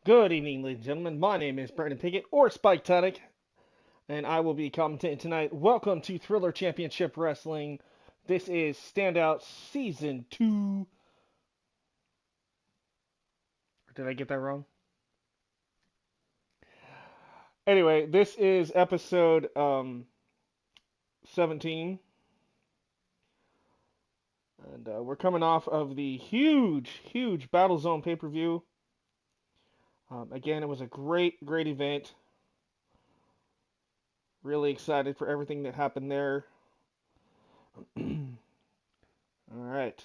Good evening, ladies and gentlemen. My name is Brandon Pickett, or Spike Tonic, and I will be commentating tonight. Welcome to Thriller Championship Wrestling. This is Standout Season 2. Did I get that wrong? Anyway, this is episode 17. And we're coming off of the huge Battle Zone pay-per-view. Again, it was a great event. Really excited for everything that happened there. All right.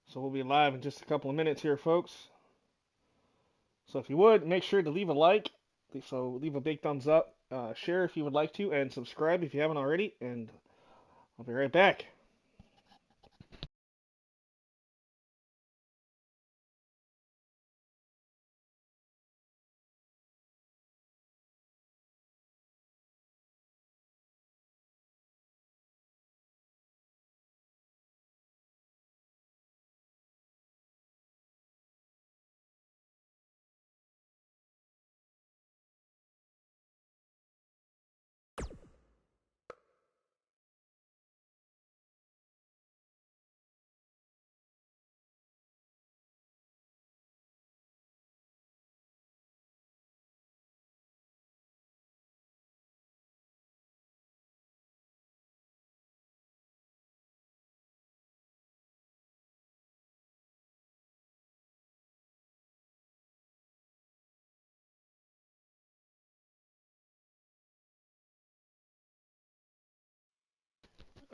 So we'll be live in just a couple of minutes here, folks. So if you would, make sure to leave a like. So leave a big thumbs up. Share if you would like to, and subscribe if you haven't already. And I'll be right back.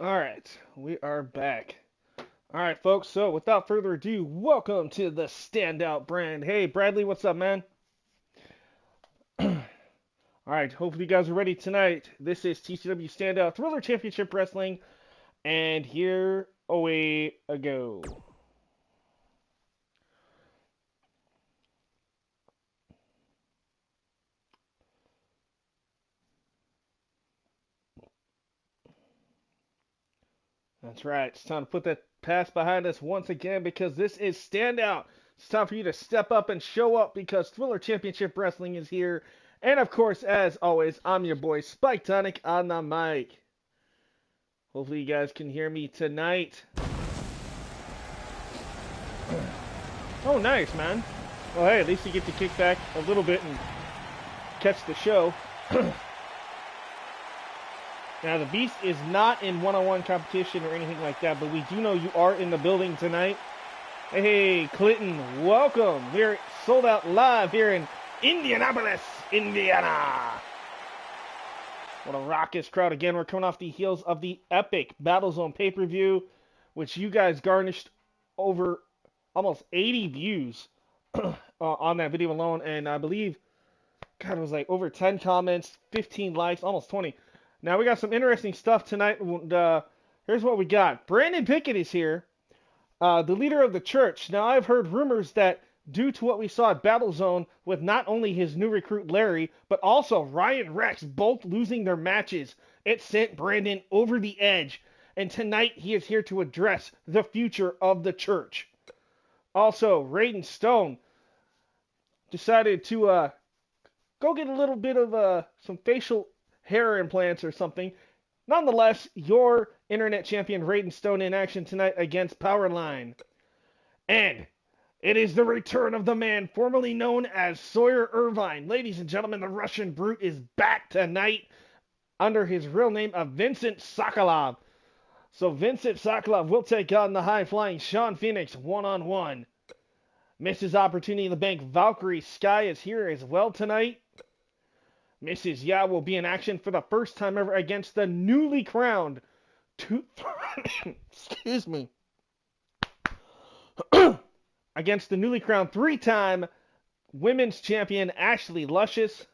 All right, we are back. All right, folks. So without further ado, welcome to the Standout brand. Hey, Bradley, what's up, man? All right, hopefully you guys are ready tonight. This is TCW Standout Thriller Championship Wrestling, and here away a go. That's right. It's time to put that past behind us once again because this is Standout. It's time for you to step up and show up because Thriller Championship Wrestling is here. And of course, as always, I'm your boy Spike Tonic on the mic. Hopefully you guys can hear me tonight. Oh, nice, man. Well, hey, at least you get to kick back a little bit and catch the show. Now, the Beast is not in one-on-one competition or anything like that, but we do know you are in the building tonight. Hey, Clinton, welcome. We're sold out live here in Indianapolis, Indiana. What a raucous crowd. Again, we're coming off the heels of the epic Battle Zone pay-per-view, which you guys garnished over almost 80 views on that video alone. And I believe, God, it was like over 10 comments, 15 likes, almost 20. Now, we got some interesting stuff tonight. Here's what we got. Brandon Pickett is here, the leader of the church. Now, I've heard rumors that due to what we saw at Battle Zone with not only his new recruit Larry, but also Ryan Rex both losing their matches, it sent Brandon over the edge. And tonight, he is here to address the future of the church. Also, Raiden Stone decided to go get a little bit of some facial hair implants or something. Nonetheless, your internet champion Raiden Stone in action tonight against Powerline. And it is the return of the man formerly known as Sawyer Irvine. Ladies and gentlemen, the Russian Brute is back tonight under his real name of Vincent Sokolov. So Vincent Sokolov will take on the high-flying Sean Phoenix one-on-one. Mrs. Opportunity in the Bank Valkyrie Sky is here as well tonight. Mrs. Ya will be in action for the first time ever against the newly crowned excuse me. Against the newly crowned three-time women's champion Ashley Luscious.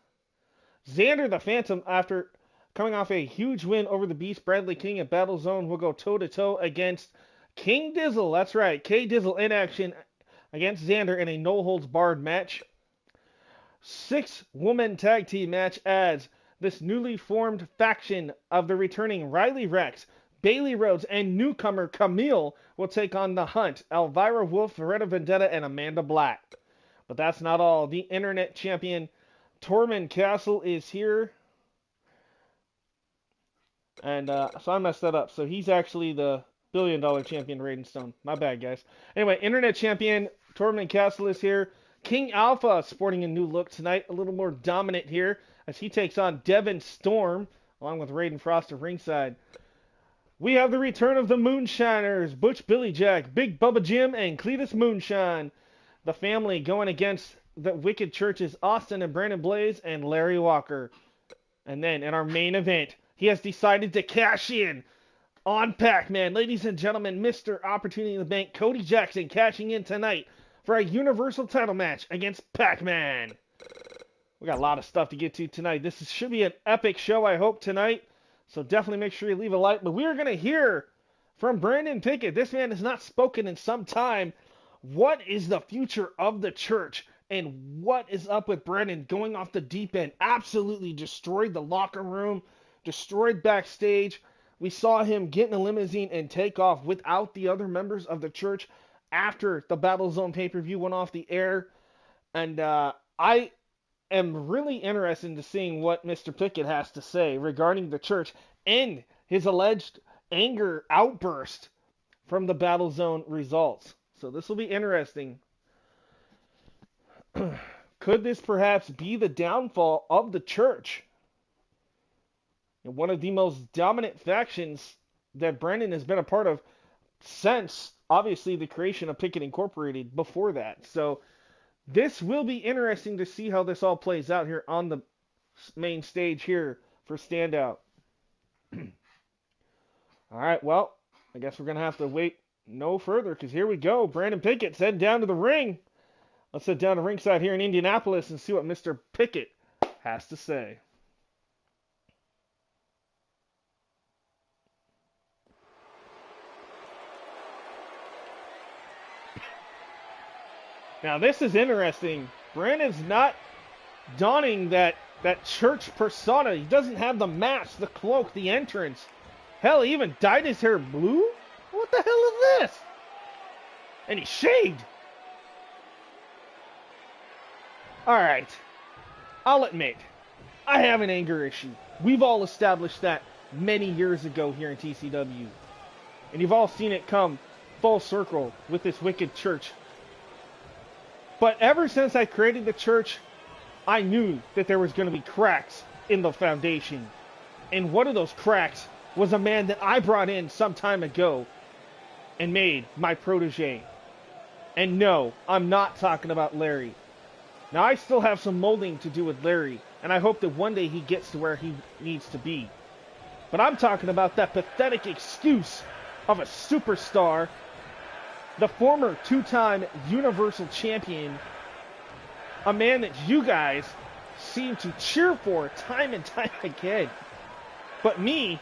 Xander the Phantom, after coming off a huge win over the Beast Bradley King at Battle Zone, will go toe-to-toe against King Dizzle. That's right, K Dizzle in action against Xander in a no-holds-barred match. 6-woman tag team match as this newly formed faction of the returning Riley Rex, Bailey Rhodes, and newcomer Camille will take on The Hunt, Elvira Wolf, Veretta Vendetta, and Amanda Black. But that's not all. The internet champion Tormund Castle is here. And so I messed that up. So he's actually the $1 billion champion, Raiden Stone. My bad, guys. Anyway, internet champion Tormund Castle is here. King Alpha sporting a new look tonight, a little more dominant here as he takes on Devin Storm, along with Raiden Frost of ringside. We have the return of the Moonshiners, Butch Billy Jack, Big Bubba Jim, and Cletus Moonshine. The family going against the Wicked Church's Austin and Brandon Blaze and Larry Walker. And then in our main event, he has decided to cash in on Pac-Man. Ladies and gentlemen, Mr. Opportunity in the Bank, Cody Jackson cashing in tonight for a Universal title match against Pac-Man. We got a lot of stuff to get to tonight. This should be an epic show, I hope, tonight. So definitely make sure you leave a like. But we are going to hear from Brandon Pickett. This man has not spoken in some time. What is the future of the church? And what is up with Brandon going off the deep end? Absolutely destroyed the locker room. Destroyed backstage. We saw him get in a limousine and take off without the other members of the church after the Battle Zone pay-per-view went off the air. And I am really interested in seeing what Mr. Pickett has to say regarding the church and his alleged anger outburst from the Battle Zone results. So this will be interesting. Could this perhaps be the downfall of the church? And one of the most dominant factions that Brandon has been a part of since, obviously, the creation of Pickett Incorporated before that. So this will be interesting to see how this all plays out here on the main stage here for Standout. All right, well, I guess we're going to have to wait no further because here we go. Brandon Pickett's heading down to the ring. Let's head down to ringside here in Indianapolis and see what Mr. Pickett has to say. Now, this is interesting. Brandon's not donning that church persona. He doesn't have the mask, the cloak, the entrance. Hell, he even dyed his hair blue? What the hell is this? And he shaved. Alright. I'll admit, I have an anger issue. We've all established that many years ago here in TCW. And you've all seen it come full circle with this wicked church. But ever since I created the church, I knew that there was going to be cracks in the foundation. And one of those cracks was a man that I brought in some time ago and made my protege. And no, I'm not talking about Larry. Now, I still have some molding to do with Larry, and I hope that one day he gets to where he needs to be. But I'm talking about that pathetic excuse of a superstar, the former two-time Universal Champion, a man that you guys seem to cheer for time and time again. But me,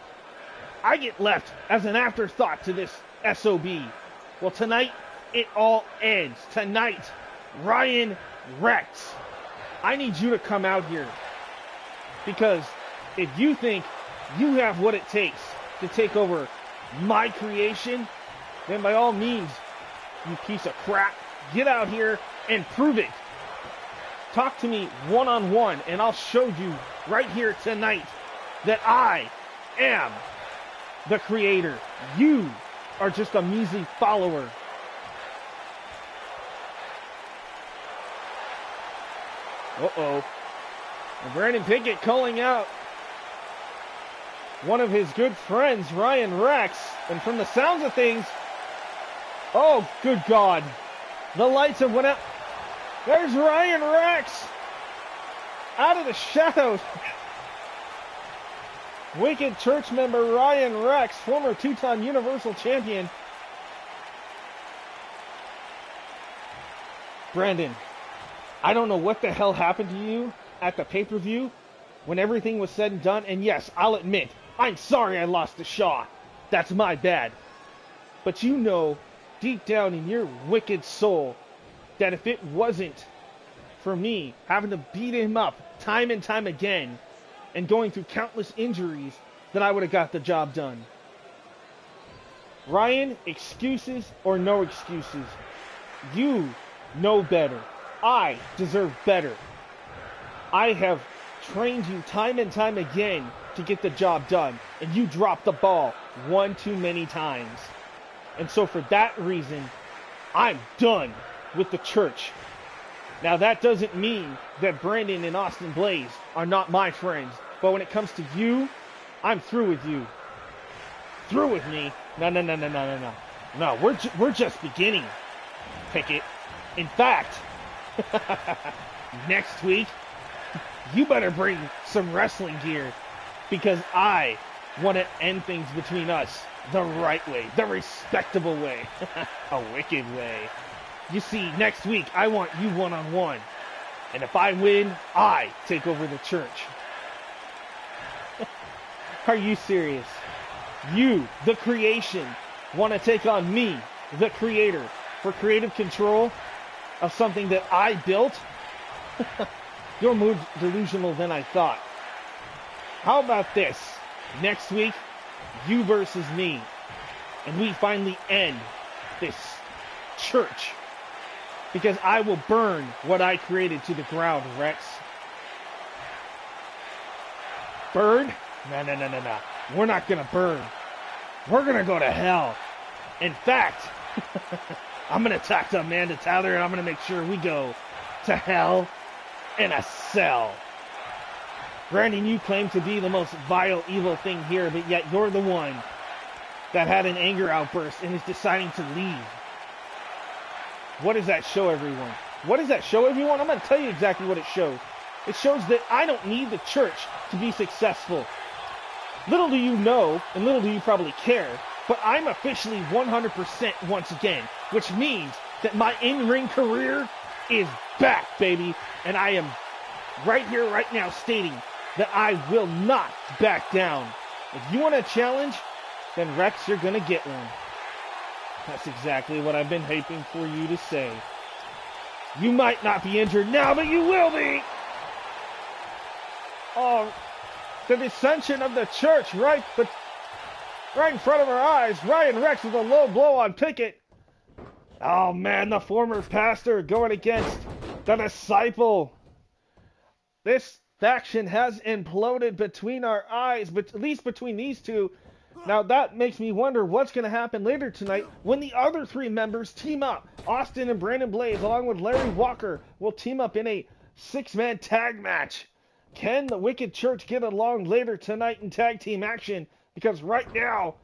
I get left as an afterthought to this SOB. Well, tonight, it all ends. Tonight, Ryan Rex, I need you to come out here. Because if you think you have what it takes to take over my creation, then by all means, you piece of crap, get out here and prove it. Talk to me one-on-one, and I'll show you right here tonight that I am the creator. You are just a measly follower. Uh-oh. And Brandon Pickett calling out one of his good friends, Ryan Rex. And from the sounds of things, oh, good God. The lights have went out. There's Ryan Rex. Out of the shadows. Wicked Church member Ryan Rex, former two-time Universal Champion. Brandon, I don't know what the hell happened to you at the pay-per-view when everything was said and done. And yes, I'll admit, I'm sorry I lost to Shaw. That's my bad. But you know, deep down in your wicked soul, that if it wasn't for me having to beat him up time and time again and going through countless injuries, that I would have got the job done. Ryan, excuses or no excuses. You know better. I deserve better. I have trained you time and time again to get the job done, and you dropped the ball one too many times. And so for that reason, I'm done with the church. Now that doesn't mean that Brandon and Austin Blaze are not my friends, but when it comes to you, I'm through with you. Through with me? No. No, we're just beginning, Pickett. In fact, next week, you better bring some wrestling gear, because I want to end things between us the right way, the respectable way, a wicked way. You see, next week, I want you one-on-one. And if I win, I take over the church. Are you serious? You, the creation, want to take on me, the creator, for creative control of something that I built? You're more delusional than I thought. How about this? Next week, you versus me. And we finally end this church. Because I will burn what I created to the ground, Rex. Burn? No. We're not going to burn. We're going to go to hell. In fact, I'm going to talk to Amanda Tyler, and I'm going to make sure we go to hell in a cell. Brandon, you claim to be the most vile, evil thing here, but yet you're the one that had an anger outburst and is deciding to leave. What does that show, everyone? What does that show, everyone? I'm going to tell you exactly what it shows. It shows that I don't need the church to be successful. Little do you know, and little do you probably care, but I'm officially 100% once again, which means that my in-ring career is back, baby. And I am right here, right now, stating that I will not back down. If you want a challenge, then Rex, you're going to get one. That's exactly what I've been hoping for you to say. You might not be injured now, but you will be! Oh, the dissension of the church right in front of our eyes. Ryan Rex with a low blow on Pickett. Oh man, the former pastor going against the disciple. This faction has imploded between our eyes, but at least between these two. Now that makes me wonder what's going to happen later tonight when the other three members team up. Austin and Brandon Blaze, along with Larry Walker, will team up in a 6-man tag match. Can the Wicked Church get along later tonight in tag team action? Because right now,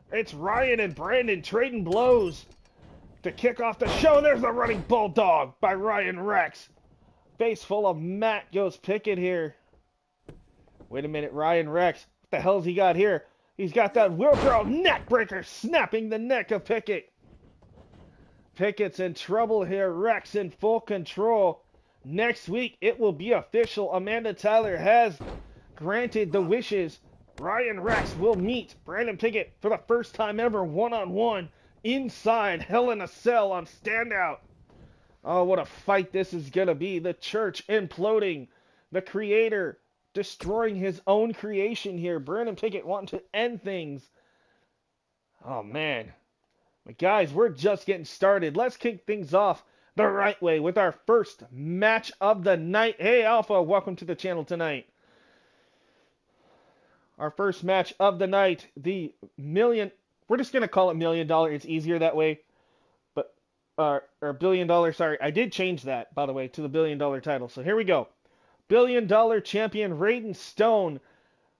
it's Ryan and Brandon trading blows to kick off the show. There's a running bulldog by Ryan Rex. Face full of Matt goes Pickett here. Wait a minute, Ryan Rex. What the hell's he got here? He's got that wheelbarrow neck breaker snapping the neck of Pickett. Pickett's in trouble here. Rex in full control. Next week, it will be official. Amanda Tyler has granted the wishes. Ryan Rex will meet Brandon Pickett for the first time ever one-on-one inside Hell in a Cell on Standout. Oh, what a fight this is going to be. The church imploding. The creator destroying his own creation here. Brandon Pickett wanting to end things. Oh, man. But guys, we're just getting started. Let's kick things off the right way with our first match of the night. Hey, Alpha, welcome to the channel tonight. Our first match of the night, the we're just going to call it $1 million. It's easier that way. But, or $1 billion, sorry. I did change that, by the way, to the $1 billion title. So here we go. $1 billion champion Raiden Stone,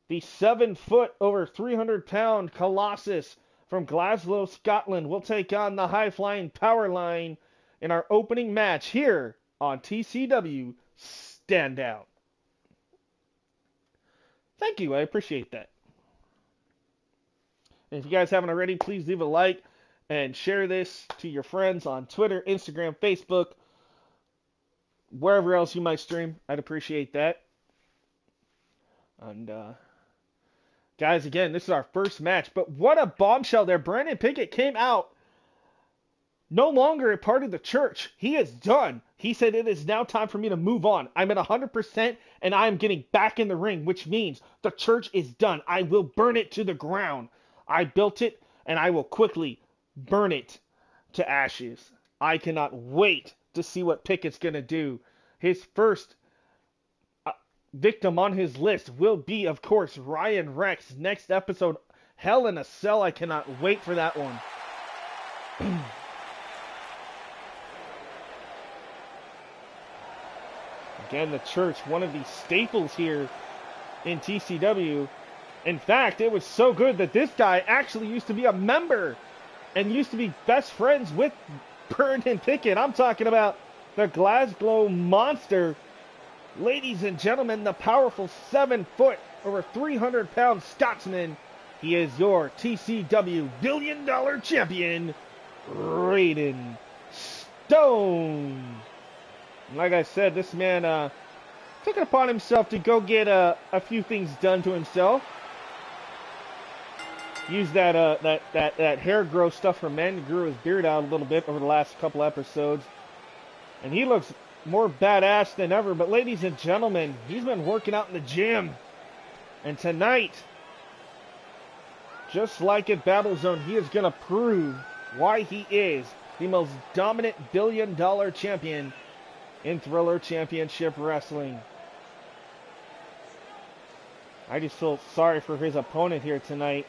the 7-foot, over 300-pound Colossus from Glasgow, Scotland, will take on the high-flying Powerline in our opening match here on TCW Standout. Thank you, I appreciate that. And if you guys haven't already, please leave a like and share this to your friends on Twitter, Instagram, Facebook, wherever else you might stream. I'd appreciate that. And, guys, again, this is our first match. But what a bombshell there. Brandon Pickett came out no longer a part of the church. He is done. He said it is now time for me to move on. I'm at 100% and I'm getting back in the ring, which means the church is done. I will burn it to the ground. I built it and I will quickly burn it to ashes. I cannot wait to see what Pickett's going to do. His first victim on his list will be, of course, Ryan Rex. Next episode, Hell in a Cell. I cannot wait for that one. Again, the church, one of the staples here in TCW. In fact, it was so good that this guy actually used to be a member and used to be best friends with Burnham Pickett. I'm talking about the Glasgow Monster. Ladies and gentlemen, the powerful 7-foot, over 300-pound Scotsman. He is your TCW $1 billion champion, Raiden Stone. Like I said, this man took it upon himself to go get a few things done to himself. Used that hair growth stuff for men. Grew his beard out a little bit over the last couple episodes. And he looks more badass than ever. But ladies and gentlemen, he's been working out in the gym. And tonight, just like at Battle Zone, he is going to prove why he is the most dominant $1 billion champion in Thriller Championship Wrestling. I just feel sorry for his opponent here tonight.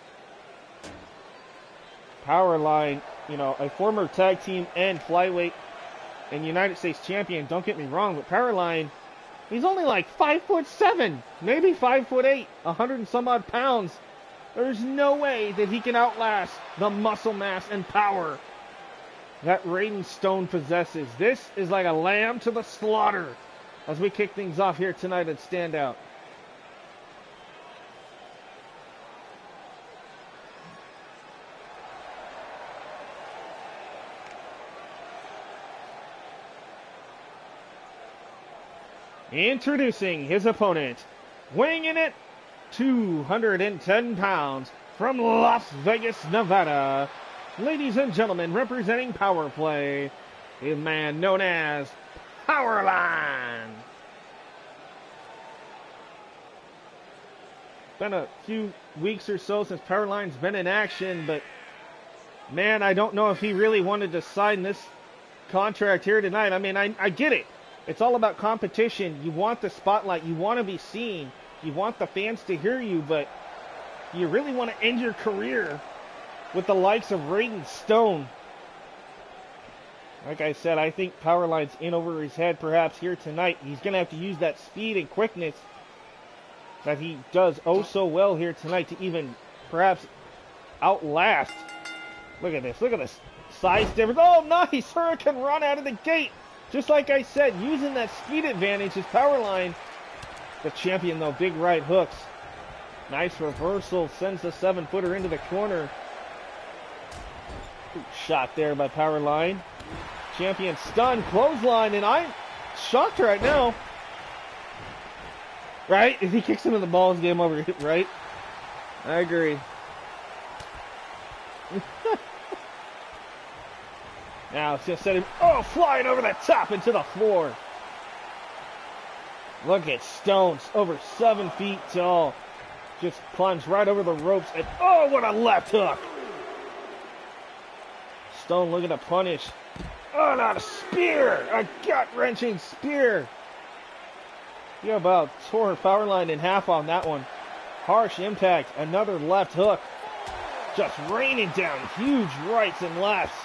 Powerline, you know, a former tag team and flyweight and United States champion, don't get me wrong, but Powerline, he's only like 5'7", maybe 5'8", 100 and some odd pounds. There's no way that he can outlast the muscle mass and power that Raiden Stone possesses. This is like a lamb to the slaughter as we kick things off here tonight at Standout. Introducing his opponent, weighing in at 210 pounds from Las Vegas, Nevada. Ladies and gentlemen, representing Power Play, a man known as Powerline. Been a few weeks or so since Powerline's been in action, but man, I don't know if he really wanted to sign this contract here tonight. I mean, I get it. It's all about competition. You want the spotlight. You want to be seen. You want the fans to hear you, but you really want to end your career with the likes of Raiden Stone. Like I said, I think Powerline's in over his head perhaps here tonight. He's going to have to use that speed and quickness that he does oh so well here tonight to even perhaps outlast. Look at this. Look at this size difference. Oh, nice Hurricane run out of the gate. Just like I said, using that speed advantage is Powerline. The champion, though, big right hooks. Nice reversal, sends the 7-footer into the corner. Good shot there by Powerline. Champion stunned, clothesline, and I'm shocked right now. Right? If he kicks him in the balls, game over, right? I agree. Now it's going to set him, flying over the top into the floor. Look at Stones, over 7 feet tall. Just plunged right over the ropes, and what a left hook. Stone looking to punish. Oh, not a spear, a gut-wrenching spear. He about tore Powerline in half on that one. Harsh impact, another left hook. Just raining down huge rights and lefts.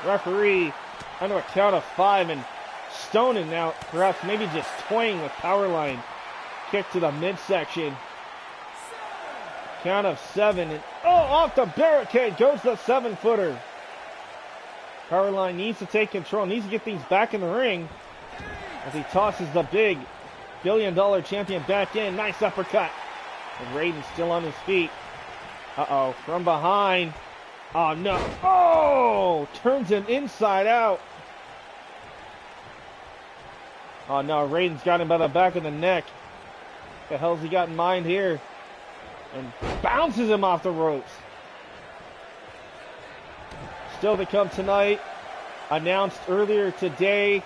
Referee under a count of 5, and Stone and now perhaps maybe just toying with Powerline. Kick to the midsection. Count of 7, and off the barricade goes the 7-footer. Powerline needs to take control, needs to get things back in the ring as he tosses the big $1 billion champion back in. Nice uppercut. And Raiden's still on his feet. From behind. Oh, no. Turns him inside out. Oh, no. Raiden's got him by the back of the neck. What the hell's he got in mind here? And bounces him off the ropes. Still to come tonight. Announced earlier today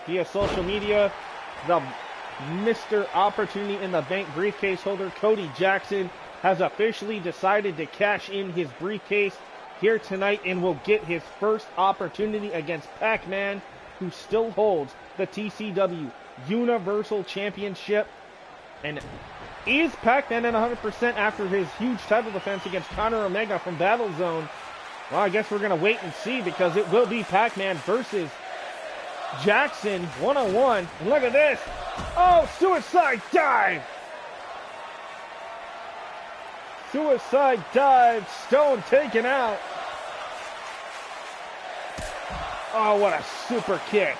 via social media, the Mr. Opportunity in the Bank briefcase holder, Cody Jackson, has officially decided to cash in his briefcase here tonight and will get his first opportunity against Pac-Man, who still holds the TCW Universal Championship. And is Pac-Man at 100% after his huge title defense against Conor Omega from Battle Zone? Well, I guess we're going to wait and see, because it will be Pac-Man versus Jackson one-on-one. And look at this. Oh, suicide dive. Suicide dive. Stone taken out. Oh, what a super kick.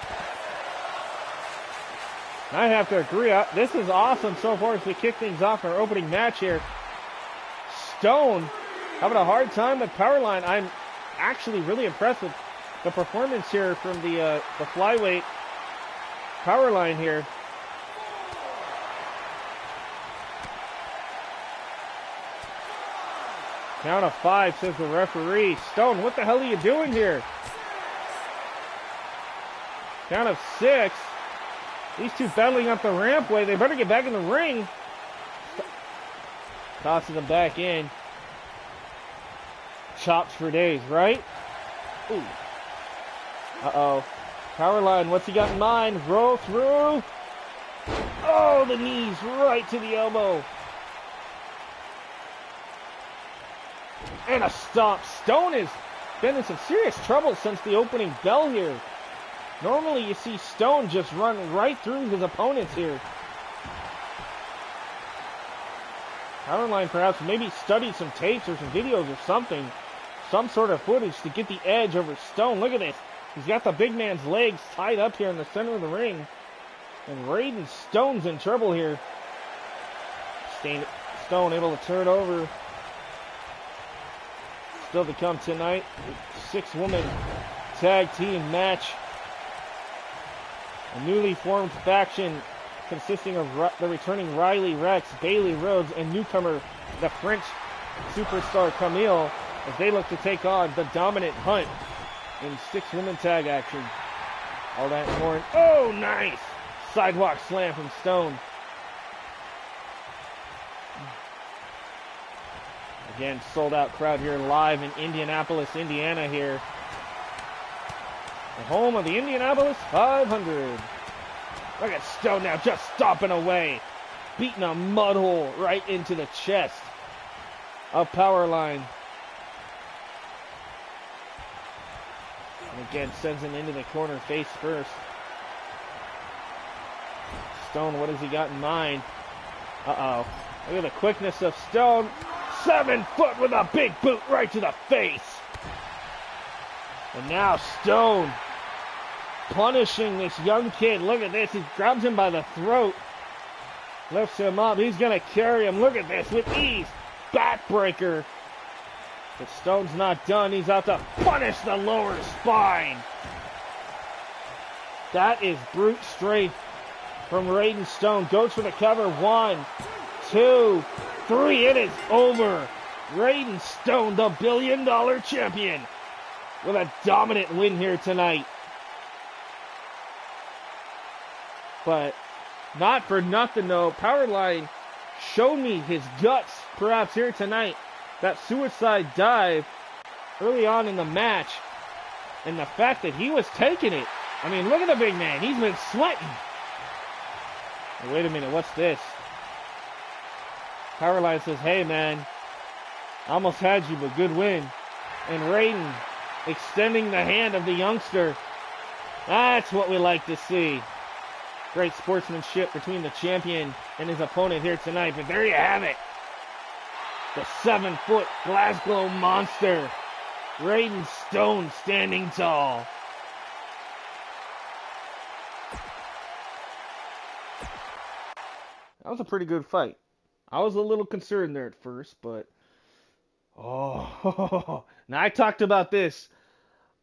I have to agree. This is awesome so far as we kick things off in our opening match here. Stone having a hard time with Powerline. I'm actually really impressed with the performance here from the flyweight Powerline here. Count of 5, says the referee. Stone, what the hell are you doing here? Count of 6. These two battling up the rampway. They better get back in the ring. Tosses them back in. Chops for days, right? Ooh. Uh-oh. Powerline, what's he got in mind? Roll through. Oh, the knees right to the elbow. And a stomp. Stone has been in some serious trouble since the opening bell here. Normally you see Stone just run right through his opponents here. Powerline perhaps maybe studied some tapes or some videos or something. Some sort of footage to get the edge over Stone. Look at this. He's got the big man's legs tied up here in the center of the ring. And Raiden Stone's in trouble here. Stone able to turn over. Still to come tonight. 6-woman tag team match. A newly formed faction consisting of the returning Riley Rex, Bailey Rhodes, and newcomer, the French superstar Camille, as they look to take on the dominant Hunt in 6-woman tag action. All that and more. Oh, nice! Sidewalk slam from Stone. Again, sold out crowd here live in Indianapolis, Indiana here. The home of the Indianapolis 500. Look at Stone now just stomping away. Beating a mud hole right into the chest of Powerline. And again, sends him into the corner face first. Stone, what has he got in mind? Uh-oh. Look at the quickness of Stone. 7 foot with a big boot right to the face. And now Stone punishing this young kid. Look at this. He grabs him by the throat. Lifts him up. He's going to carry him. Look at this with ease. Backbreaker. But Stone's not done. He's out to punish the lower spine. That is brute strength from Raiden Stone. Goes for the cover. 1, 2, 3. It is over. Raiden Stone, the $1 billion champion, with a dominant win here tonight. But not for nothing though, Powerline showed me his guts perhaps here tonight. That suicide dive early on in the match, and the fact that he was taking it. I mean, look at the big man. He's been sweating. Now, wait a minute, what's this? Powerline says, hey man, almost had you, but good win. And Raiden extending the hand of the youngster. That's what we like to see. Great sportsmanship between the champion and his opponent here tonight. But there you have it. The 7-foot Glasgow monster. Raiden Stone standing tall. That was a pretty good fight. I was a little concerned there at first, but now I talked about this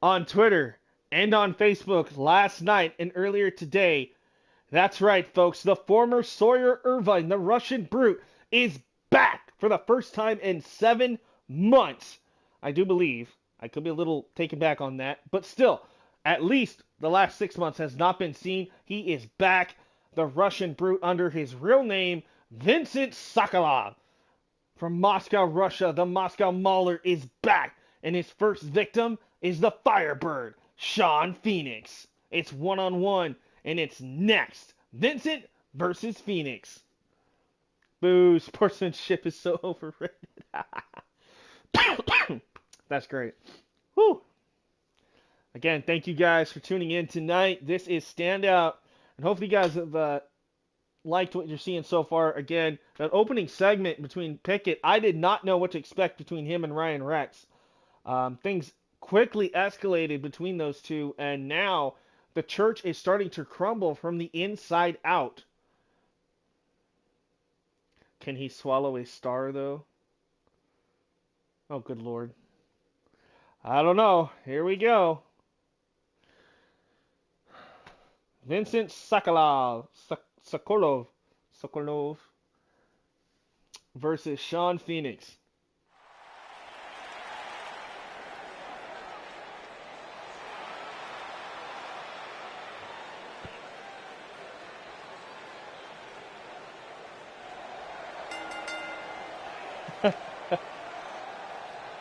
on Twitter and on Facebook last night and earlier today. That's right, folks. The former Sawyer Irvine, the Russian Brute, is back for the first time in 7 months. I do believe. I could be a little taken back on that. But still, at least the last 6 months has not been seen. He is back. The Russian Brute under his real name, Vincent Sokolov. From Moscow, Russia, the Moscow Mauler is back, and his first victim is the Firebird, Sean Phoenix. It's one-on-one, and it's next. Vincent versus Phoenix. Boo, sportsmanship is so overrated. That's great. Whew. Again, thank you guys for tuning in tonight. This is Standout, and hopefully you guys have liked what you're seeing so far. Again, that opening segment between Pickett, I did not know what to expect between him and Ryan Rex. Things quickly escalated between those two, and now the church is starting to crumble from the inside out. Can he swallow a star, though? Oh, good Lord. I don't know. Here we go. Vincent Sokolov versus Sean Phoenix.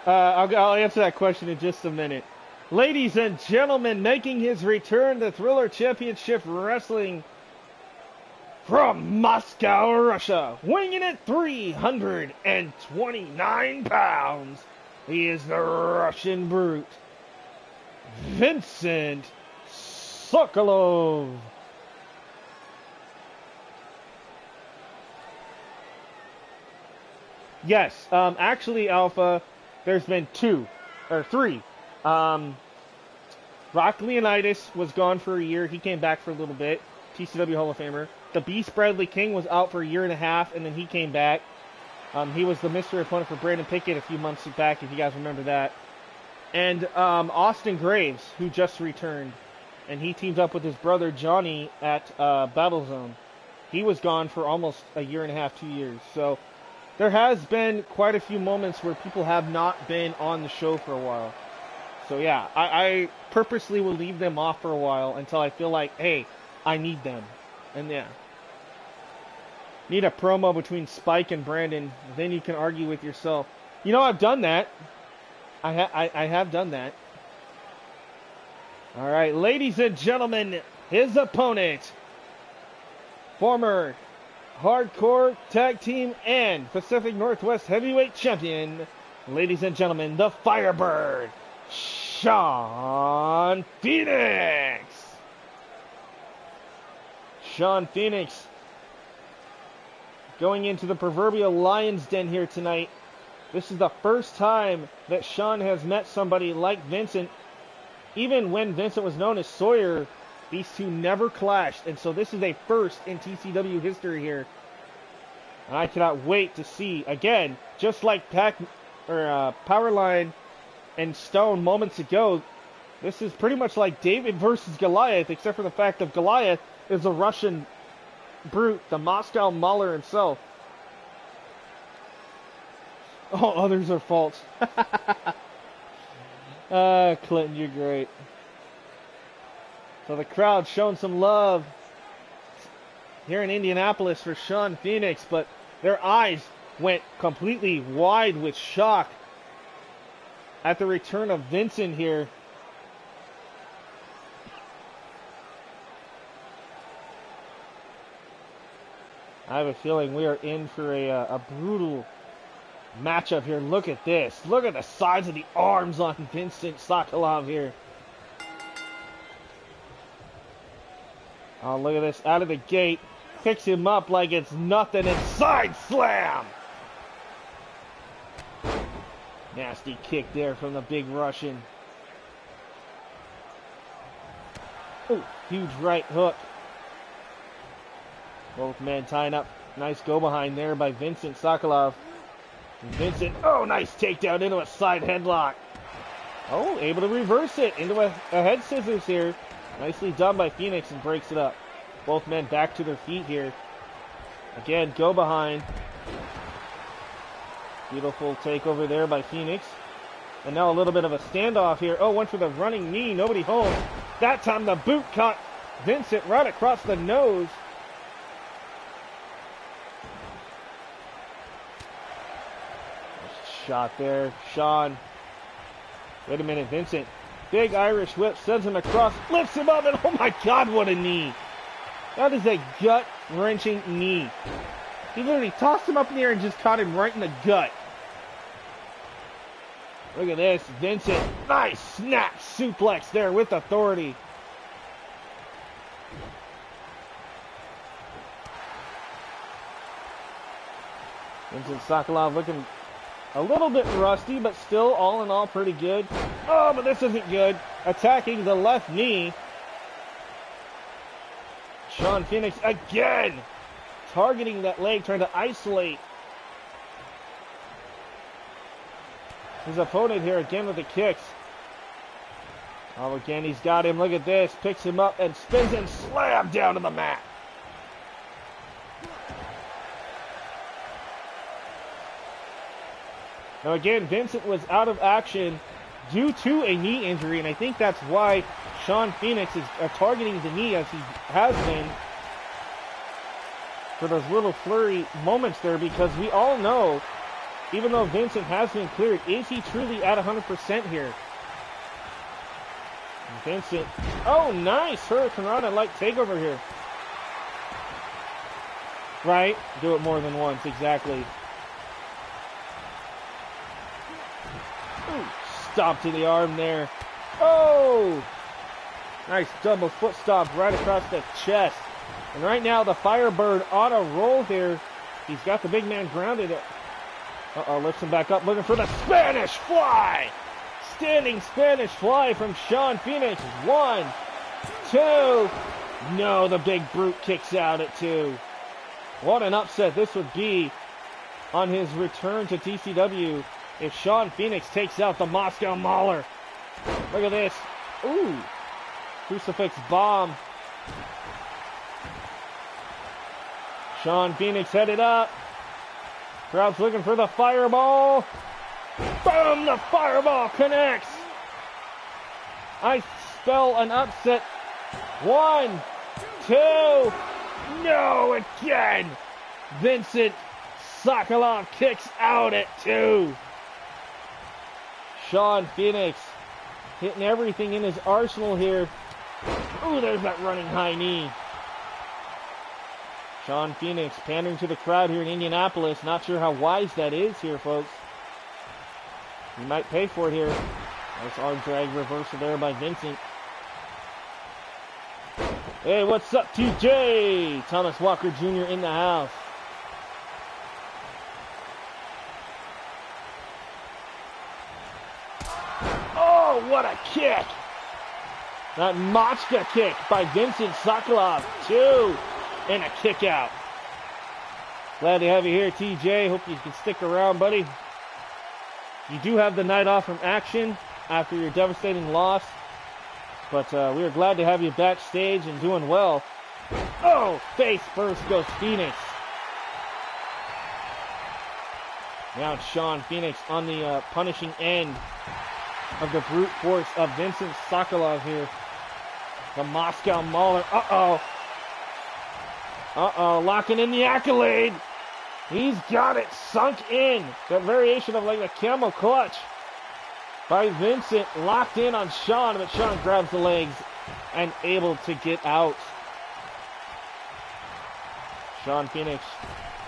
I'll answer that question in just a minute. Ladies and gentlemen, making his return to Thriller Championship Wrestling from Moscow, Russia, weighing in at 329 pounds, he is the Russian Brute, Vincent Sokolov. Yes, actually, Alpha, there's been three. Rock Leonidas was gone for a year. He came back for a little bit. TCW Hall of Famer. The Beast Bradley King was out for a year and a half, and then he came back. He was the mystery opponent for Brandon Pickett a few months back, if you guys remember that. And Austin Graves, who just returned, and he teamed up with his brother Johnny at Battlezone. He was gone for almost a year and a half, 2 years. So there has been quite a few moments where people have not been on the show for a while. So yeah, I purposely will leave them off for a while until I feel like, hey, I need them. And yeah. Need a promo between Spyke and Brandon. Then you can argue with yourself. You know, I've done that. I have done that. Alright, ladies and gentlemen, his opponent. Former Hardcore Tag Team and Pacific Northwest Heavyweight Champion. Ladies and gentlemen, the Firebird, Sean Phoenix. Sean Phoenix going into the proverbial lion's den here tonight. This is the first time that Sean has met somebody like Vincent. Even when Vincent was known as Sawyer, these two never clashed. And so this is a first in TCW history here. And I cannot wait to see, again, just like Powerline and Stone moments ago, this is pretty much like David versus Goliath, except for the fact that Goliath is a Russian brute, the Moscow Mauler himself. Oh, others are false. Clinton, you're great. So the crowd showing some love here in Indianapolis for Sean Phoenix, but their eyes went completely wide with shock at the return of Vincent here. I have a feeling we are in for a brutal matchup here. Look at this. Look at the size of the arms on Vincent Sokolov here. Oh, look at this. Out of the gate. Picks him up like it's nothing and side slam. Nasty kick there from the big Russian. Oh, huge right hook. Both men tying up. Nice go behind there by Vincent Sokolov. And Vincent, oh, nice takedown into a side headlock. Oh, able to reverse it into a head scissors here. Nicely done by Phoenix and breaks it up. Both men back to their feet here. Again, go behind. Beautiful takeover there by Phoenix. And now a little bit of a standoff here. Oh, went for the running knee. Nobody home. That time the boot caught Vincent right across the nose. shot there. Sean. Wait a minute, Vincent. Big Irish whip, sends him across, lifts him up, and oh my God, what a knee. That is a gut-wrenching knee. He literally tossed him up in the air and just caught him right in the gut. Look at this, Vincent. Nice snap suplex there with authority. Vincent Sokolov looking a little bit rusty, but still all in all pretty good. Oh, but this isn't good. Attacking the left knee. Sean Phoenix again. Targeting that leg, trying to isolate his opponent here again with the kicks. Oh, again, he's got him. Look at this. Picks him up and spins and slam down to the mat. Now again, Vincent was out of action due to a knee injury, and I think that's why Sean Phoenix is targeting the knee as he has been for those little flurry moments there, because we all know, even though Vincent has been cleared, is he truly at 100% here? Vincent, oh nice, Hurricane Rana light takeover here. Right, do it more than once, exactly. Ooh, stop to the arm there. Oh! Nice double foot stomp right across the chest. And right now the Firebird on a roll here. He's got the big man grounded. Uh-oh, lifts him back up, looking for the Spanish Fly! Standing Spanish Fly from Sean Phoenix. 1, 2. No, the big brute kicks out at 2. What an upset this would be on his return to TCW if Sean Phoenix takes out the Moscow Mauler. Look at this. Ooh. Crucifix bomb. Sean Phoenix headed up. Crowd's looking for the fireball. Boom! The fireball connects. I spell an upset. 1, 2. No, again. Vincent Sokolov kicks out at 2. Sean Phoenix hitting everything in his arsenal here. Ooh, there's that running high knee. Sean Phoenix pandering to the crowd here in Indianapolis. Not sure how wise that is here, folks. He might pay for it here. Nice arm drag reversal there by Vincent. Hey, what's up, TJ? Thomas Walker Jr. in the house. Oh, what a kick! That Machka kick by Vincent Sokolov. 2. And a kick out. Glad to have you here, TJ. Hope you can stick around, buddy. You do have the night off from action after your devastating loss. But we are glad to have you backstage and doing well. Oh, face first goes Phoenix. Now it's Sean Phoenix on the punishing end of the brute force of Vincent Sokolov here. The Moscow Mauler. Uh-oh. Uh-oh, locking in the accolade. He's got it sunk in. That variation of like the camel clutch by Vincent, locked in on Sean, but Sean grabs the legs and able to get out. Sean Phoenix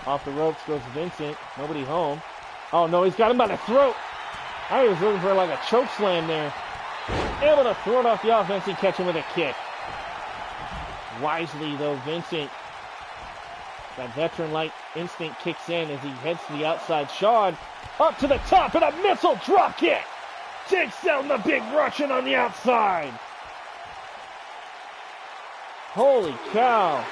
off the ropes goes Vincent. Nobody home. Oh no, he's got him by the throat. I was looking for like a choke slam there. Able to throw it off the offense and catch him with a kick. Wisely though, Vincent. That veteran-like instinct kicks in as he heads to the outside. Sean up to the top and a missile drop kick. Takes down the big Russian on the outside. Holy cow.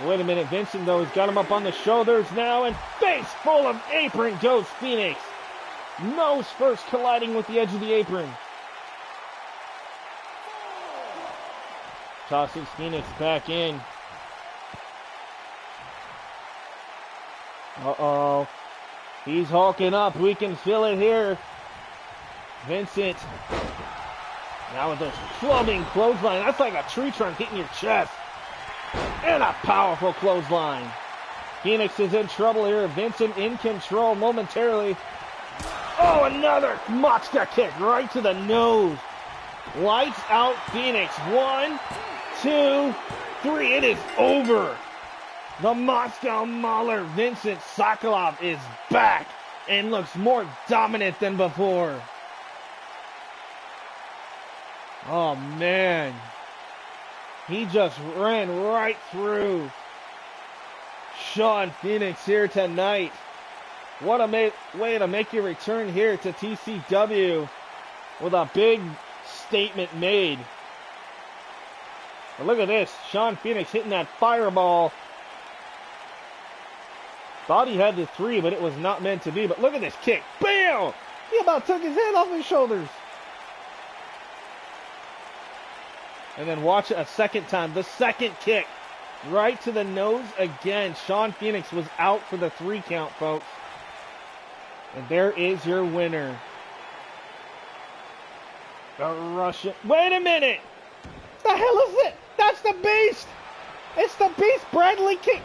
Wait a minute, Vincent though, he's got him up on the shoulders now, and face full of apron goes Phoenix. Nose first colliding with the edge of the apron. Tosses Phoenix back in. Uh-oh. He's hulking up. We can feel it here. Vincent. Now with those clubbing clothesline. That's like a tree trunk hitting your chest. And a powerful clothesline. Phoenix is in trouble here. Vincent in control momentarily. Oh, another Mosca kick right to the nose. Lights out Phoenix. 1, 2, 3. It is over. The Moscow Mauler Vincent Sokolov is back and looks more dominant than before. Oh, man. He just ran right through Sean Phoenix here tonight. What a way to make your return here to TCW with a big statement made. But look at this. Sean Phoenix hitting that fireball. Thought he had the 3, but it was not meant to be. But look at this kick. Bam! He about took his hand off his shoulders. And then watch it a second time. The second kick. Right to the nose again. Sean Phoenix was out for the 3 count, folks. And there is your winner. The Russian. Wait a minute! The hell is it? That's the Beast! It's the Beast! Bradley kick.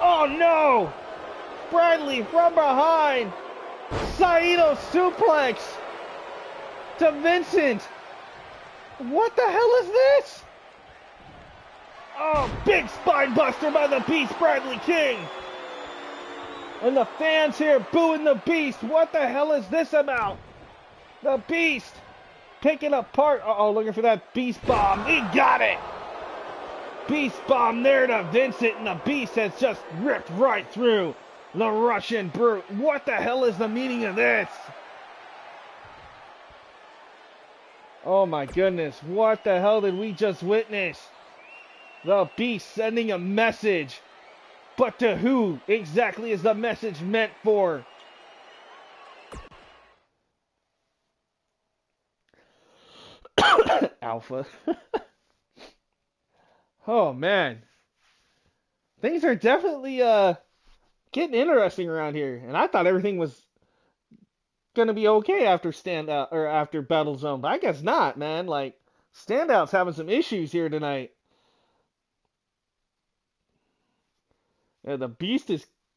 Oh no! Bradley from behind. Saito suplex to Vincent. What the hell is this? Oh, big spine buster by the Beast, Bradley King. And the fans here booing the Beast. What the hell is this about? The Beast picking apart. Uh-oh, looking for that Beast bomb. He got it. Beast bomb there to Vincent, and the Beast has just ripped right through the Russian Brute. What the hell is the meaning of this? Oh my goodness. What the hell did we just witness? The Beast sending a message. But to who exactly is the message meant for? Alpha. Oh man. Things are definitely getting interesting around here. And I thought everything was gonna be okay after Standout or after Battle Zone, but I guess not, man. Like, Standout's having some issues here tonight. Yeah, the Beast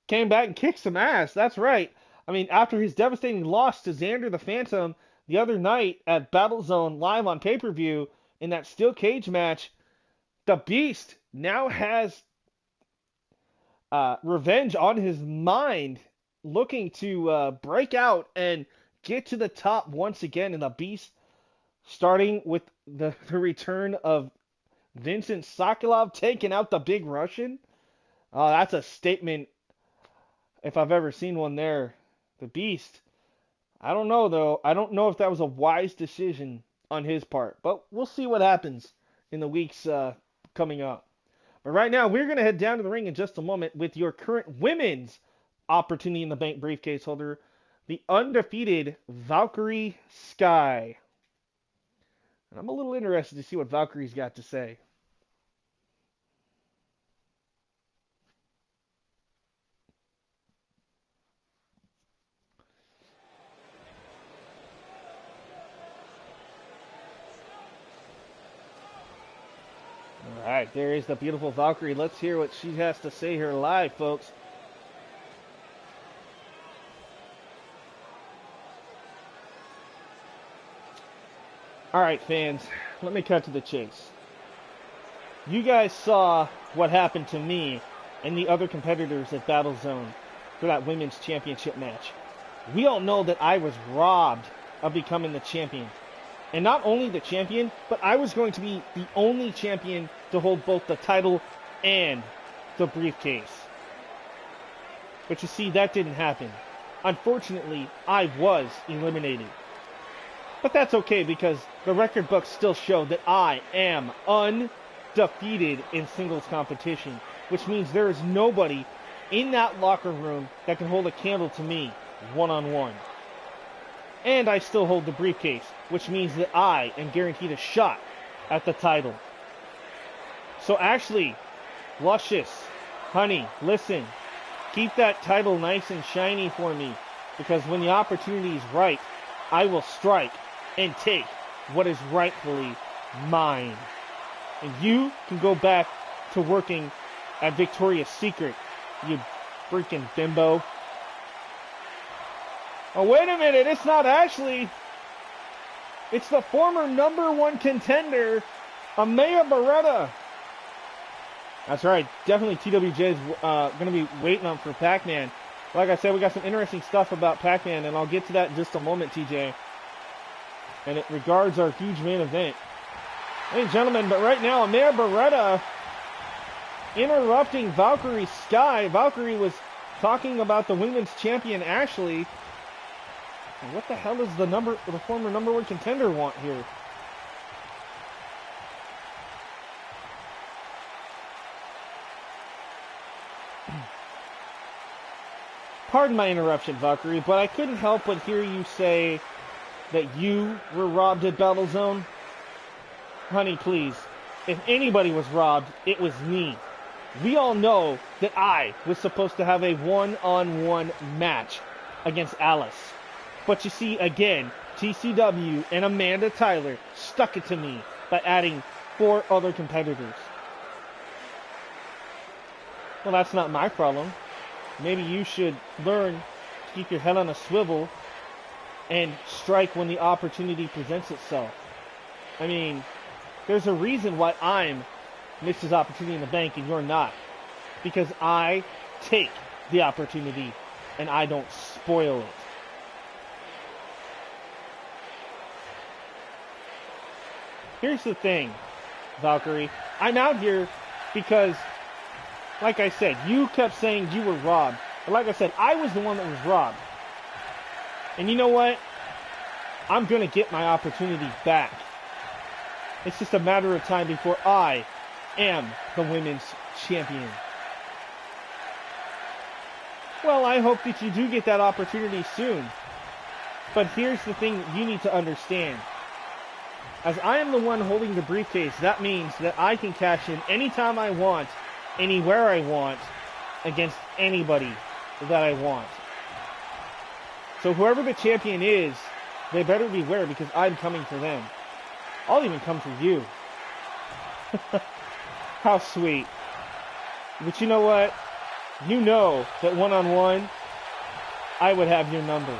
came back and kicked some ass. That's right. I mean, after his devastating loss to Xander the Phantom the other night at Battle Zone live on pay-per-view in that steel cage match, the Beast now has revenge on his mind, looking to break out and get to the top once again. And the Beast, starting with the return of Vincent Sokolov taking out the Big Russian. Oh, that's a statement if I've ever seen one there. The Beast. I don't know, though. I don't know if that was a wise decision on his part. But we'll see what happens in the weeks coming up. But right now, we're going to head down to the ring in just a moment with your current women's Opportunity in the Bank briefcase holder, the undefeated Valkyrie Sky. And I'm a little interested to see what Valkyrie's got to say. Alright, there is the beautiful Valkyrie. Let's hear what she has to say here live, folks. Alright, fans, let me cut to the chase. You guys saw what happened to me and the other competitors at Battle Zone for that women's championship match. We all know that I was robbed of becoming the champion. And not only the champion, but I was going to be the only champion to hold both the title and the briefcase. But you see, that didn't happen. Unfortunately, I was eliminated. But that's okay, because the record books still show that I am undefeated in singles competition, which means there is nobody in that locker room that can hold a candle to me one-on-one. And I still hold the briefcase, which means that I am guaranteed a shot at the title. So actually, Luscious, honey, listen, keep that title nice and shiny for me, because when the opportunity is right, I will strike and take what is rightfully mine. And you can go back to working at Victoria's Secret, you Freaking bimbo. Oh, wait a minute. It's not Ashley. It's the former #1 contender, Amaya Beretta. That's right. Definitely TWJ is going to be waiting on for Pac-Man. Like I said, we got some interesting stuff about Pac-Man, and I'll get to that in just a moment, TJ. And it regards our huge main event. Ladies and gentlemen, but right now, Amaya Beretta interrupting Valkyrie Sky. Valkyrie was talking about the women's champion, Ashley. And what the hell does the former #1 contender want here? Pardon my interruption, Valkyrie, but I couldn't help but hear you say that you were robbed at Battlezone. Honey, please. If anybody was robbed, it was me. We all know that I was supposed to have a one-on-one match against Alice. But you see, again, TCW and Amanda Tyler stuck it to me by adding 4 other competitors. Well, that's not my problem. Maybe you should learn to keep your head on a swivel and strike when the opportunity presents itself. I mean, there's a reason why I'm Mrs. Opportunity in the Bank and you're not. Because I take the opportunity and I don't spoil it. Here's the thing, Valkyrie. I'm out here because, like I said, you kept saying you were robbed. But like I said, I was the one that was robbed. And you know what? I'm going to get my opportunity back. It's just a matter of time before I am the women's champion. Well, I hope that you do get that opportunity soon. But here's the thing that you need to understand. As I am the one holding the briefcase, that means that I can cash in anytime I want, anywhere I want, against anybody that I want. So whoever the champion is, they better beware because I'm coming for them. I'll even come for you. How sweet. But you know what? You know that one-on-one, I would have your number.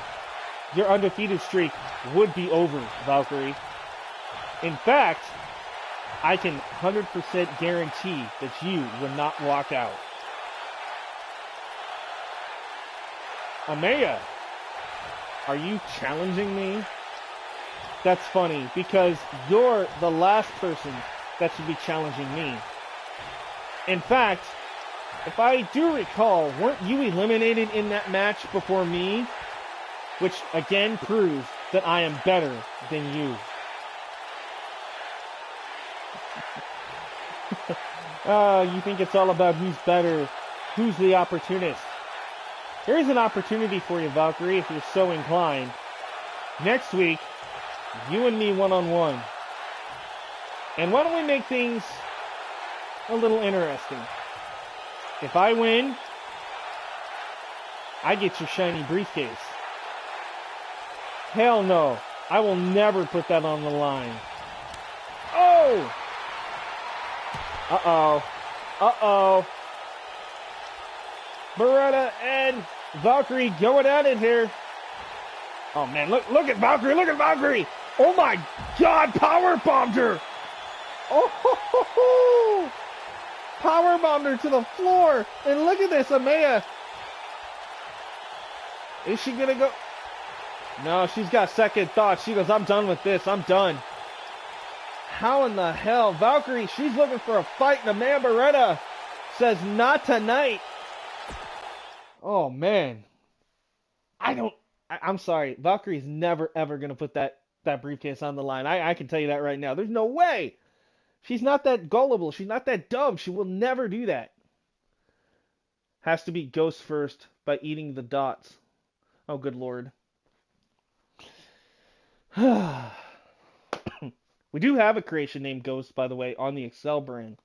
Your undefeated streak would be over, Valkyrie. In fact, I can 100% guarantee that you would not walk out. Amaya, are you challenging me? That's funny, because you're the last person that should be challenging me. In fact, if I do recall, weren't you eliminated in that match before me? Which, again, proves that I am better than you. You think it's all about who's better, who's the opportunist. Here's an opportunity for you, Valkyrie, if you're so inclined. Next week, you and me one-on-one. And why don't we make things a little interesting? If I win, I get your shiny briefcase. Hell no, I will never put that on the line. Oh! Uh-oh. Uh-oh. Beretta and Valkyrie going at it here. Oh man, look at Valkyrie, look at Valkyrie! Oh my god, power bombed her! Oh ho, ho, ho. Power bombed her to the floor! And look at this, Amaya! Is she gonna go? No, she's got second thoughts. She goes, I'm done with this, I'm done. How in the hell? Valkyrie, she's looking for a fight, and Amaya Beretta says, not tonight. Oh, man. I'm sorry. Valkyrie's never, ever going to put that briefcase on the line. I can tell you that right now. There's no way. She's not that gullible. She's not that dumb. She will never do that. Has to be Ghost first by eating the dots. Oh, good Lord. We do have a creation named Ghost, by the way, on the Excel brand.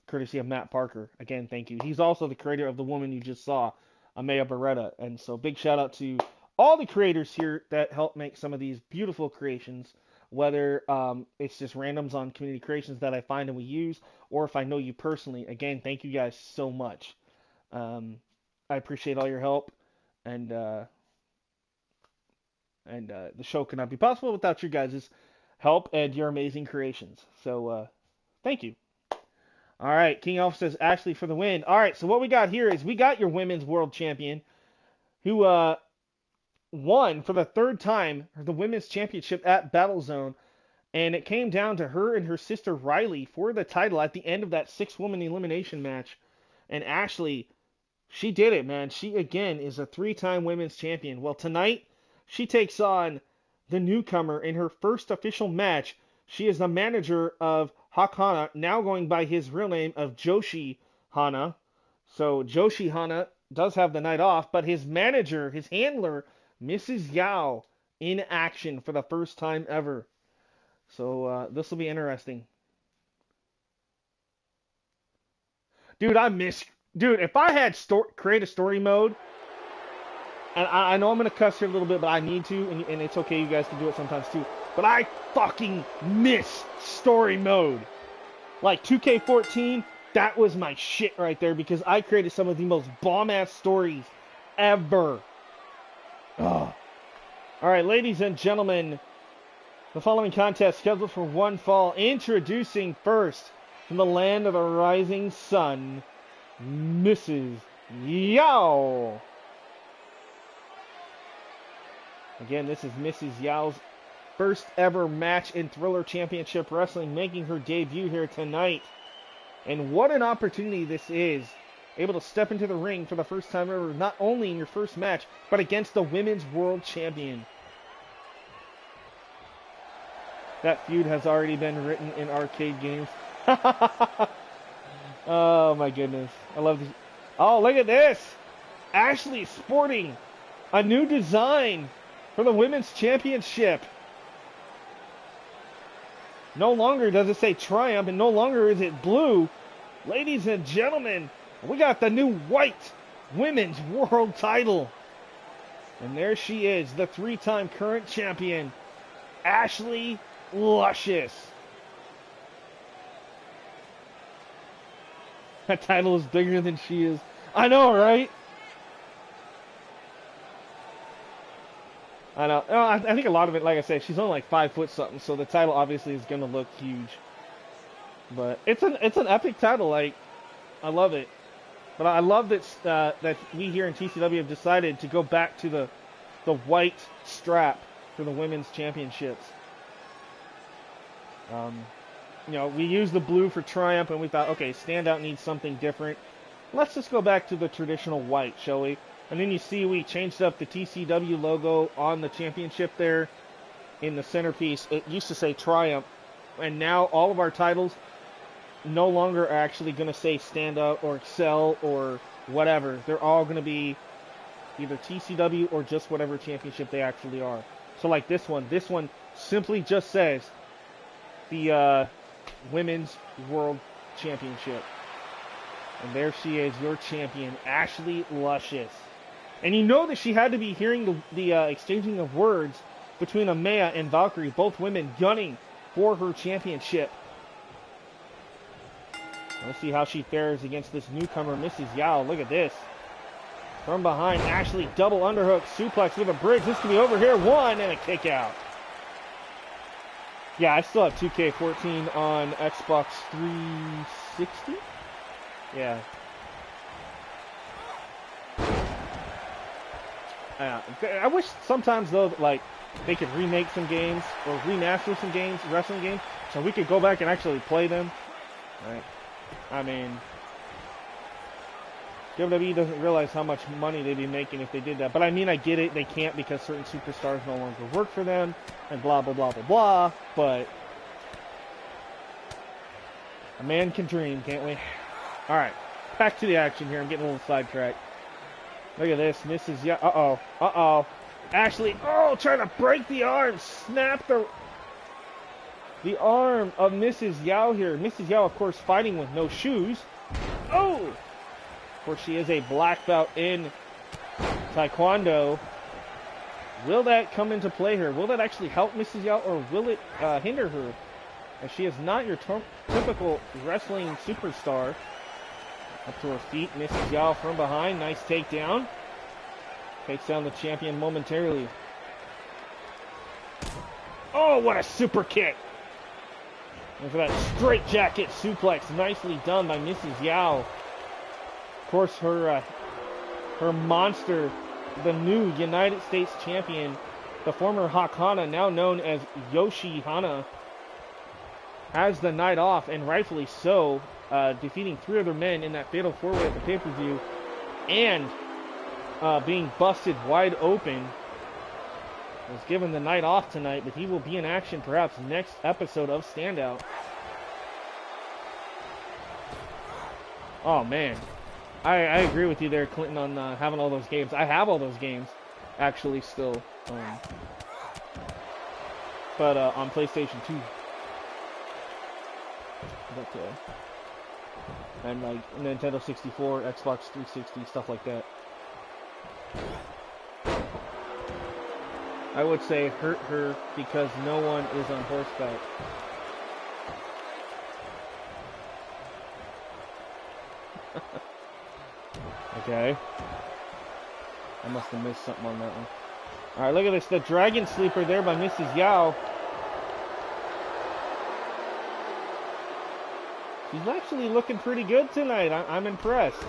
Courtesy of Matt Parker. Again, thank you. He's also the creator of the woman you just saw, Amaya Beretta. And so big shout out to all the creators here that help make some of these beautiful creations, whether it's just randoms on community creations that I find and we use, or if I know you personally. Again, thank you guys so much. I appreciate all your help, and the show could not be possible without your guys' help and your amazing creations. So thank you. All right, King Alpha says Ashley for the win. All right, so what we got here is we got your women's world champion who won for the third time the women's championship at Battlezone. And it came down to her and her sister Riley for the title at the end of that 6-woman elimination match. And Ashley, she did it, man. She, again, is a 3-time women's champion. Well, tonight, she takes on the newcomer in her first official match. She is the manager of Hawk Hana, now going by his real name of Joshi Hana. So Joshi Hana does have the night off, but his manager, his handler, Mrs. Yao, in action for the first time ever. So this will be interesting. Dude, Dude, if I had create a story mode, and I know I'm going to cuss here a little bit, but I need to, and it's okay, you guys can do it sometimes too, but I fucking miss story mode. Like 2K14, that was my shit right there, because I created some of the most bomb-ass stories ever. Ugh. Alright, ladies and gentlemen, the following contest scheduled for one fall, introducing first from the land of the rising sun, Mrs. Yao. Again, this is Mrs. Yao's first ever match in Thriller Championship Wrestling, making her debut here tonight. And what an opportunity this is. Able to step into the ring for the first time ever, not only in your first match, but against the Women's World Champion. That feud has already been written in arcade games. Oh my goodness. I love this. Oh, look at this. Ashley sporting a new design for the Women's Championship. No longer does it say Triumph, and no longer is it blue. Ladies and gentlemen, we got the new white Women's World title. And there she is, the 3-time current champion, Ashley Luscious. That title is bigger than she is. I know, right? I know. I think a lot of it, like I said, she's only like 5 foot something, so the title obviously is gonna look huge. But it's an epic title. Like, I love it. But I love that that we here in TCW have decided to go back to the white strap for the women's championships. You know, we used the blue for Triumph, and we thought, okay, Standout needs something different. Let's just go back to the traditional white, shall we? And then you see we changed up the TCW logo on the championship there in the centerpiece. It used to say Triumph, and now all of our titles no longer are actually going to say Standout or Excel or whatever. They're all going to be either TCW or just whatever championship they actually are. So like this one simply just says the Women's World Championship. And there she is, your champion, Ashley Luscious. And you know that she had to be hearing the exchanging of words between Amaya and Valkyrie, both women gunning for her championship. Let's see how she fares against this newcomer, Mrs. Yao. Look at this. From behind, Ashley double underhook, suplex with a bridge. This could be over here. One and a kick out. Yeah, I still have 2K14 on Xbox 360. Yeah. I wish sometimes, though, that, like, they could remake some games or remaster some games, wrestling games, so we could go back and actually play them. Right? I mean, WWE doesn't realize how much money they'd be making if they did that. But I mean, I get it. They can't because certain superstars no longer work for them and blah, blah, blah, blah, blah. But a man can dream, can't we? All right. Back to the action here. I'm getting a little sidetracked. Look at this. Mrs. Yao. Uh-oh. Uh-oh. Ashley. Oh, trying to break the arm. Snap the arm of Mrs. Yao here. Mrs. Yao, of course, fighting with no shoes. Oh! Of course, she is a black belt in Taekwondo. Will that come into play here? Will that actually help Mrs. Yao, or will it hinder her? As she is not your typical wrestling superstar. Up to her feet, misses Yao from behind. Nice takedown. Takes down the champion momentarily. Oh, what a super kick! And for that straight jacket suplex, nicely done by Mrs. Yao. Of course, her monster, the new United States champion, the former Hakana, now known as Yoshi Hana, has the night off, and rightfully so, defeating 3 other men in that fatal 4-way at the pay-per-view, and being busted wide open. Was given the night off tonight, but he will be in action perhaps next episode of Standout. Oh man, I agree with you there, Clinton, on having all those games. I have all those games, actually, still, but on PlayStation 2. But, and like Nintendo 64, Xbox 360, stuff like that. I would say hurt her because no one is on horseback. Okay. I must have missed something on that one. Alright, look at this. The Dragon Sleeper there by Mrs. Yao. She's actually looking pretty good tonight. I'm impressed.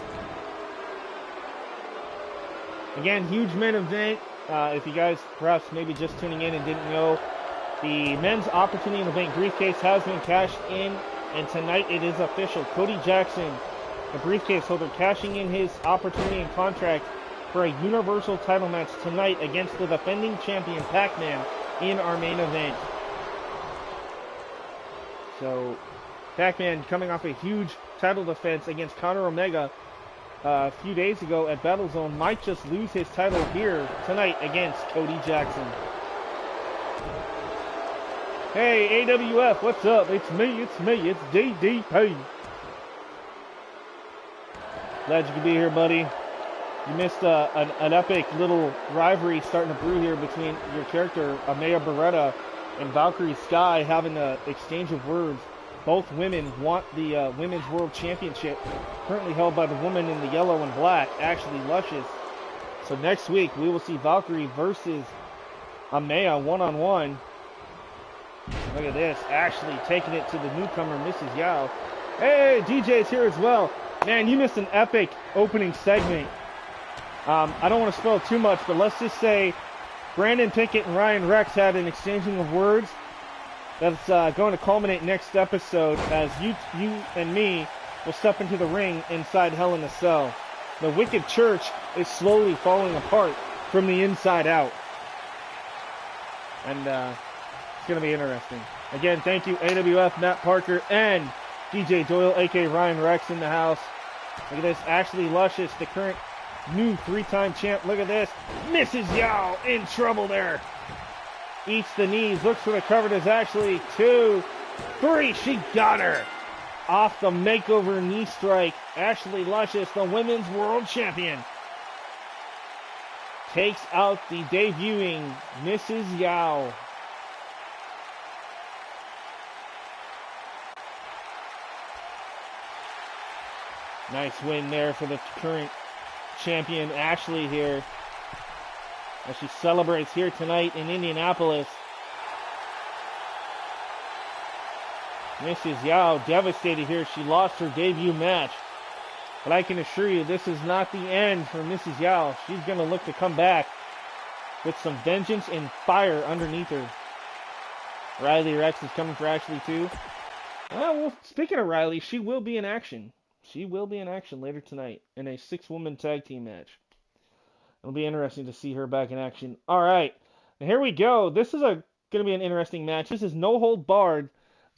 Again, huge main event. If you guys perhaps maybe just tuning in and didn't know, the men's opportunity in the bank briefcase has been cashed in, and tonight it is official. Cody Jackson, the briefcase holder, cashing in his opportunity and contract for a universal title match tonight against the defending champion Pac-Man in our main event. So Pac-Man coming off a huge title defense against Conor Omega a few days ago at Battlezone, might just lose his title here tonight against Cody Jackson. Hey, AWF, what's up? It's me, it's DDP. Glad you could be here, buddy. You missed an epic little rivalry starting to brew here between your character, Amaya Beretta, and Valkyrie Sky, having an exchange of words. Both women want the Women's World Championship, currently held by the woman in the yellow and black, Ashley Luscious. So next week, we will see Valkyrie versus Amaya one-on-one. Look at this, Ashley taking it to the newcomer, Mrs. Yao. Hey, DJ's here as well. Man, you missed an epic opening segment. I don't want to spoil too much, but let's just say Brandon Pickett and Ryan Rex had an exchanging of words. That's going to culminate next episode as you and me will step into the ring inside Hell in a Cell. The Wicked Church is slowly falling apart from the inside out. And it's going to be interesting. Again, thank you, AWF, Matt Parker, and DJ Doyle, a.k.a. Ryan Rex in the house. Look at this, Ashley Luscious, the current new 3-time champ. Look at this, Mrs. Yao in trouble there. Eats the knees, looks for the cover, does Ashley. 2, 3, she got her. Off the makeover knee strike, Ashley Luscious, the Women's World Champion, takes out the debuting Mrs. Yao. Nice win there for the current champion, Ashley, here, as she celebrates here tonight in Indianapolis. Mrs. Yao devastated here. She lost her debut match. But I can assure you, this is not the end for Mrs. Yao. She's going to look to come back with some vengeance and fire underneath her. Riley Rex is coming for Ashley too. Well, speaking of Riley, she will be in action. She will be in action later tonight in a 6-woman tag team match. It'll be interesting to see her back in action. All right, and here we go. This is going to be an interesting match. This is no hold barred.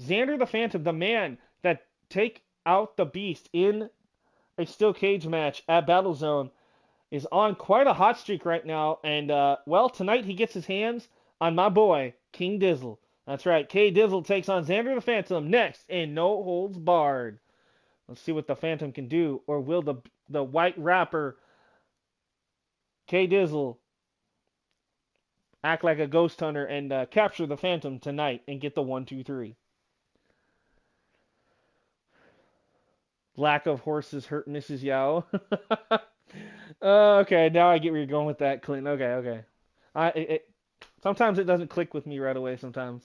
Xander the Phantom, the man that take out the Beast in a steel cage match at Battlezone, is on quite a hot streak right now. And, well, tonight he gets his hands on my boy, King Dizzle. That's right, K Dizzle takes on Xander the Phantom next in No Holds Barred. Let's see what the Phantom can do. Or will the white rapper, K Dizzle, act like a ghost hunter and capture the Phantom tonight and get the 1, 2, 3. Lack of horses hurt Mrs. Yao. Okay, now I get where you're going with that, Clinton. Okay, okay. Sometimes it doesn't click with me right away. Sometimes.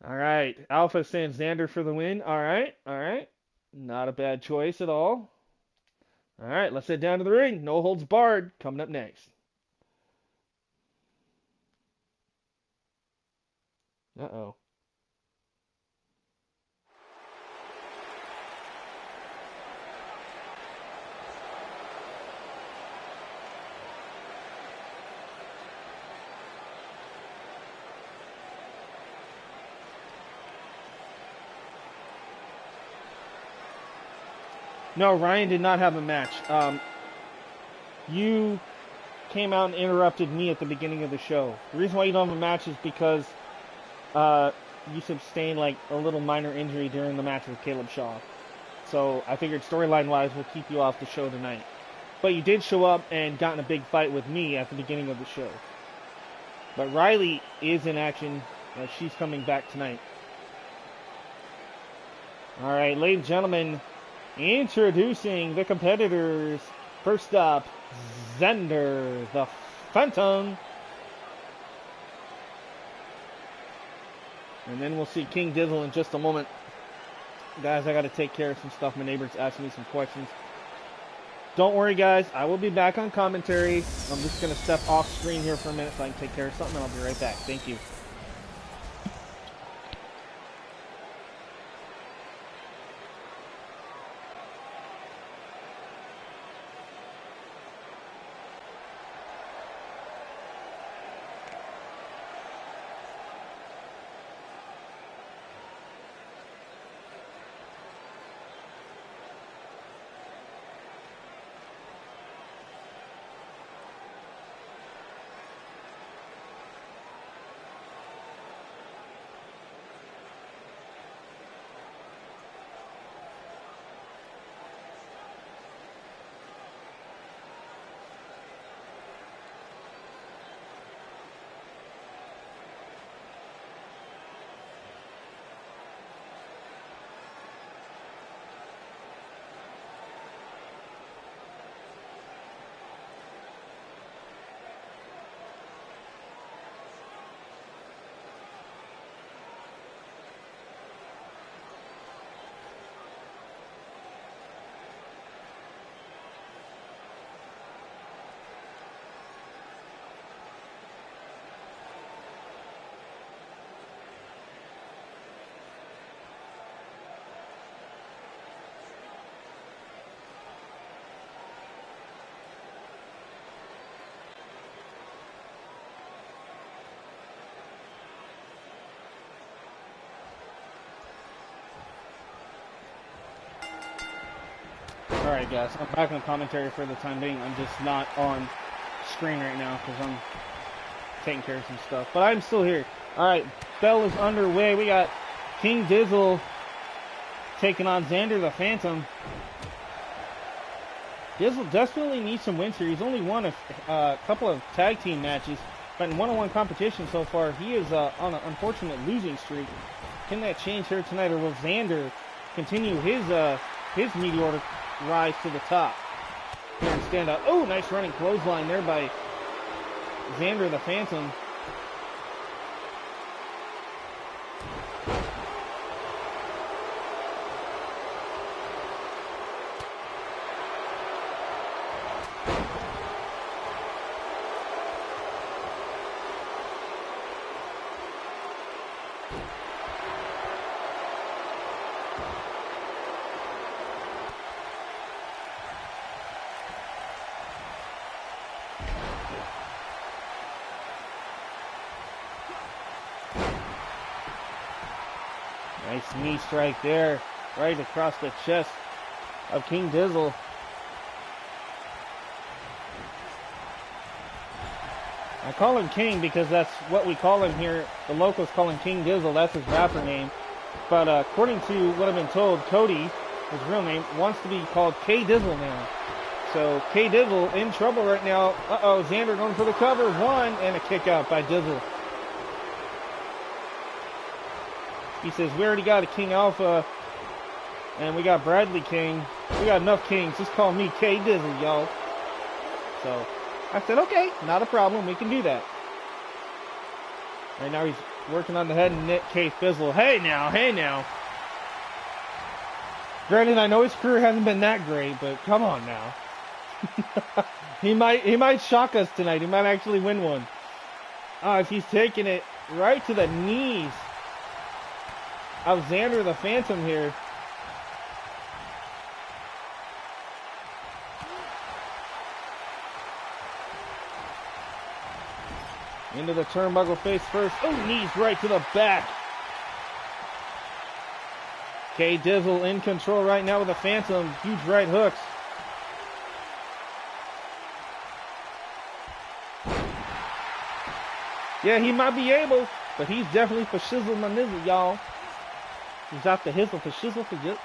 All right, Alpha sends Xander for the win. All right, all right. Not a bad choice at all. All right, let's head down to the ring. No holds barred. Coming up next. Uh-oh. No, Ryan did not have a match. You came out and interrupted me at the beginning of the show. The reason why you don't have a match is because you sustained like a little minor injury during the match with Caleb Shaw. So I figured storyline-wise we'll keep you off the show tonight. But you did show up and got in a big fight with me at the beginning of the show. But Riley is in action. She's coming back tonight. All right, ladies and gentlemen, introducing the competitors. First up, Xander the Phantom. And then we'll see King Dizzle in just a moment. Guys, I got to take care of some stuff. My neighbor's asking me some questions. Don't worry, guys. I will be back on commentary. I'm just going to step off screen here for a minute so I can take care of something, and I'll be right back. Thank you. Alright guys, I'm back on commentary for the time being. I'm just not on screen right now because I'm taking care of some stuff. But I'm still here. Alright, bell is underway. We got King Dizzle taking on Xander the Phantom. Dizzle desperately needs some wins here. He's only won a couple of tag team matches, but in one-on-one competition so far, he is on an unfortunate losing streak. Can that change here tonight, or will Xander continue his meteoric rise to the top here and stand up? Oh, nice running clothesline there by Xander the Phantom. Nice knee strike there, right across the chest of King Dizzle. I call him King because that's what we call him here. The locals call him King Dizzle. That's his rapper name. But according to what I've been told, Cody, his real name, wants to be called K Dizzle now. So K Dizzle in trouble right now. Uh-oh, Xander going for the cover. One, and a kick out by Dizzle. He says, we already got a King Alpha, and we got Bradley King. We got enough Kings. Just call me K Dizzle, y'all. So I said, okay, not a problem. We can do that. Right now he's working on the head and neck K Fizzle. Hey now, hey now. Granted, I know his career hasn't been that great, but come on now. he might shock us tonight. He might actually win one. If he's taking it right to the knees of Xander the Phantom here. Into the turnbuckle face first. Oh, knees right to the back. K Dizzle in control right now with the Phantom. Huge right hooks. Yeah, he might be able, but he's definitely for shizzle my nizzle, y'all. He's out the hizzle for shizzle for just.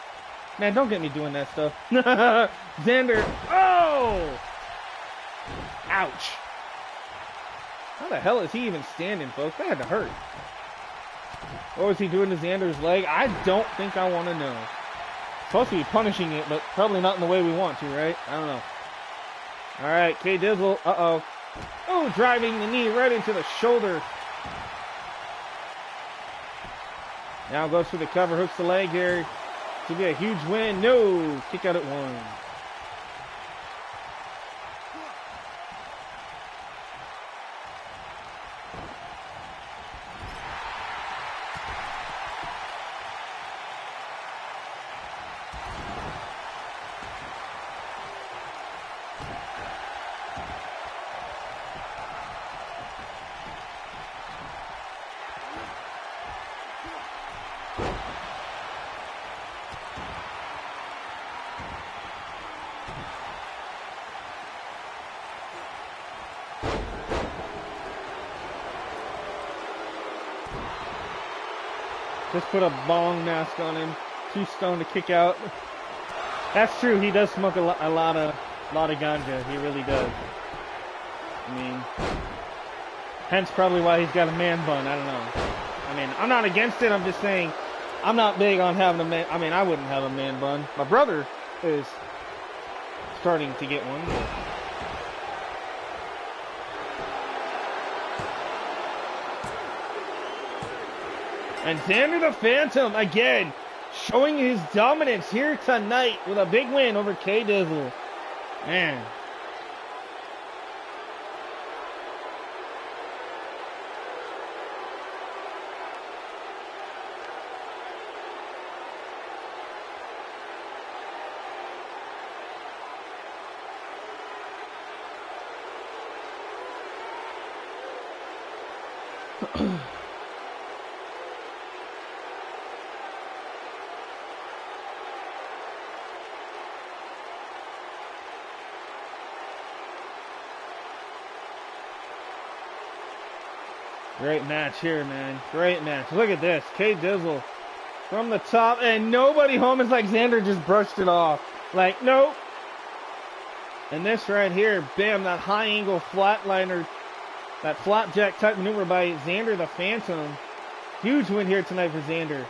Man, don't get me doing that stuff. Xander. Oh! Ouch. How the hell is he even standing, folks? That had to hurt. What was he doing to Xander's leg? I don't think I want to know. Supposed to be punishing it, but probably not in the way we want to, right? I don't know. All right, K Dizzle. Uh-oh. Oh, driving the knee right into the shoulder. Now goes for the cover, hooks the leg here. To be a huge win. No, kick out at one. Just put a bong mask on him. Too stoned to kick out. That's true. He does smoke a lot of ganja. He really does. I mean, hence probably why he's got a man bun. I don't know. I mean, I'm not against it. I'm just saying I'm not big on having a man. I mean, I wouldn't have a man bun. My brother is starting to get one. And Xander the Phantom, again, showing his dominance here tonight with a big win over K Dizzle. Man. Great match here, man. Great match. Look at this. K Dizzle from the top, and nobody home. Is like Xander just brushed it off. Like, nope. And this right here, bam, that high angle flatliner, that flapjack type maneuver by Xander the Phantom. Huge win here tonight for Xander.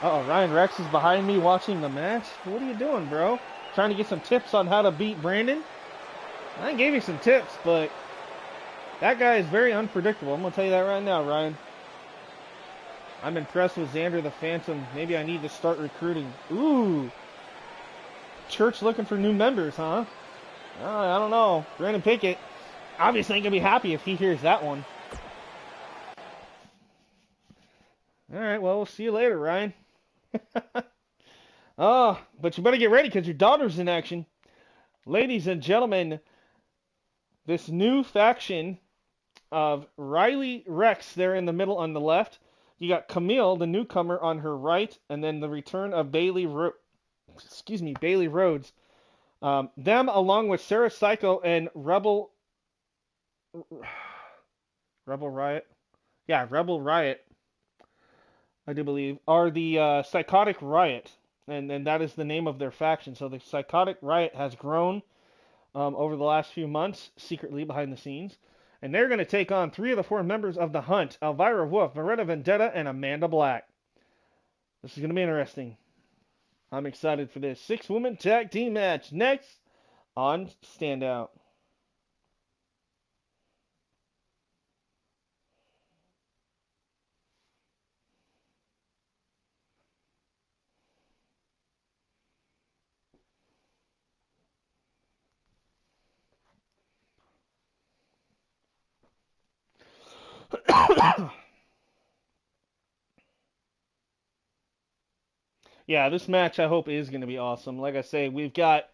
Uh-oh, Ryan Rex is behind me watching the match. What are you doing, bro? Trying to get some tips on how to beat Brandon? I gave you some tips, but that guy is very unpredictable. I'm going to tell you that right now, Ryan. I'm impressed with Xander the Phantom. Maybe I need to start recruiting. Ooh. Church looking for new members, huh? I don't know. Brandon Pickett obviously ain't going to be happy if he hears that one. All right, well, we'll see you later, Ryan. Oh, but you better get ready because your daughter's in action. Ladies and gentlemen, this new faction of Riley Rex there in the middle on the left. You got Camille, the newcomer, on her right, and then the return of Bailey Rhodes. Them along with Sarah Psycho and Rebel Riot. Yeah, Rebel Riot, I do believe, are the Psychotic Riot. And that is the name of their faction. So the Psychotic Riot has grown over the last few months, secretly behind the scenes. And they're going to take on 3 of the 4 members of the Hunt, Elvira Wolf, Beretta Vendetta, and Amanda Black. This is going to be interesting. I'm excited for this 6-woman tag team match next on Standout. Yeah, this match I hope is going to be awesome. Like I say, we've got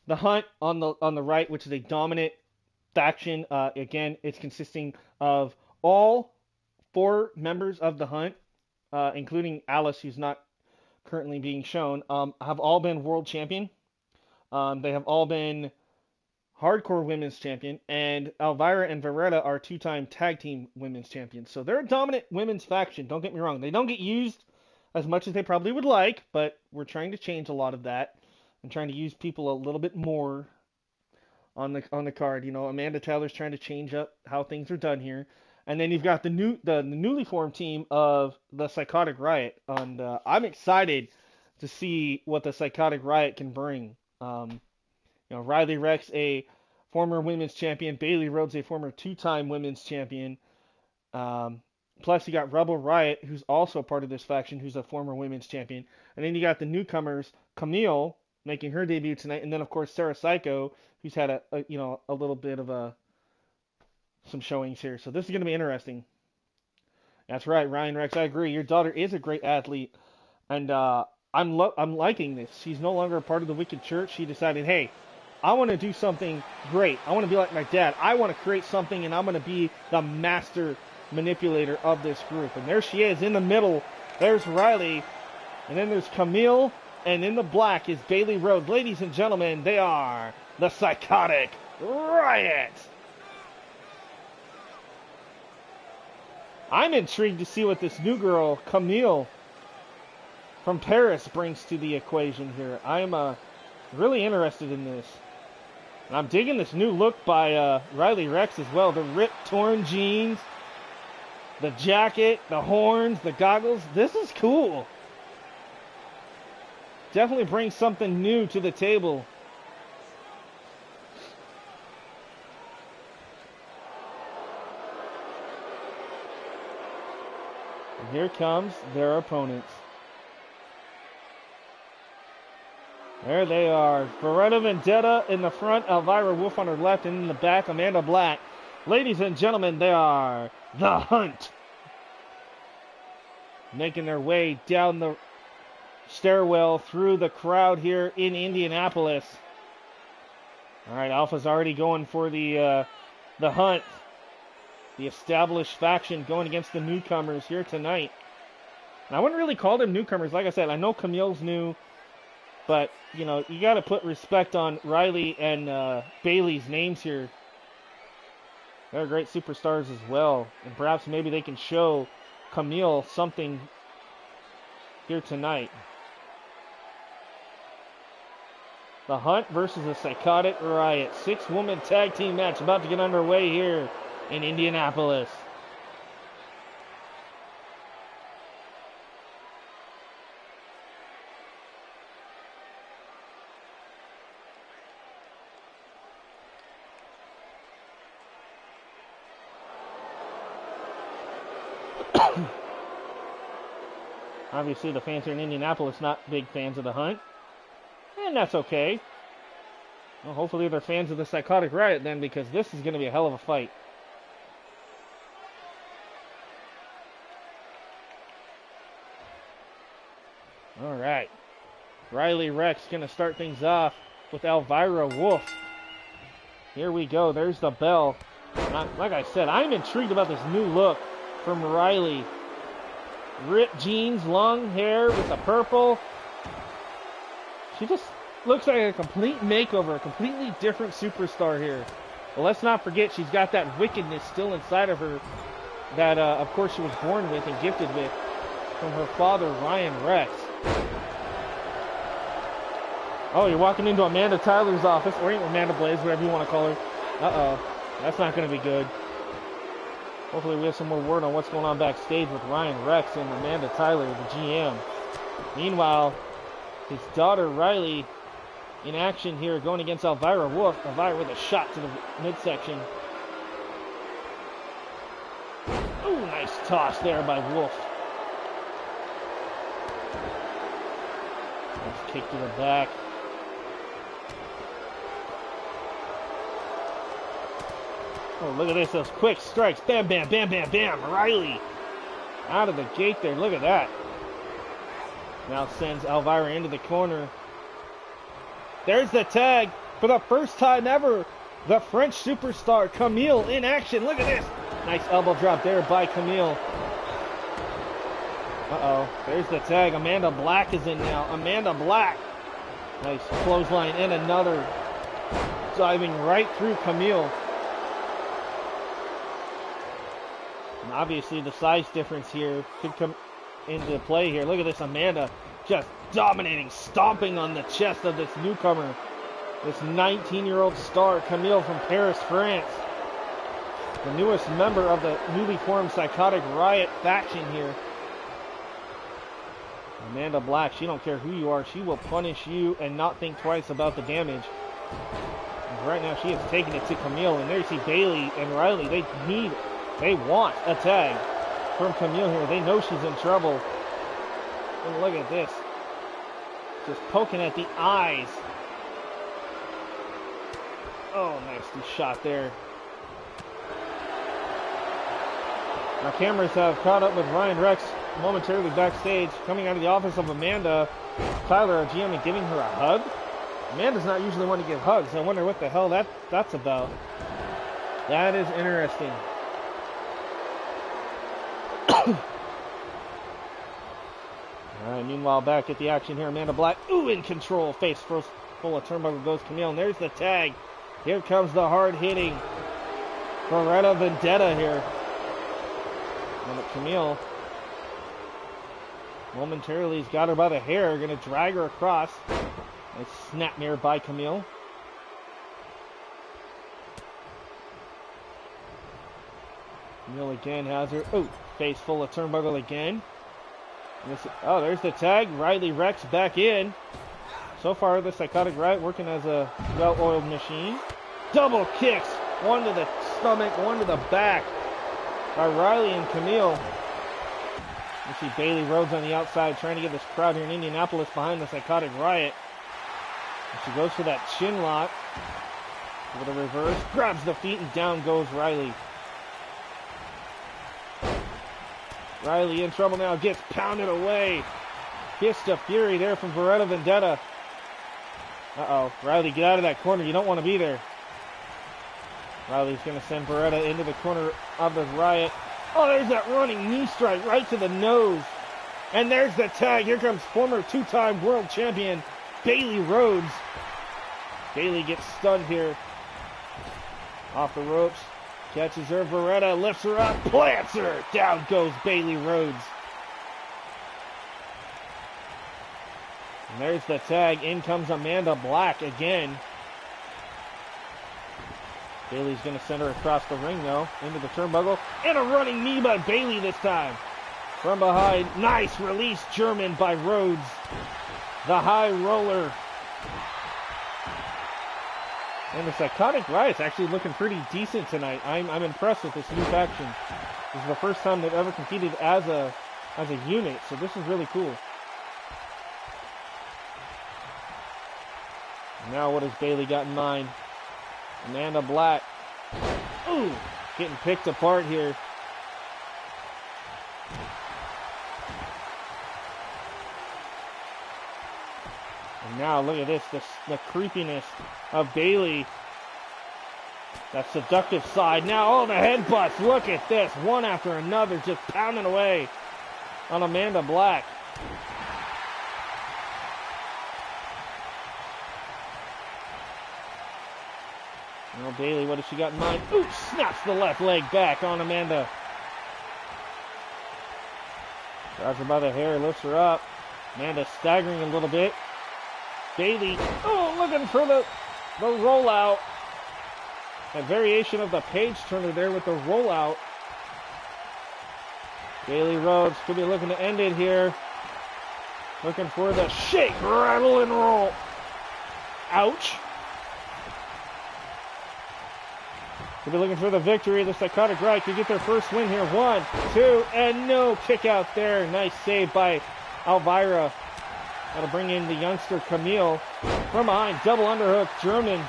the Hunt on the right, which is a dominant faction. Again, it's consisting of all 4 members of the Hunt, including Alice, who's not currently being shown, have all been world champion. They have all been hardcore women's champion, and Elvira and Veretta are 2-time tag team women's champions. So they're a dominant women's faction. Don't get me wrong. They don't get used as much as they probably would like, but we're trying to change a lot of that and trying to use people a little bit more on the card. You know, Amanda Tyler's trying to change up how things are done here. And then you've got the newly formed team of the Psychotic Riot, and I'm excited to see what the Psychotic Riot can bring. You know, Riley Rex, a former women's champion, Bailey Rhodes, a former 2-time women's champion. Plus, you got Rebel Riot, who's also part of this faction, who's a former women's champion. And then you got the newcomers, Camille, making her debut tonight, and then of course Sarah Psycho, who's had a little bit of some showings here. So this is going to be interesting. That's right, Ryan Rex. I agree. Your daughter is a great athlete, and I'm liking this. She's no longer a part of the Wicked Church. She decided, hey, I want to do something great. I want to be like my dad. I want to create something, and I'm going to be the master manipulator of this group. And there she is in the middle. There's Riley, and then there's Camille, and in the black is Bailey Rhodes. Ladies and gentlemen, they are the Psychotic Riot. I'm intrigued to see what this new girl, Camille, from Paris, brings to the equation here. I'm really interested in this. And I'm digging this new look by Riley Rex as well. The ripped, torn jeans, the jacket, the horns, the goggles. This is cool. Definitely brings something new to the table. And here comes their opponents. There they are. Beretta Vendetta in the front, Elvira Wolf on her left, and in the back, Amanda Black. Ladies and gentlemen, they are the Hunt. Making their way down the stairwell through the crowd here in Indianapolis. All right, Alpha's already going for the Hunt. The established faction going against the newcomers here tonight. And I wouldn't really call them newcomers. Like I said, I know Camille's new. But, you know, you got to put respect on Riley and Bailey's names here. They're great superstars as well. And perhaps maybe they can show Camille something here tonight. The Hunt versus the Psychotic Riot. 6-woman tag team match about to get underway here in Indianapolis. Obviously, the fans here in Indianapolis not big fans of the Hunt. And that's okay. Well, hopefully they're fans of the Psychotic Riot then, because this is going to be a hell of a fight. All right. Riley Rex going to start things off with Elvira Wolf. Here we go. There's the bell. Like I said, I'm intrigued about this new look from Riley. Ripped jeans, long hair with the purple. She just looks like a complete makeover, a completely different superstar here. But let's not forget, she's got that wickedness still inside of her that, of course, she was born with and gifted with from her father, Ryan Rex. Oh, you're walking into Amanda Tyler's office, or Amanda Blaze, whatever you want to call her. Uh-oh. That's not going to be good. Hopefully we have some more word on what's going on backstage with Ryan Rex and Amanda Tyler, the GM. Meanwhile, his daughter Riley in action here going against Elvira Wolf. Elvira with a shot to the midsection. Ooh, nice toss there by Wolf. Nice kick to the back. Oh, look at this, those quick strikes. Bam, bam, bam, bam, bam. Riley out of the gate there. Look at that. Now sends Elvira into the corner. There's the tag. For the first time ever, the French superstar Camille in action. Look at this. Nice elbow drop there by Camille. Uh-oh. There's the tag. Amanda Black is in now. Amanda Black. Nice clothesline and another. Diving right through Camille. And obviously the size difference here could come into play here. Look at this. Amanda just dominating, stomping on the chest of this newcomer. This 19-year-old star, Camille from Paris, France. The newest member of the newly formed Psychotic Riot faction here. Amanda Black, she don't care who you are. She will punish you and not think twice about the damage. And right now she is taking it to Camille. And there you see Bailey and Riley. They want a tag from Camille here. They know she's in trouble. And look at this. Just poking at the eyes. Oh, nasty shot there. Our cameras have caught up with Ryan Rex momentarily backstage, coming out of the office of Amanda Tyler, our GM, and giving her a hug. Amanda's not usually one to give hugs. I wonder what the hell that's about. That is interesting. Alright, meanwhile, back at the action here, Amanda Black, ooh, in control, face first, full of turnbuckle goes Camille, and there's the tag. Here comes the hard-hitting Beretta Vendetta here. And Camille momentarily has got her by the hair, gonna drag her across. Nice snapmare by Camille. Camille again has her, ooh, face full of turnbuckle again. Oh, there's the tag. Riley Rex back in. So far, the Psychotic Riot working as a well-oiled machine. Double kicks. One to the stomach, one to the back by Riley and Camille. You see Bailey Rhodes on the outside trying to get this crowd here in Indianapolis behind the Psychotic Riot. And she goes for that chin lock. With a reverse. Grabs the feet and down goes Riley. Riley in trouble now, gets pounded away. Fist of Fury there from Beretta Vendetta. Uh-oh, Riley, get out of that corner. You don't want to be there. Riley's going to send Beretta into the corner of the Riot. Oh, there's that running knee strike right to the nose. And there's the tag. Here comes former two-time world champion Bailey Rhodes. Bailey gets stunned here. Off the ropes. Catches her, Beretta lifts her up, plants her. Down goes Bailey Rhodes. And there's the tag. In comes Amanda Black again. Bailey's going to send her across the ring, though, into the turnbuckle. And a running knee by Bailey this time. From behind. Nice release German by Rhodes. The high roller. And the Psychotic Riot's actually looking pretty decent tonight. I'm impressed with this new faction. This is the first time they've ever competed as a unit, so this is really cool. Now what has Bailey got in mind? Amanda Black. Ooh, getting picked apart here. And now look at this, the creepiness of Bailey. That seductive side. Now all the headbutts. Look at this. One after another just pounding away on Amanda Black. Now Bailey, what has she got in mind? Ooh, snaps the left leg back on Amanda. Grabs her by the hair, lifts her up. Amanda staggering a little bit. Bailey, oh, looking for the rollout. A variation of the page turner there with the rollout. Bailey Rhodes could be looking to end it here. Looking for the shake, rattle, and roll. Ouch. Could be looking for the victory. The Psychotic Riot could get their first win here. 1, 2, and no kick out there. Nice save by Elvira. That'll bring in the youngster Camille from behind. Double underhook, German.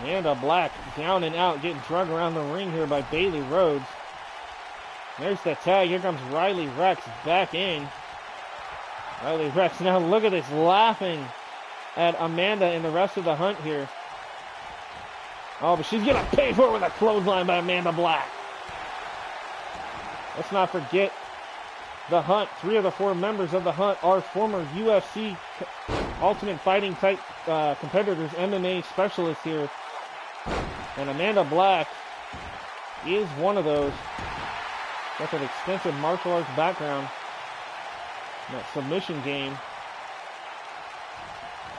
Amanda Black down and out, getting drug around the ring here by Bailey Rhodes. There's the tag. Here comes Riley Rex back in. Riley Rex, now look at this, laughing at Amanda and the rest of the Hunt here. Oh, but she's going to pay for it with a clothesline by Amanda Black. Let's not forget the Hunt. 3 of the 4 members of the Hunt are former UFC Ultimate Fighting type competitors, MMA specialists here. And Amanda Black is one of those. Got that extensive martial arts background. That submission game.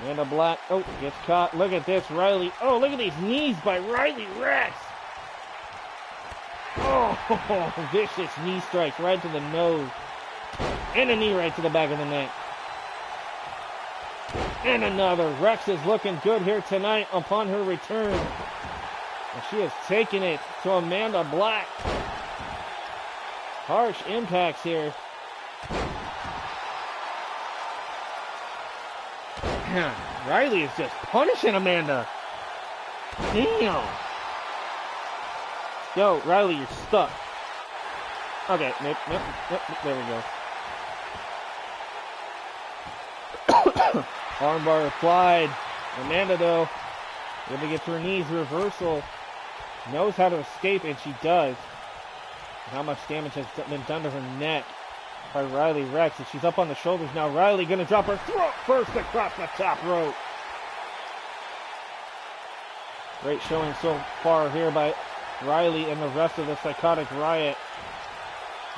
Amanda Black, oh, gets caught. Look at this, Riley. Oh, look at these knees by Riley Rex. Oh, vicious knee strikes right to the nose. And a knee right to the back of the neck. And another. Rex is looking good here tonight upon her return. And she has taken it to Amanda Black. Harsh impacts here. Riley is just punishing Amanda. Damn. Yo, Riley, you're stuck. Okay, nope, there we go. Armbar applied. Amanda, though, able to get to her knees. Reversal. Knows how to escape, and she does. How much damage has been done to her neck by Riley Rex. And she's up on the shoulders now. Riley going to drop her throat first across the top rope. Great showing so far here by Riley and the rest of the Psychotic Riot.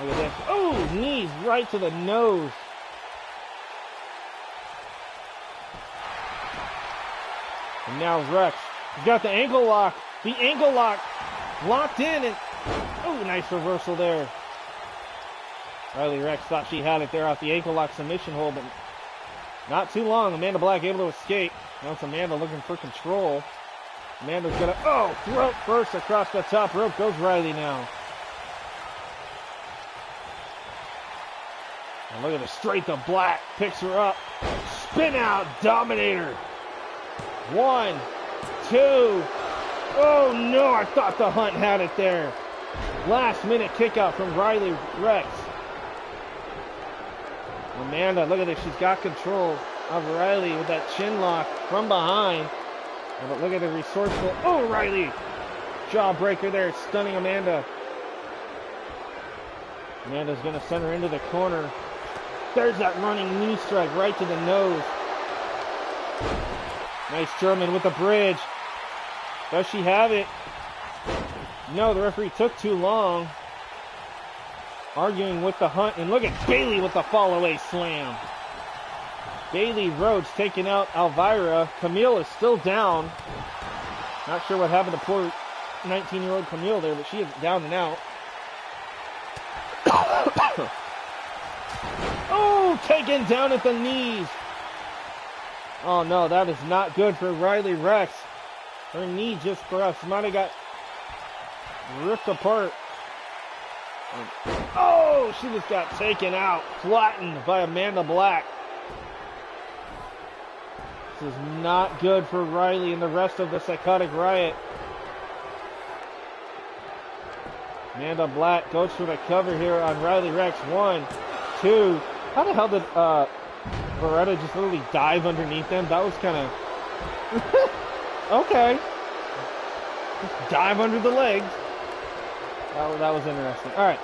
Look at this. Oh, knees right to the nose. And now Rex. He's got the ankle lock. The ankle lock locked in. And oh, nice reversal there. Riley Rex thought she had it there off the ankle lock submission hold, but not too long. Amanda Black able to escape. Now it's Amanda looking for control. Amanda's gonna, oh, throat first across the top rope. Goes Riley now. And look at the straight to Black. Picks her up. Spin out. Dominator. 1, 2. Oh no, I thought the Hunt had it there. Last minute kick out from Riley Rex. Amanda, look at this. She's got control of Riley with that chin lock from behind. But look at the resourceful. Oh, Riley. Jawbreaker there, stunning Amanda. Amanda's going to send her into the corner. There's that running knee strike right to the nose. Nice German with the bridge. Does she have it? No, the referee took too long. Arguing with the Hunt. And look at Bailey with the fall-away slam. Bailey Rhodes taking out Elvira. Camille is still down. Not sure what happened to poor 19-year-old Camille there, but she is down and out. Oh, taken down at the knees. Oh no, that is not good for Riley Rex. Her knee just perhaps might have got ripped apart. Oh, she just got taken out, flattened by Amanda Black. This is not good for Riley and the rest of the Psychotic Riot. Amanda Black goes for the cover here on Riley Rex. 1, 2. How the hell did Beretta just literally dive underneath them? That was kind of... okay. Just dive under the legs. That was interesting. All right.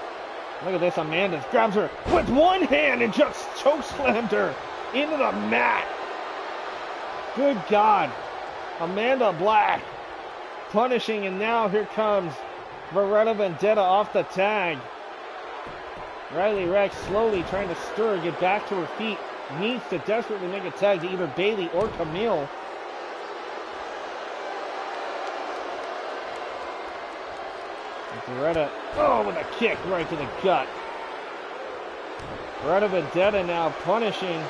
Look at this. Amanda grabs her with one hand and just chokeslammed her into the mat. Good God. Amanda Black punishing, and now here comes Beretta Vendetta off the tag. Riley Rex slowly trying to stir, get back to her feet. needs to desperately make a tag to either Bailey or Camille. Beretta, oh, with a kick right to the gut. Beretta Vendetta now punishing.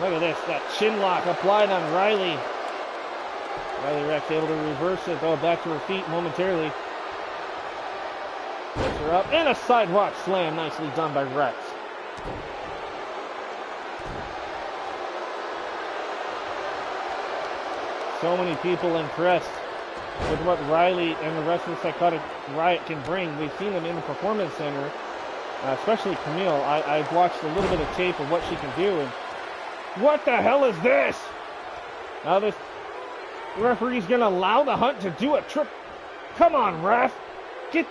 Look at this, that chin lock applied on Riley. Riley Rex able to reverse it, though, back to her feet momentarily. Lifts her up, and a sidewalk slam, nicely done by Rex. So many people impressed with what Riley and the rest of the Psychotic Riot can bring. We've seen them in the Performance Center, especially Camille. I've watched a little bit of tape of what she can do, and what the hell is this? Now this referee's gonna allow the Hunt to do a trip. Come on, ref. Get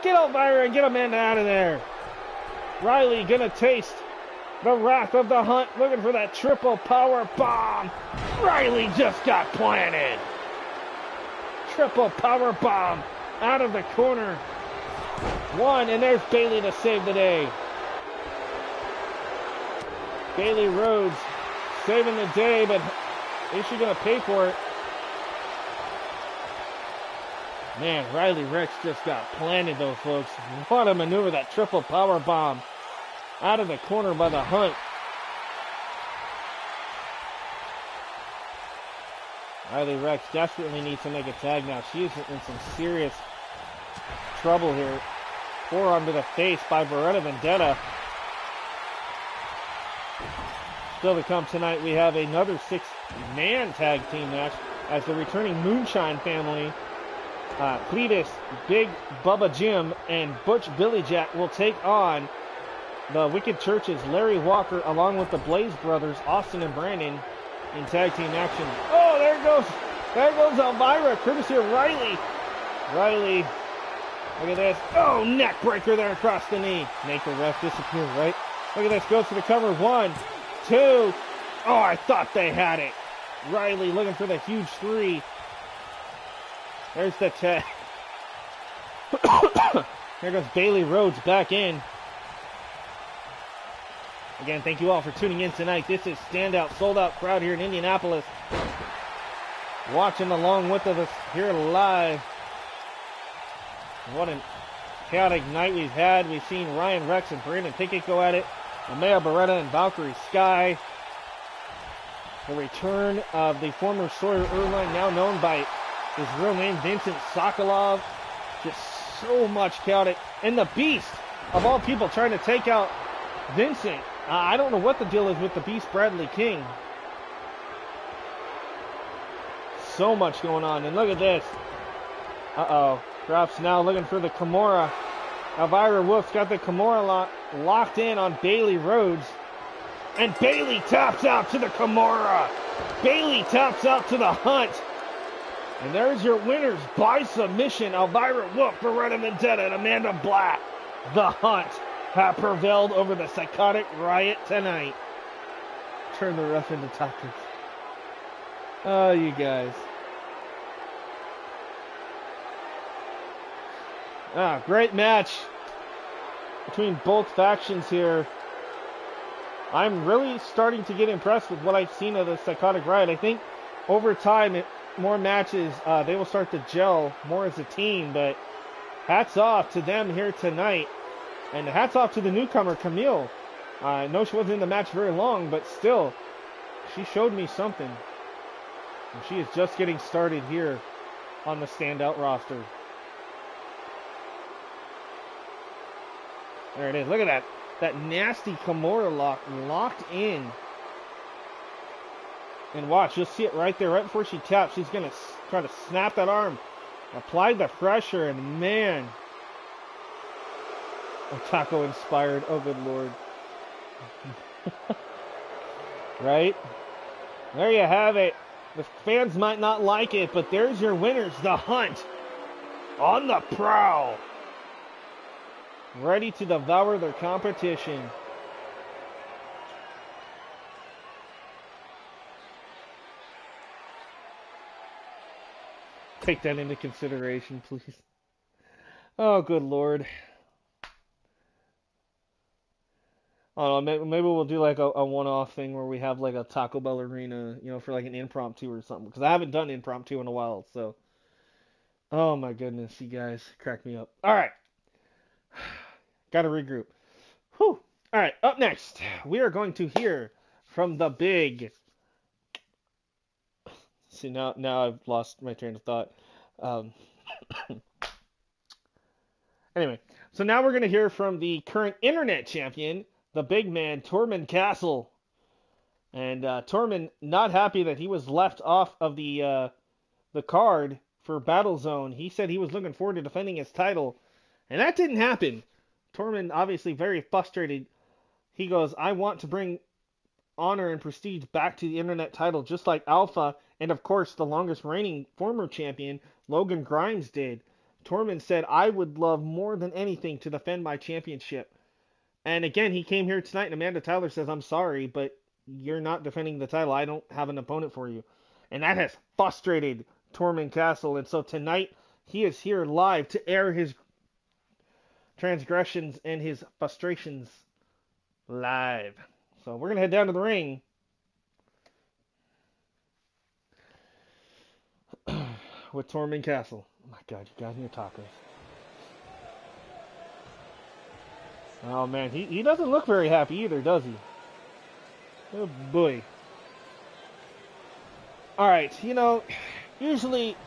Elvira and get Amanda out of there. Riley gonna taste the wrath of the Hunt, looking for that triple power bomb. Riley just got planted. Triple power bomb out of the corner. One, and there's Bailey to save the day. Bailey Rhodes saving the day, but is she going to pay for it? Man, Riley Rex just got planted, though, folks. What a maneuver, that triple power bomb out of the corner by the Hunt. Riley Rex desperately needs to make a tag now. She is in some serious trouble here. Forearm to the face by Beretta Vendetta. Still to come tonight, we have another 6-man tag team match as the returning Moonshine family, Cletus, Big Bubba Jim, and Butch Billy Jack will take on the Wicked Churches, Larry Walker, along with the Blaze Brothers, Austin and Brandon, in tag team action. Oh, there goes Elvira, courtesy of Riley. Riley, look at this. Oh, neck breaker there across the knee. Make the ref disappear, right? Look at this, goes for the cover. 1, 2. Oh, I thought they had it. Riley looking for the huge 3. There's the tag. There goes Bailey Rhodes back in. Again, thank you all for tuning in tonight. This is Standout, sold out crowd here in Indianapolis. Watching along with us here live. What a chaotic night we've had. We've seen Ryan Rex and Brandon Pickett go at it. Amaya Beretta and Valkyrie Sky. The return of the former Sawyer Irvine, now known by his real name, Vincent Sokolov. Just so much chaotic. And the Beast, of all people, trying to take out Vincent. I don't know what the deal is with the Beast, Bradley King. So much going on. And look at this. Uh-oh. Drops now looking for the Kimura. Elvira Wolf's got the Kimura locked in on Bailey Rhodes. And Bailey taps out to the Kimura. Bailey taps out to the Hunt. And there's your winners by submission. Elvira Wolf, Beretta Vendetta, and Amanda Black. The Hunt have prevailed over the Psychotic Riot tonight. Turn the ref into tactics. Oh, you guys. Great match between both factions here. I'm really starting to get impressed with what I've seen of the Psychotic Riot. I think over time, more matches, they will start to gel more as a team, but hats off to them here tonight. And hats off to the newcomer, Camille. I know she wasn't in the match very long, but still, she showed me something. And she is just getting started here on the Standout roster. There it is. Look at that. That nasty Kimura lock locked in. And watch, you'll see it right there, right before she taps. She's going to try to snap that arm. Applied the pressure, and man. Taco inspired. Oh, good Lord. Right? There you have it. The fans might not like it, but there's your winners. The Hunt on the prowl. Ready to devour their competition. Take that into consideration, please. Oh, good Lord. I don't know, maybe we'll do like a one-off thing where we have like a Taco Bell arena, for like an impromptu or something. Because I haven't done impromptu in a while, so. Oh my goodness, you guys crack me up. All right, gotta regroup. Whew. All right, up next, we are going to hear from the big. See, now I've lost my train of thought. Um, anyway, so now we're going to hear from the current internet champion, the big man, Tormund Castle. And Tormund not happy that he was left off of the card for Battlezone. He said he was looking forward to defending his title, and that didn't happen. Tormund obviously very frustrated. He goes, I want to bring honor and prestige back to the internet title, just like Alpha and, of course, the longest reigning former champion, Logan Grimes, did. Tormund said, I would love more than anything to defend my championship. And again, he came here tonight, and Amanda Tyler says, I'm sorry, but you're not defending the title. I don't have an opponent for you. And that has frustrated Tormund Castle. And so tonight, he is here live to air his transgressions and his frustrations live. So we're going to head down to the ring. With Tormund Castle. Oh my god, you guys and your tacos. Oh man, he doesn't look very happy either, does he? Oh boy. Alright, usually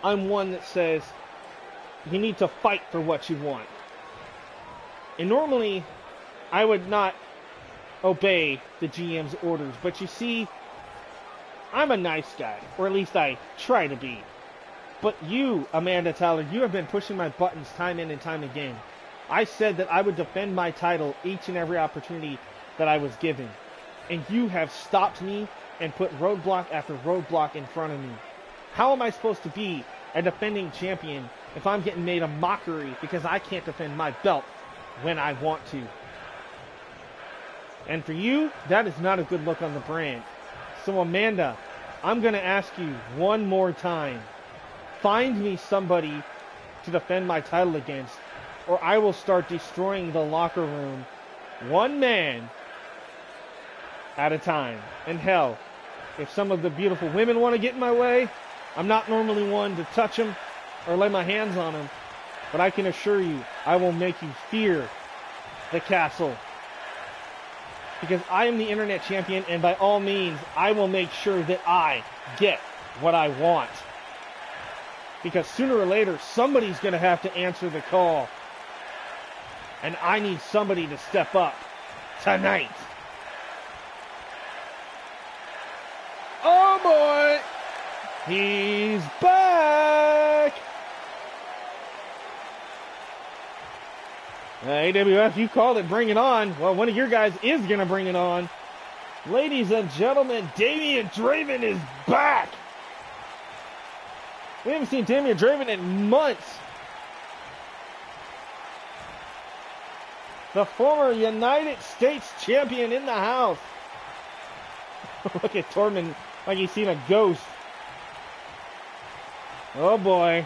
I'm one that says you need to fight for what you want. And normally I would not obey the GM's orders, but you see, I'm a nice guy, or at least I try to be. But you, Amanda Tyler, you have been pushing my buttons time in and time again. I said that I would defend my title each and every opportunity that I was given. And you have stopped me and put roadblock after roadblock in front of me. How am I supposed to be a defending champion if I'm getting made a mockery because I can't defend my belt when I want to? And for you, that is not a good look on the brand. So Amanda, I'm going to ask you one more time. Find me somebody to defend my title against, or I will start destroying the locker room one man at a time. And hell, if some of the beautiful women want to get in my way, I'm not normally one to touch them or lay my hands on them, but I can assure you, I will make you fear the castle. Because I am the internet champion, and by all means, I will make sure that I get what I want. Because sooner or later, somebody's going to have to answer the call. And I need somebody to step up tonight. Oh boy! He's back! AWF, you called it, bring it on. Well, one of your guys is going to bring it on. Ladies and gentlemen, Damian Draven is back! We haven't seen Damian Draven in months. The former United States champion in the house. Look at Tormund like he's seen a ghost. Oh boy.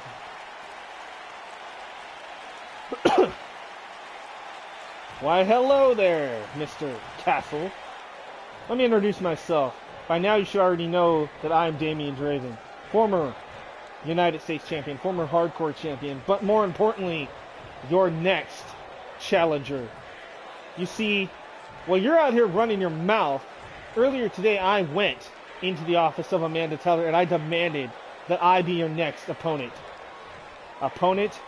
Why, hello there, Mr. Castle. Let me introduce myself. By now you should already know that I'm Damian Draven, former United States champion, former hardcore champion, but more importantly, your next challenger. You see, while you're out here running your mouth, earlier today I went into the office of Amanda Tyler and I demanded that I be your next opponent. Opponent?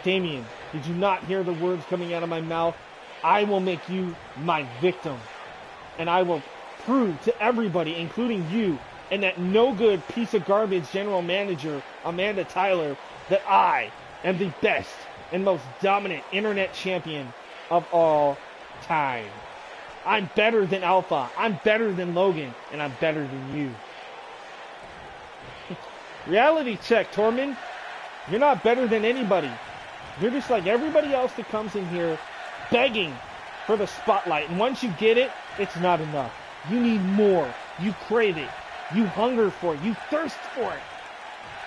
Damian, did you not hear the words coming out of my mouth? I will make you my victim. And I will prove to everybody, including you, and that no good piece of garbage general manager, Amanda Tyler, that I am the best and most dominant internet champion of all time. I'm better than Alpha, I'm better than Logan, and I'm better than you. Reality check, Tormund. You're not better than anybody. You're just like everybody else that comes in here begging for the spotlight. And once you get it, it's not enough. You need more. You crave it. You hunger for it. You thirst for it.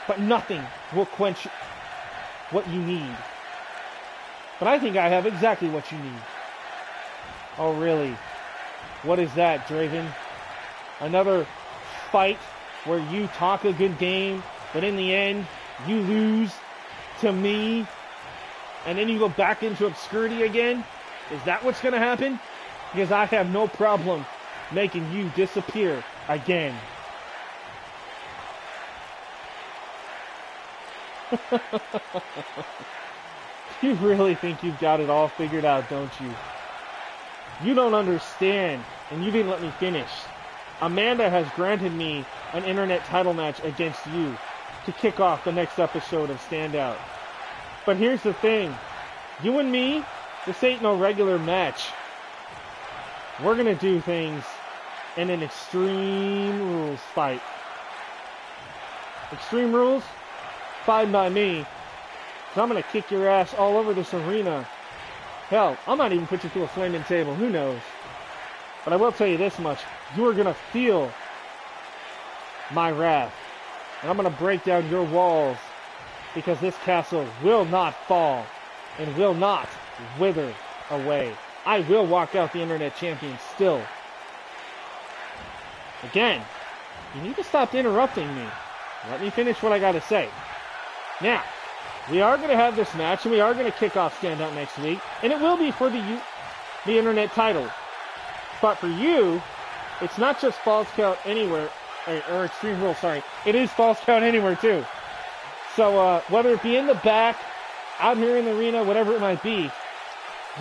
But nothing will quench what you need. But I think I have exactly what you need. Oh, really? What is that, Draven? Another fight where you talk a good game, but in the end, you lose to me, and then you go back into obscurity again? Is that what's going to happen? Because I have no problem making you disappear again. You really think you've got it all figured out, don't you? You don't understand, and you didn't let me finish. Amanda has granted me an internet title match against you to kick off the next episode of Standout. But here's the thing. You and me, this ain't no regular match. We're going to do things in an Extreme Rules fight. Extreme Rules? Fine by me. So I'm going to kick your ass all over this arena. Hell, I might even put you through a flaming table. Who knows? But I will tell you this much. You are going to feel my wrath. And I'm going to break down your walls. Because this castle will not fall. And will not wither away. I will walk out the internet champion still. Again, you need to stop interrupting me. Let me finish what I got to say. Now, we are going to have this match, and we are going to kick off Standout next week, and it will be for the internet title. But for you, it's not just Falls Count Anywhere, or Extreme Rules, sorry. It is Falls Count Anywhere, too. So, whether it be in the back, out here in the arena, whatever it might be,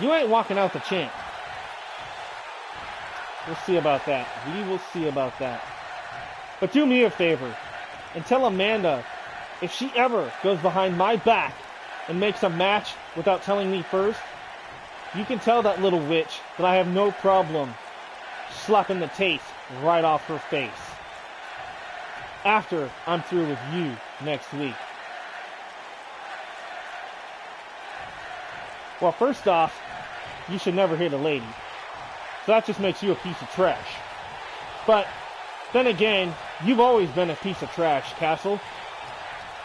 you ain't walking out the champ. We'll see about that. We will see about that. But do me a favor, and tell Amanda, if she ever goes behind my back and makes a match without telling me first, you can tell that little witch that I have no problem slapping the taste right off her face. After I'm through with you next week. Well, first off, you should never hit a lady. So that just makes you a piece of trash. But then again, you've always been a piece of trash, Castle.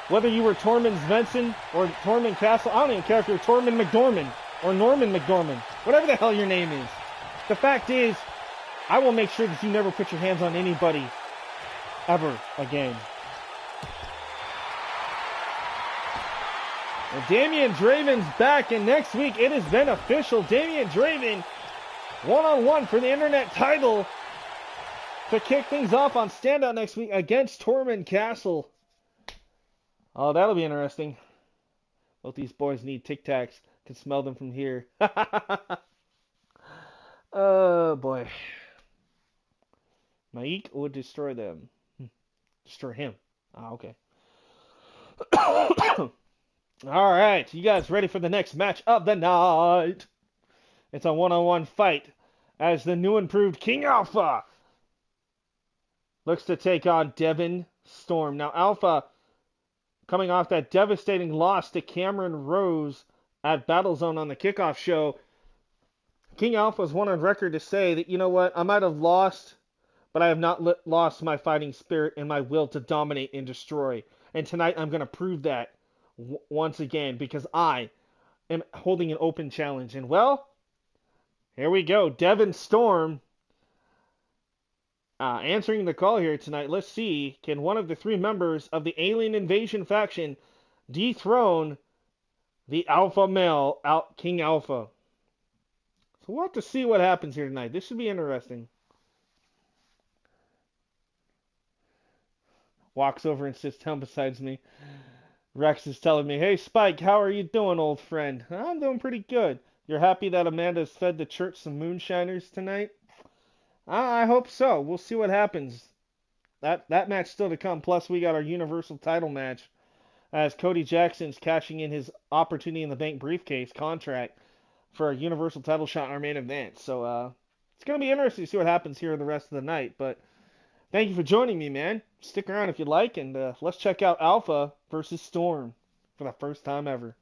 Whether you were Tormund Svensson or Tormund Castle, I don't even care if you're Tormund McDormand or Norman McDormand, whatever the hell your name is. The fact is, I will make sure that you never put your hands on anybody ever again. And Damian Draven's back, and next week it has been official. Damian Draven, one-on-one for the internet title to kick things off on Standout next week against Tormund Castle. Oh, that'll be interesting. Both these boys need Tic Tacs. Can smell them from here. Oh, boy. Maik would destroy them. Destroy him. Ah, okay. All right. You guys ready for the next match of the night? It's a one-on-one fight as the new improved King Alpha looks to take on Devin Storm. Now, Alpha, coming off that devastating loss to Cameron Rose at Battlezone on the kickoff show, King Alpha's one on record to say that, you know what, I might have lost, but I have not lost my fighting spirit and my will to dominate and destroy. And tonight I'm going to prove that once again, because I am holding an open challenge. And well, here we go. Devin Storm answering the call here tonight. Let's see, can one of the three members of the Alien Invasion faction dethrone the alpha male, King Alpha? So we'll have to see what happens here tonight. This should be interesting. Walks over and sits down beside me. Rex is telling me, hey, Spyke, how are you doing, old friend? I'm doing pretty good. You're happy that Amanda's fed the church some moonshiners tonight? I hope so. We'll see what happens. That match still to come. Plus, we got our Universal title match as Cody Jackson's cashing in his Opportunity in the Bank briefcase contract for a Universal title shot in our main event. So it's going to be interesting to see what happens here the rest of the night. But thank you for joining me, man. Stick around if you like, and let's check out Alpha versus Storm for the first time ever.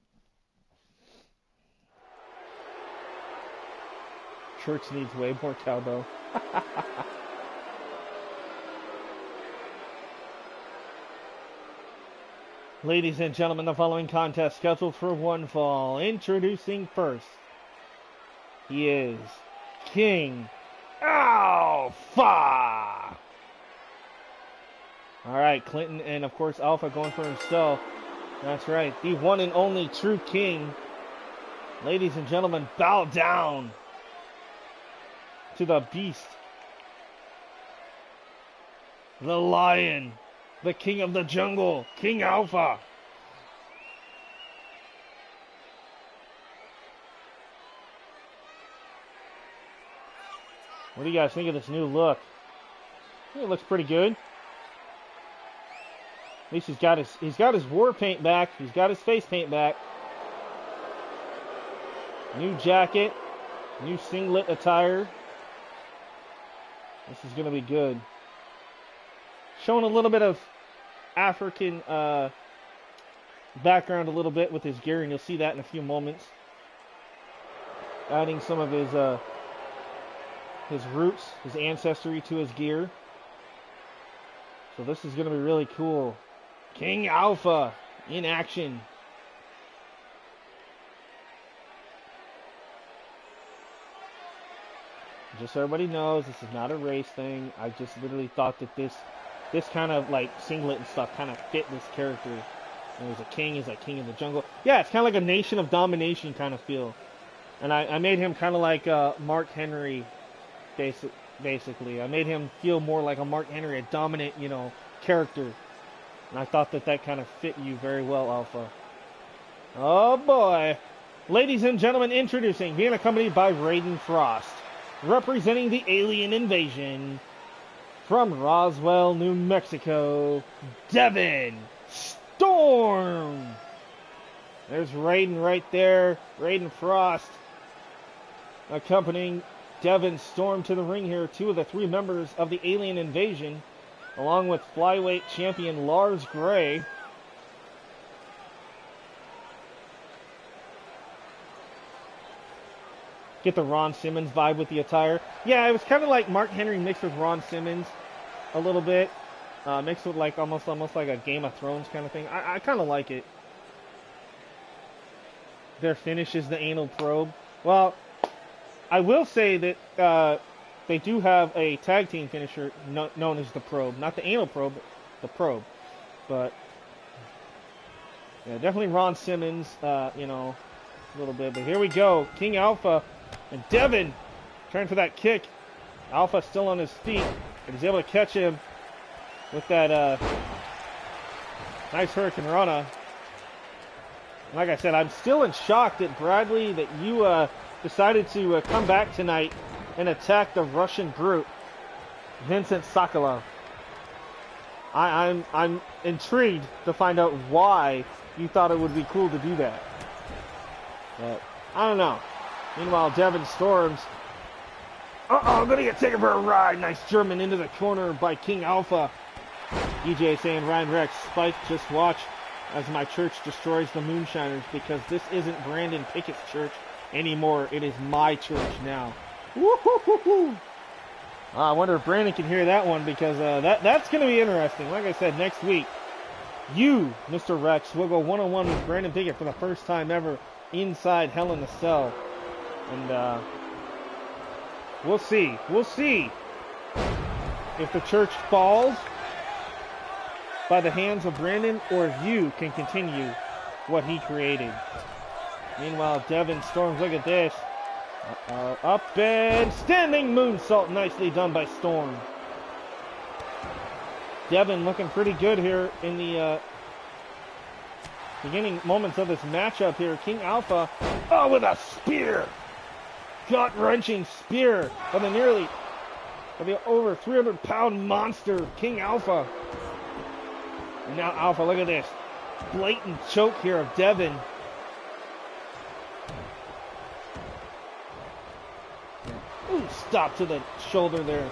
Church needs way more cowbell. Ladies and gentlemen, the following contest scheduled for one fall. Introducing first, he is King Alpha! Alright, Clinton and of course Alpha going for himself. That's right, the one and only true king. Ladies and gentlemen, bow down to the beast. The lion, the king of the jungle, King Alpha. What do you guys think of this new look? I think it looks pretty good. At least he's got his war paint back. He's got his face paint back. New jacket, new singlet attire. This is gonna be good. Showing a little bit of African background a little bit with his gear, and you'll see that in a few moments. Adding some of his roots, his ancestry to his gear. So this is going to be really cool. King Alpha in action. Just so everybody knows, this is not a race thing. I just literally thought that this kind of like singlet and stuff kind of fit this character. And there's a king, he's like king of the jungle. Yeah, it's kind of like a Nation of Domination kind of feel. And I made him kind of like Mark Henry, basically. I made him feel more like a Mark Henry, a dominant, character. And I thought that kind of fit you very well, Alpha. Oh boy. Ladies and gentlemen, introducing, being accompanied by Raiden Frost, representing the alien invasion from Roswell, New Mexico, Devin Storm. There's Raiden right there, Raiden Frost, accompanying Devin Storm to the ring here. Two of the three members of the alien invasion, along with flyweight champion Lars Gray. Get the Ron Simmons vibe with the attire. Yeah, it was kind of like Mark Henry mixed with Ron Simmons a little bit. Mixed with like almost like a Game of Thrones kind of thing. I kind of like it. Their finish is the anal probe. Well, I will say that they do have a tag team finisher known as the probe. Not the anal probe, but the probe. But, yeah, definitely Ron Simmons, a little bit. But here we go. King Alpha and Devin trying for that kick. Alpha still on his feet, but he's able to catch him with that nice Hurricane Rana. Like I said, I'm still in shock that Bradley, that you decided to come back tonight and attack the Russian brute, Vincent Sokolov. I'm intrigued to find out why you thought it would be cool to do that. But I don't know. Meanwhile, Devin Storms. I'm gonna get taken for a ride. Nice German into the corner by King Alpha. DJ saying, Ryan Rex, Spike, just watch as my church destroys the Moonshiners, because this isn't Brandon Pickett's church anymore. It is my church now. Woo-hoo-hoo-hoo. I wonder if Brandon can hear that one, because that's going to be interesting. Like I said, next week, you, Mr. Rex, will go one-on-one with Brandon Pickett for the first time ever inside Hell in a Cell. And we'll see. We'll see if the church falls by the hands of Brandon, or if you can continue what he created. Meanwhile, Devin Storms, look at this. Up and standing moonsault, nicely done by Storm. Devin looking pretty good here in the beginning moments of this matchup here. King Alpha, with a spear. Gut-wrenching spear of the over 300-pound monster, King Alpha. And now Alpha, look at this. Blatant choke here of Devin. Ooh, stop to the shoulder there.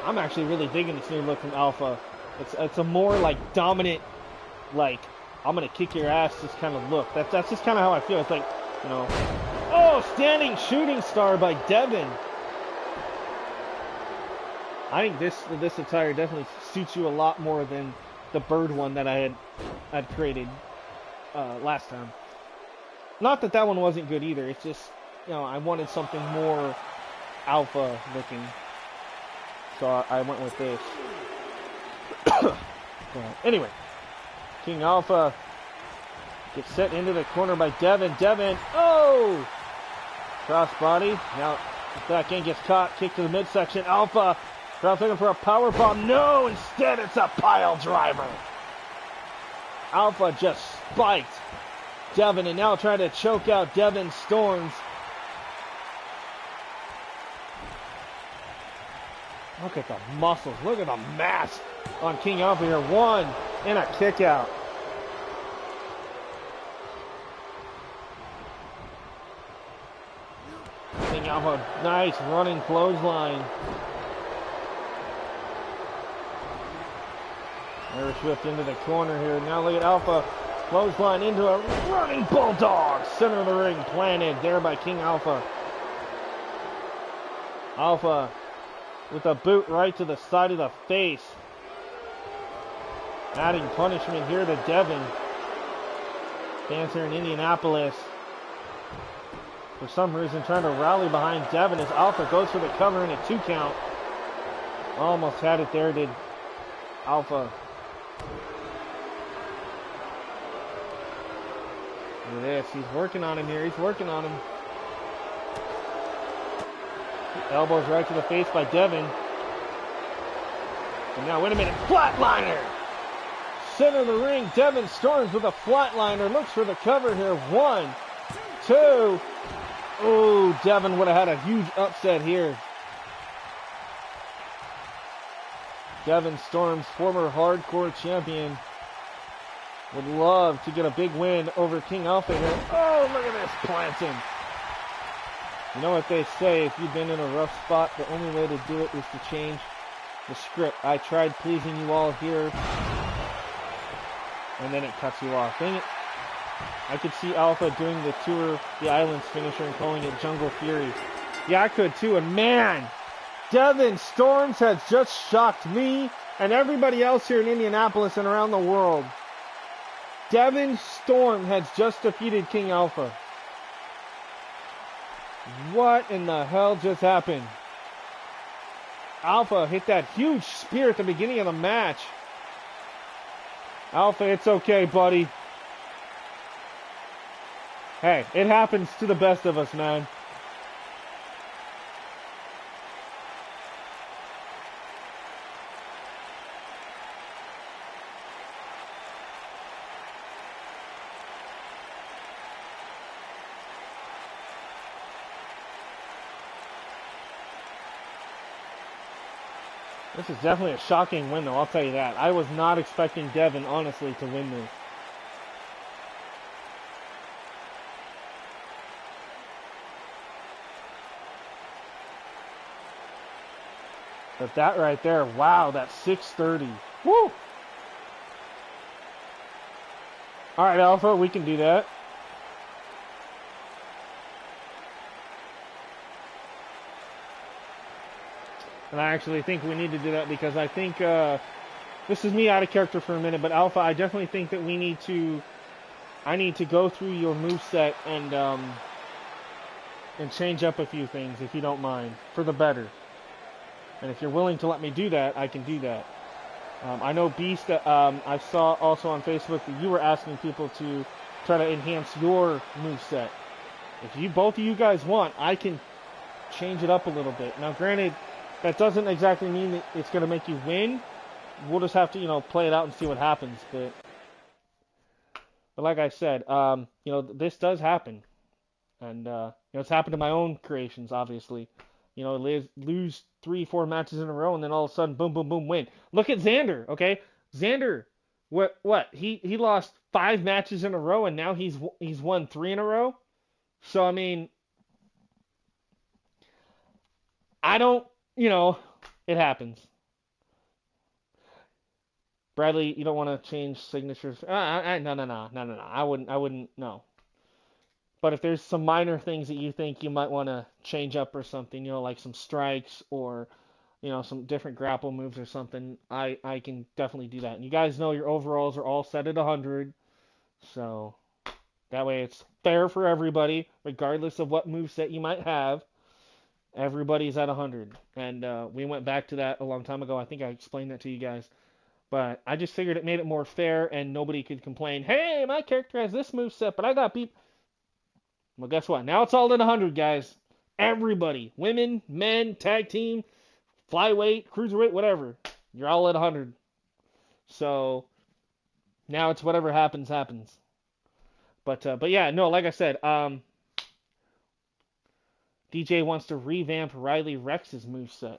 I'm actually really digging this new look from Alpha. It's a more like dominant, like I'm gonna kick your ass just kind of look. That's just kind of how I feel. It's like, standing shooting star by Devin. I think this attire definitely suits you a lot more than the bird one that I had created last time. Not that one wasn't good either. It's just, I wanted something more alpha looking. So I went with this. Anyway, King Alpha gets set into the corner by Devin. Devin, oh! Crossbody. Now, back in, gets caught. Kick to the midsection. Alpha, crowd's looking for a power bomb. No, instead it's a pile driver. Alpha just spiked Devin, and now trying to choke out Devin Storms. Look at the muscles. Look at the mass on King Alpha here. One and a kick out. King Alpha, nice running clothesline. Irish whipped into the corner here. Now look at Alpha. Clothesline into a running bulldog. Center of the ring planted there by King Alpha. Alpha with a boot right to the side of the face. Adding punishment here to Devin. Fans here in Indianapolis, for some reason, trying to rally behind Devin as Alpha goes for the cover in a 2 count. Almost had it there, did Alpha. Look at this. He's working on him here. He's working on him. Elbows right to the face by Devin. And now, wait a minute. Flatliner! Center of the ring. Devin Storms with a flatliner. Looks for the cover here. 1, 2. Oh, Devin would have had a huge upset here. Devin Storms, former hardcore champion, would love to get a big win over King Alpha here. Oh, look at this planting. You know what they say, if you've been in a rough spot, the only way to do it is to change the script. I tried pleasing you all here, and then it cuts you off. Dang it. I could see Alpha doing the Tour the Islands finisher and calling it Jungle Fury. Yeah, I could too. And man, Devin Storms has just shocked me and everybody else here in Indianapolis and around the world. Devin Storm has just defeated King Alpha. What in the hell just happened? Alpha hit that huge spear at the beginning of the match. Alpha, it's okay, buddy. Hey, it happens to the best of us, man. This is definitely a shocking win, though, I'll tell you that. I was not expecting Devin, honestly, to win this. But that right there, wow, that's 630. Woo! All right, Alpha, we can do that. And I actually think we need to do that because I think, this is me out of character for a minute, but Alpha, I definitely think that I need to go through your moveset and change up a few things, if you don't mind, for the better. And if you're willing to let me do that, I can do that. I know Beast, I saw also on Facebook that you were asking people to try to enhance your moveset. If you both of you guys want, I can change it up a little bit. Now, granted, that doesn't exactly mean that it's going to make you win. We'll just have to, play it out and see what happens. But like I said, this does happen. And, it's happened to my own creations, obviously. Lose 3-4 matches in a row, and then all of a sudden, boom, boom, boom, win. Look at Xander, okay? Xander, what? He lost 5 matches in a row, and now he's won 3 in a row. So, I mean, I don't, it happens. Bradley, you don't want to change signatures? No. I wouldn't, no. But if there's some minor things that you think you might want to change up or something, like some strikes or, some different grapple moves or something, I can definitely do that. And you guys know your overalls are all set at 100. So that way it's fair for everybody, regardless of what moveset you might have. Everybody's at 100. And we went back to that a long time ago. I think I explained that to you guys. But I just figured it made it more fair and nobody could complain, hey, my character has this move set, but I got beat. Well, guess what? Now it's all at 100, guys. Everybody. Women, men, tag team, flyweight, cruiserweight, whatever. You're all at 100. So now it's whatever happens, happens. But yeah, no, like I said, DJ wants to revamp Riley Rex's moveset.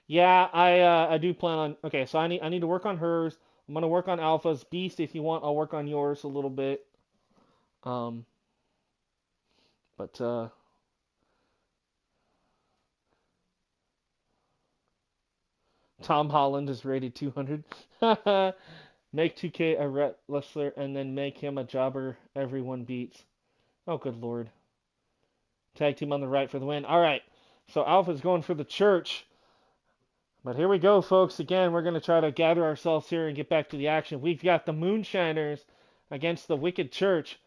Yeah, I do plan on. Okay, so I need to work on hers. I'm gonna work on Alpha's. Beast, if you want, I'll work on yours a little bit. Um, but Tom Holland is rated 200. Make 2K a wrestler and then make him a jobber everyone beats. Oh, good lord. Tag team on the right for the win. All right, so Alpha's going for the church. But here we go, folks. Again, we're going to try to gather ourselves here and get back to the action. We've got the Moonshiners against the Wicked Church.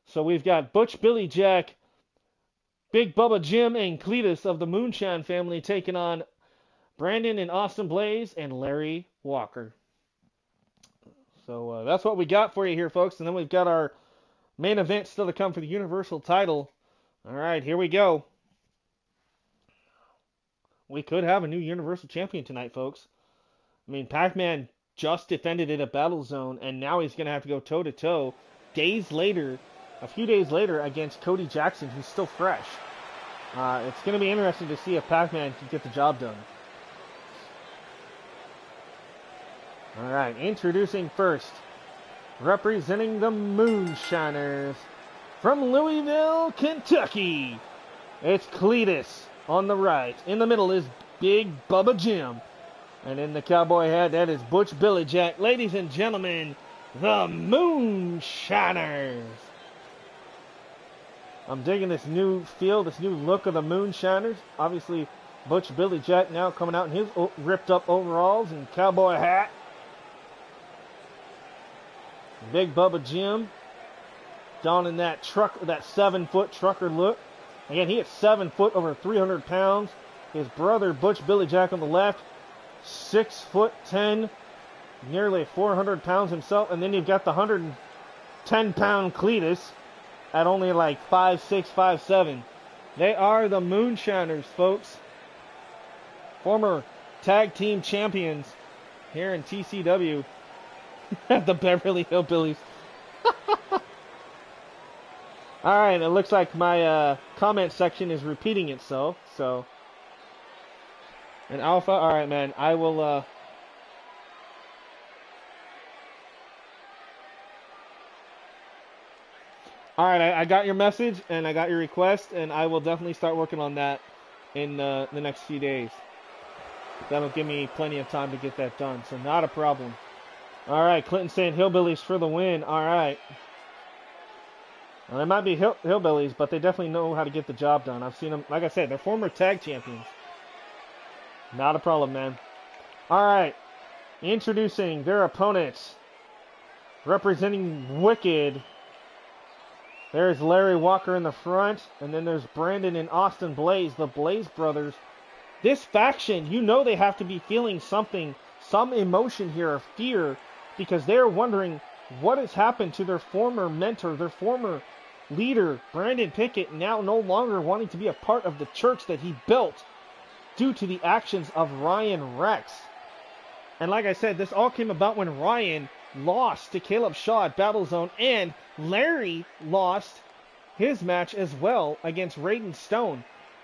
So we've got Butch, Billy Jack, Big Bubba Jim, and Cletus of the Moonshine family taking on Brandon and Austin Blaze and Larry Walker. So that's what we got for you here, folks. And then we've got our main event still to come for the Universal title. All right, here we go. We could have a new Universal Champion tonight, folks. I mean, Pac-Man just defended it at Battle Zone, and now he's going to have to go toe-to-toe a few days later, against Cody Jackson, who's still fresh. It's going to be interesting to see if Pac-Man can get the job done. All right, introducing first, representing the Moonshiners from Louisville, Kentucky, it's Cletus. On the right. In the middle is Big Bubba Jim. And in the cowboy hat, that is Butch Billy Jack. Ladies and gentlemen, the Moonshiners. I'm digging this new feel, this new look of the Moonshiners. Obviously, Butch Billy Jack now coming out in his ripped up overalls and cowboy hat. Big Bubba Jim donning that 7-foot trucker look. Again, he is 7 foot, over 300 pounds. His brother, Butch Billy Jack, on the left, 6'10", nearly 400 pounds himself. And then you've got the 110-pound Cletus at only like 5'6", 5'7". They are the Moonshiners, folks. Former tag team champions here in TCW. The Beverly Hillbillies. All right, it looks like my comment section is repeating itself. So, and Alpha, all right, man, I will. All right, I got your message and I got your request, and I will definitely start working on that in the next few days. That'll give me plenty of time to get that done, so not a problem. All right, Clinton saying Hillbillies for the win. All right. Well, they might be hillbillies, but they definitely know how to get the job done. I've seen them, like I said, they're former tag champions. Not a problem, man. All right, introducing their opponents, representing Wicked. There's Larry Walker in the front, and then there's Brandon and Austin Blaze, the Blaze brothers. This faction, you know they have to be feeling something, some emotion here of fear, because they're wondering what has happened to their former mentor, their former leader, Brandon Pickett, now no longer wanting to be a part of the church that he built due to the actions of Ryan Rex. And like I said, this all came about when Ryan lost to Caleb Shaw at Battle Zone, and Larry lost his match as well against Raiden Stone.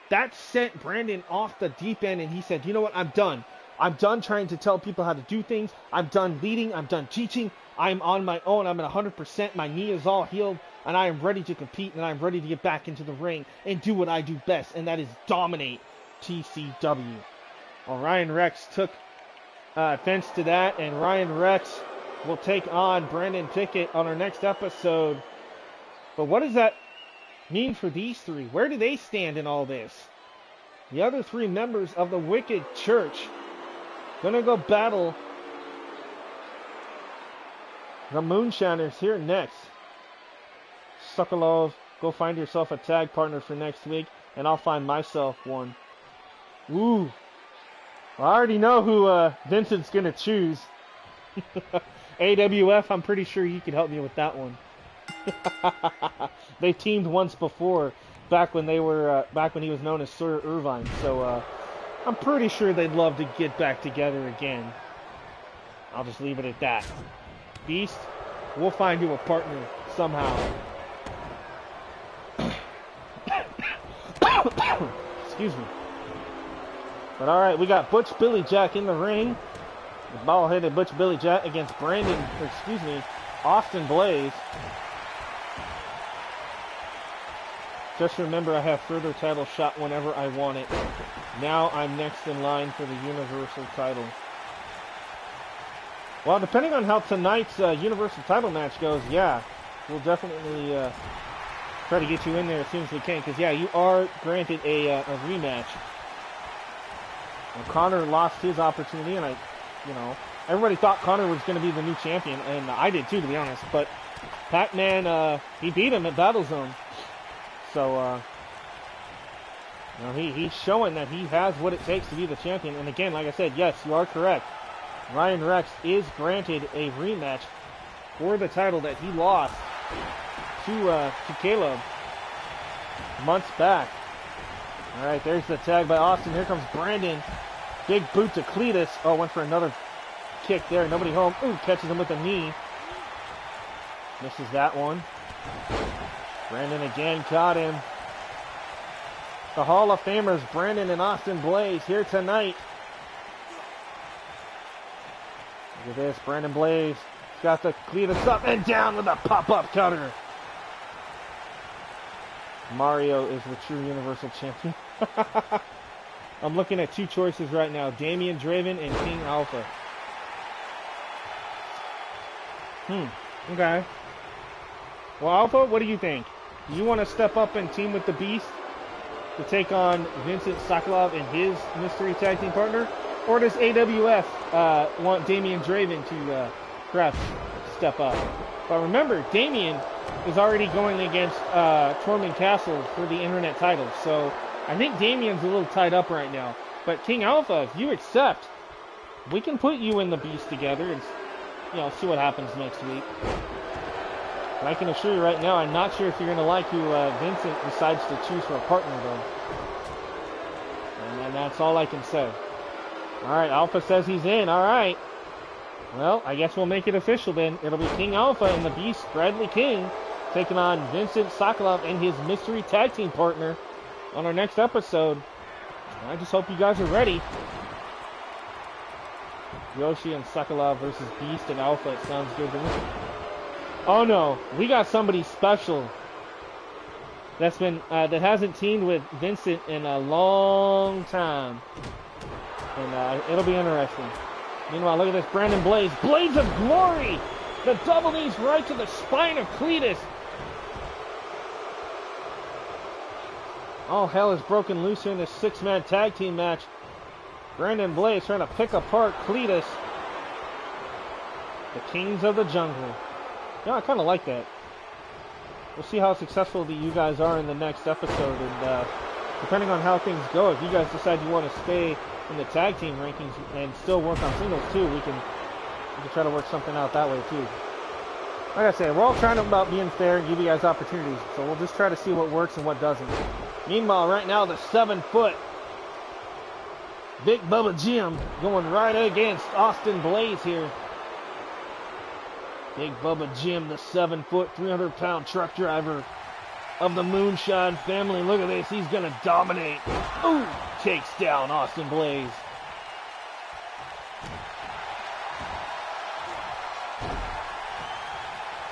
That sent Brandon off the deep end, and he said, you know what, I'm done. I'm done trying to tell people how to do things. I'm done leading. I'm done teaching. I'm on my own. I'm at 100%. My knee is all healed, and I am ready to compete, and I'm ready to get back into the ring and do what I do best, and that is dominate TCW. Well, Ryan Rex took offense to that, and Ryan Rex will take on Brandon Pickett on our next episode. But what does that mean for these three? Where do they stand in all this? The other three members of the Wicked Church gonna go battle the Moonshiners here next. Sokolov, go find yourself a tag partner for next week. and I'll find myself one. Woo! Well, I already know who Vincent's gonna choose. AWF, I'm pretty sure you could help me with that one. They teamed once before, back when he was known as Sir Irvine. So I'm pretty sure they'd love to get back together again. I'll just leave it at that. Beast, we'll find you a partner somehow. Excuse me. But alright, we got Butch Billy Jack in the ring. The ball-headed Butch Billy Jack against Austin Blaze. Just remember, I have further title shot whenever I want it. Now I'm next in line for the Universal title. Well, depending on how tonight's Universal title match goes, yeah, we'll definitely try to get you in there as soon as we can. Because, yeah, you are granted a rematch. Well, Connor lost his opportunity, and everybody thought Connor was going to be the new champion, and I did too, to be honest. But Pac-Man, he beat him at Battlezone. So, he's showing that he has what it takes to be the champion. And again, like I said, yes, you are correct. Ryan Rex is granted a rematch for the title that he lost to Caleb months back. All right, there's the tag by Austin. Here comes Brandon. Big boot to Cletus. Oh, went for another kick there. Nobody home. Ooh, catches him with a knee. Misses that one. Brandon again caught him. The Hall of Famers, Brandon and Austin Blaze, here tonight. Look at this, Brandon Blaze. He's got the Cletus up and down with a pop-up cutter. Mario is the true Universal Champion. I'm looking at two choices right now. Damian Draven and King Alpha. Okay. Well, Alpha, what do you think? Do you want to step up and team with the Beast to take on Vincent Sokolov and his mystery tag team partner? Or does AWF want Damian Draven to perhaps step up? But remember, Damian is already going against Tormund Castle for the internet title. So I think Damian's a little tied up right now. But King Alpha, if you accept, we can put you and the Beast together and see what happens next week. But I can assure you right now, I'm not sure if you're going to like who Vincent decides to choose for a partner, though. And that's all I can say. All right, Alpha says he's in. All right. Well, I guess we'll make it official then. It'll be King Alpha and the Beast, Bradley King, taking on Vincent Sokolov and his mystery tag team partner on our next episode. I just hope you guys are ready. Yoshi and Sokolov versus Beast and Alpha. It sounds good to me. Oh no, we got somebody special that's been that hasn't teamed with Vincent in a long time, and it'll be interesting. Meanwhile, look at this, Brandon Blaze, Blades of Glory, the double knees right to the spine of Cletus. All hell is broken loose here in this six-man tag team match. Brandon Blaze trying to pick apart Cletus, the Kings of the Jungle. Yeah, I kind of like that. We'll see how successful you guys are in the next episode, and depending on how things go, if you guys decide you want to stay in the tag team rankings and still work on singles too, we can try to work something out that way too. Like I said, we're all trying about being fair and give you guys opportunities, so we'll just try to see what works and what doesn't. Meanwhile, right now, the 7-foot Big Bubba Jim going right against Austin Blaze here. Big Bubba Jim, the 7-foot, 300-pound truck driver of the Moonshine family. Look at this. He's going to dominate. Ooh, takes down Austin Blaze.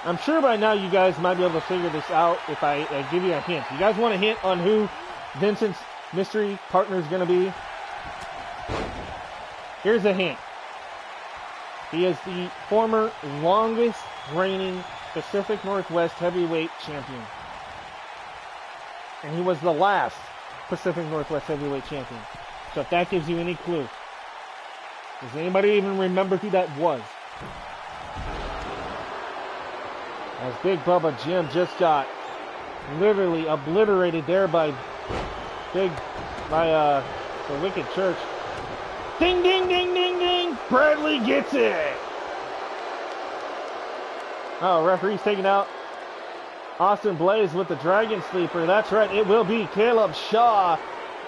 I'm sure by now you guys might be able to figure this out if I give you a hint. You guys want a hint on who Vincent's mystery partner is going to be? Here's a hint. He is the former longest reigning Pacific Northwest heavyweight champion. And he was the last Pacific Northwest heavyweight champion. So if that gives you any clue. Does anybody even remember who that was? As Big Bubba Jim just got literally obliterated there by Big by the Wicked Church. Ding, ding, ding, ding, ding. Bradley gets it. Oh, referee's taking out Austin Blaze with the Dragon Sleeper. That's right. It will be Caleb Shaw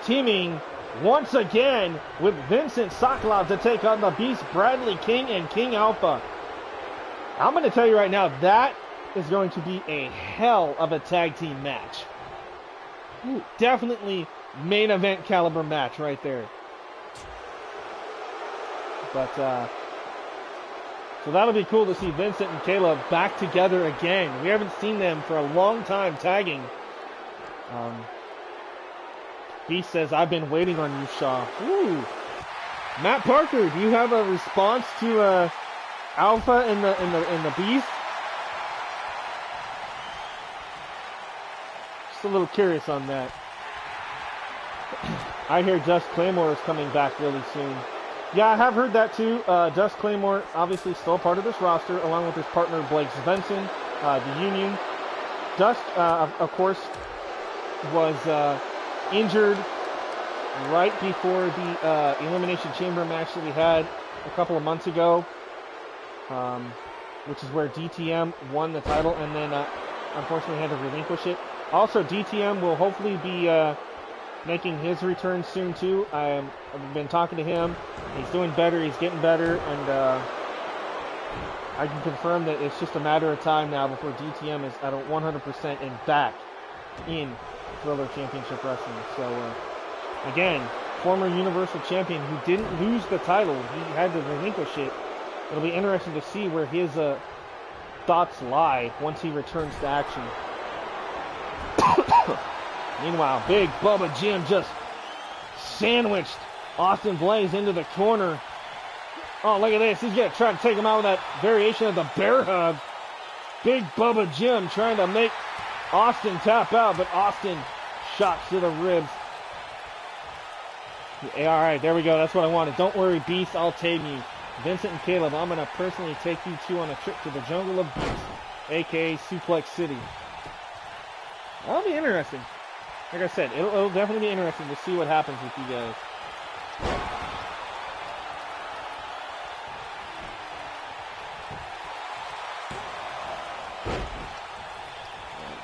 teaming once again with Vincent Sokolov to take on the Beast Bradley King and King Alpha. I'm going to tell you right now, that is going to be a hell of a tag team match. Ooh, definitely main event caliber match right there. But, so that'll be cool to see Vincent and Caleb back together again. We haven't seen them for a long time tagging. Beast says, I've been waiting on you, Shaw. Ooh. Matt Parker, do you have a response to Alpha in the Beast? Just a little curious on that. I hear Just Claymore is coming back really soon. Yeah, I have heard that too. Just Claymore, obviously still part of this roster, along with his partner Blake Svensson, the Union. Dust, of course, was injured right before the Elimination Chamber match that we had a couple of months ago, which is where DTM won the title and then unfortunately had to relinquish it. Also, DTM will hopefully be making his return soon too. I've been talking to him. He's doing better. He's getting better, and I can confirm that it's just a matter of time now before DTM is at a 100% and back in Thriller Championship Wrestling. So, again, former Universal Champion who didn't lose the title. He had to relinquish it. It'll be interesting to see where his thoughts lie once he returns to action. Meanwhile, Big Bubba Jim just sandwiched Austin Blaze into the corner. Oh, look at this. He's going to try to take him out with that variation of the bear hug. Big Bubba Jim trying to make Austin tap out, but Austin shots to the ribs. Yeah, all right, there we go. That's what I wanted. Don't worry, Beast. I'll tame you. Vincent and Caleb, I'm going to personally take you two on a trip to the Jungle of Beast, a.k.a. Suplex City. That'll be interesting. Like I said, it'll definitely be interesting to see what happens with you guys.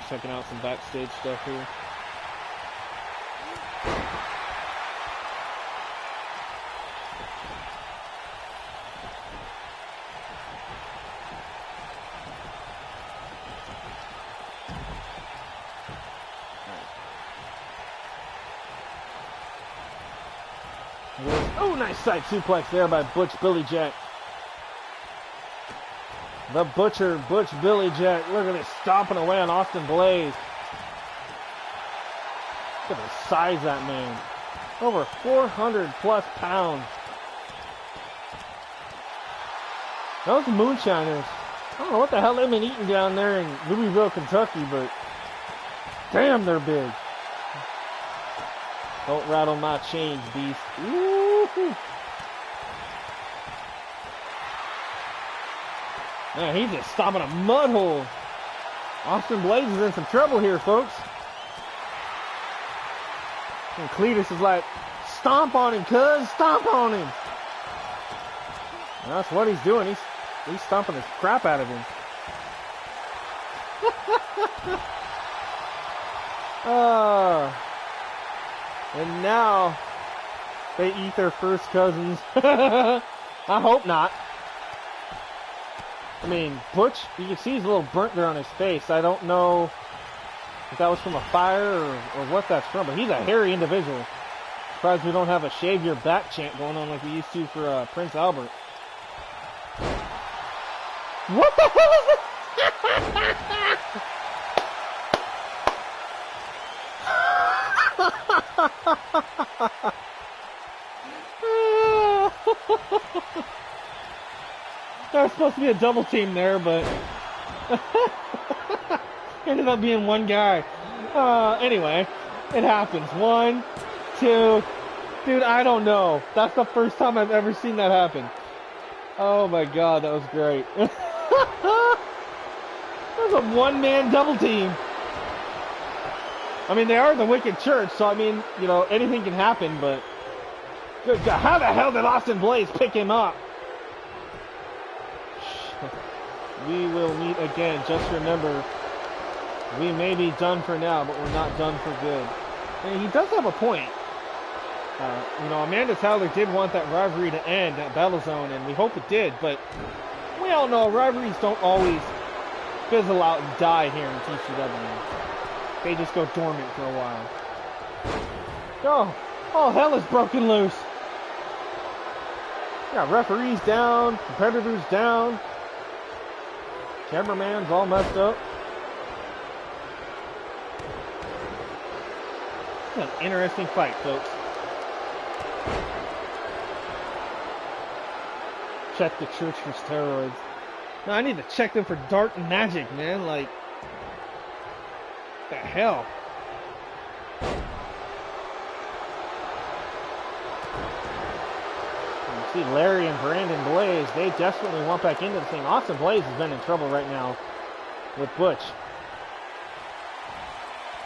Checking out some backstage stuff here. Oh, nice side suplex there by Butch Billy Jack. The Butcher, Butch Billy Jack. Look at this, stomping away on Austin Blaze. Look at the size of that man. Over 400 plus pounds. Those moonshiners. I don't know what the hell they've been eating down there in Louisville, Kentucky, but damn, they're big. Don't rattle my chains, Beast. Woo-hoo. Man, he's just stopping a mud hole. Austin Blaze is in some trouble here, folks. And Cletus is like, stomp on him, cuz. Stomp on him. And that's what he's doing. He's stomping the crap out of him. And now they eat their first cousins. I hope not. I mean, Butch, you can see he's a little burnt there on his face. I don't know if that was from a fire or what that's from, but he's a hairy individual. Surprised we don't have a shave your back chant going on like we used to for Prince Albert. What the hell is this? There was supposed to be a double team there, but ended up being one guy. Anyway, it happens. 1, 2, dude, I don't know. That's the first time I've ever seen that happen. Oh my god, that was great. That was a one-man double team. I mean, they are the Wicked Church, so I mean, you know, anything can happen, but good God, how the hell did Austin Blaze pick him up? We will meet again. Just remember, we may be done for now, but we're not done for good. And he does have a point. You know, Amanda Tyler did want that rivalry to end at Battlezone, and we hope it did, but we all know rivalries don't always fizzle out and die here in TCW. They just go dormant for a while. Oh, all hell is broken loose. Yeah, referees down, competitors down. Cameraman's all messed up. It's an interesting fight, folks. Check the church for steroids. No, I need to check them for dark magic, man. Like, what the hell? You see Larry and Brandon Blaze, they desperately want back into the thing. Austin Blaze has been in trouble right now with Butch.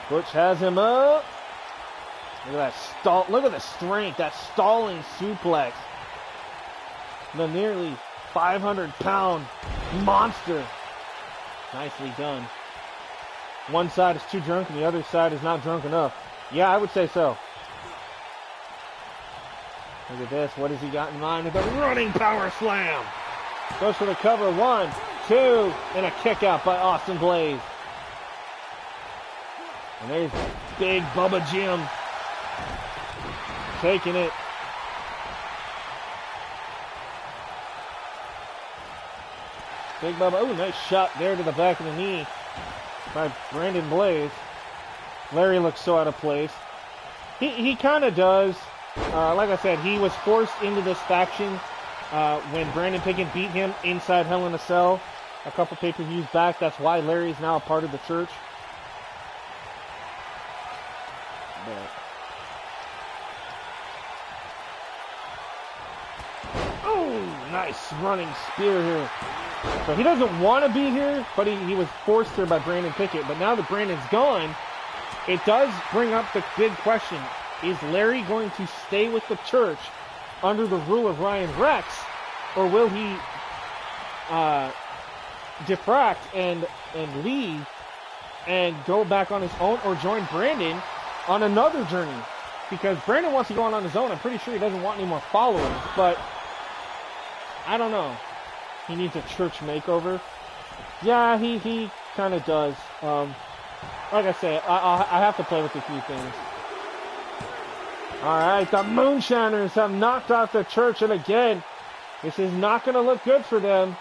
Butch has him up. Look at that stall. Look at the strength, that stalling suplex. The nearly 500-pound monster. Nicely done. One side is too drunk and the other side is not drunk enough. Yeah, I would say so. Look at this. What has he got in mind with a running power slam? Goes for the cover. 1, 2, and a kick out by Austin Blaze. And there's Big Bubba Jim taking it. Big Bubba. Oh, nice shot there to the back of the knee by Brandon Blaze. Larry looks so out of place. He kind of does. Like I said, he was forced into this faction when Brandon Pickett beat him inside Hell in a Cell a couple pay-per-views back. That's why Larry's now a part of the church. But oh, nice running spear here. So he doesn't want to be here, but he was forced here by Brandon Pickett. But now that Brandon's gone, it does bring up the big question. Is Larry going to stay with the church under the rule of Ryan Rex, or will he defract and leave and go back on his own, or join Brandon on another journey? Because Brandon wants to go on his own. I'm pretty sure he doesn't want any more followers, but I don't know. He needs a church makeover. Yeah, he kind of does. Like I say, I have to play with a few things. All right, the Moonshiners have knocked off the church, and again, this is not going to look good for them.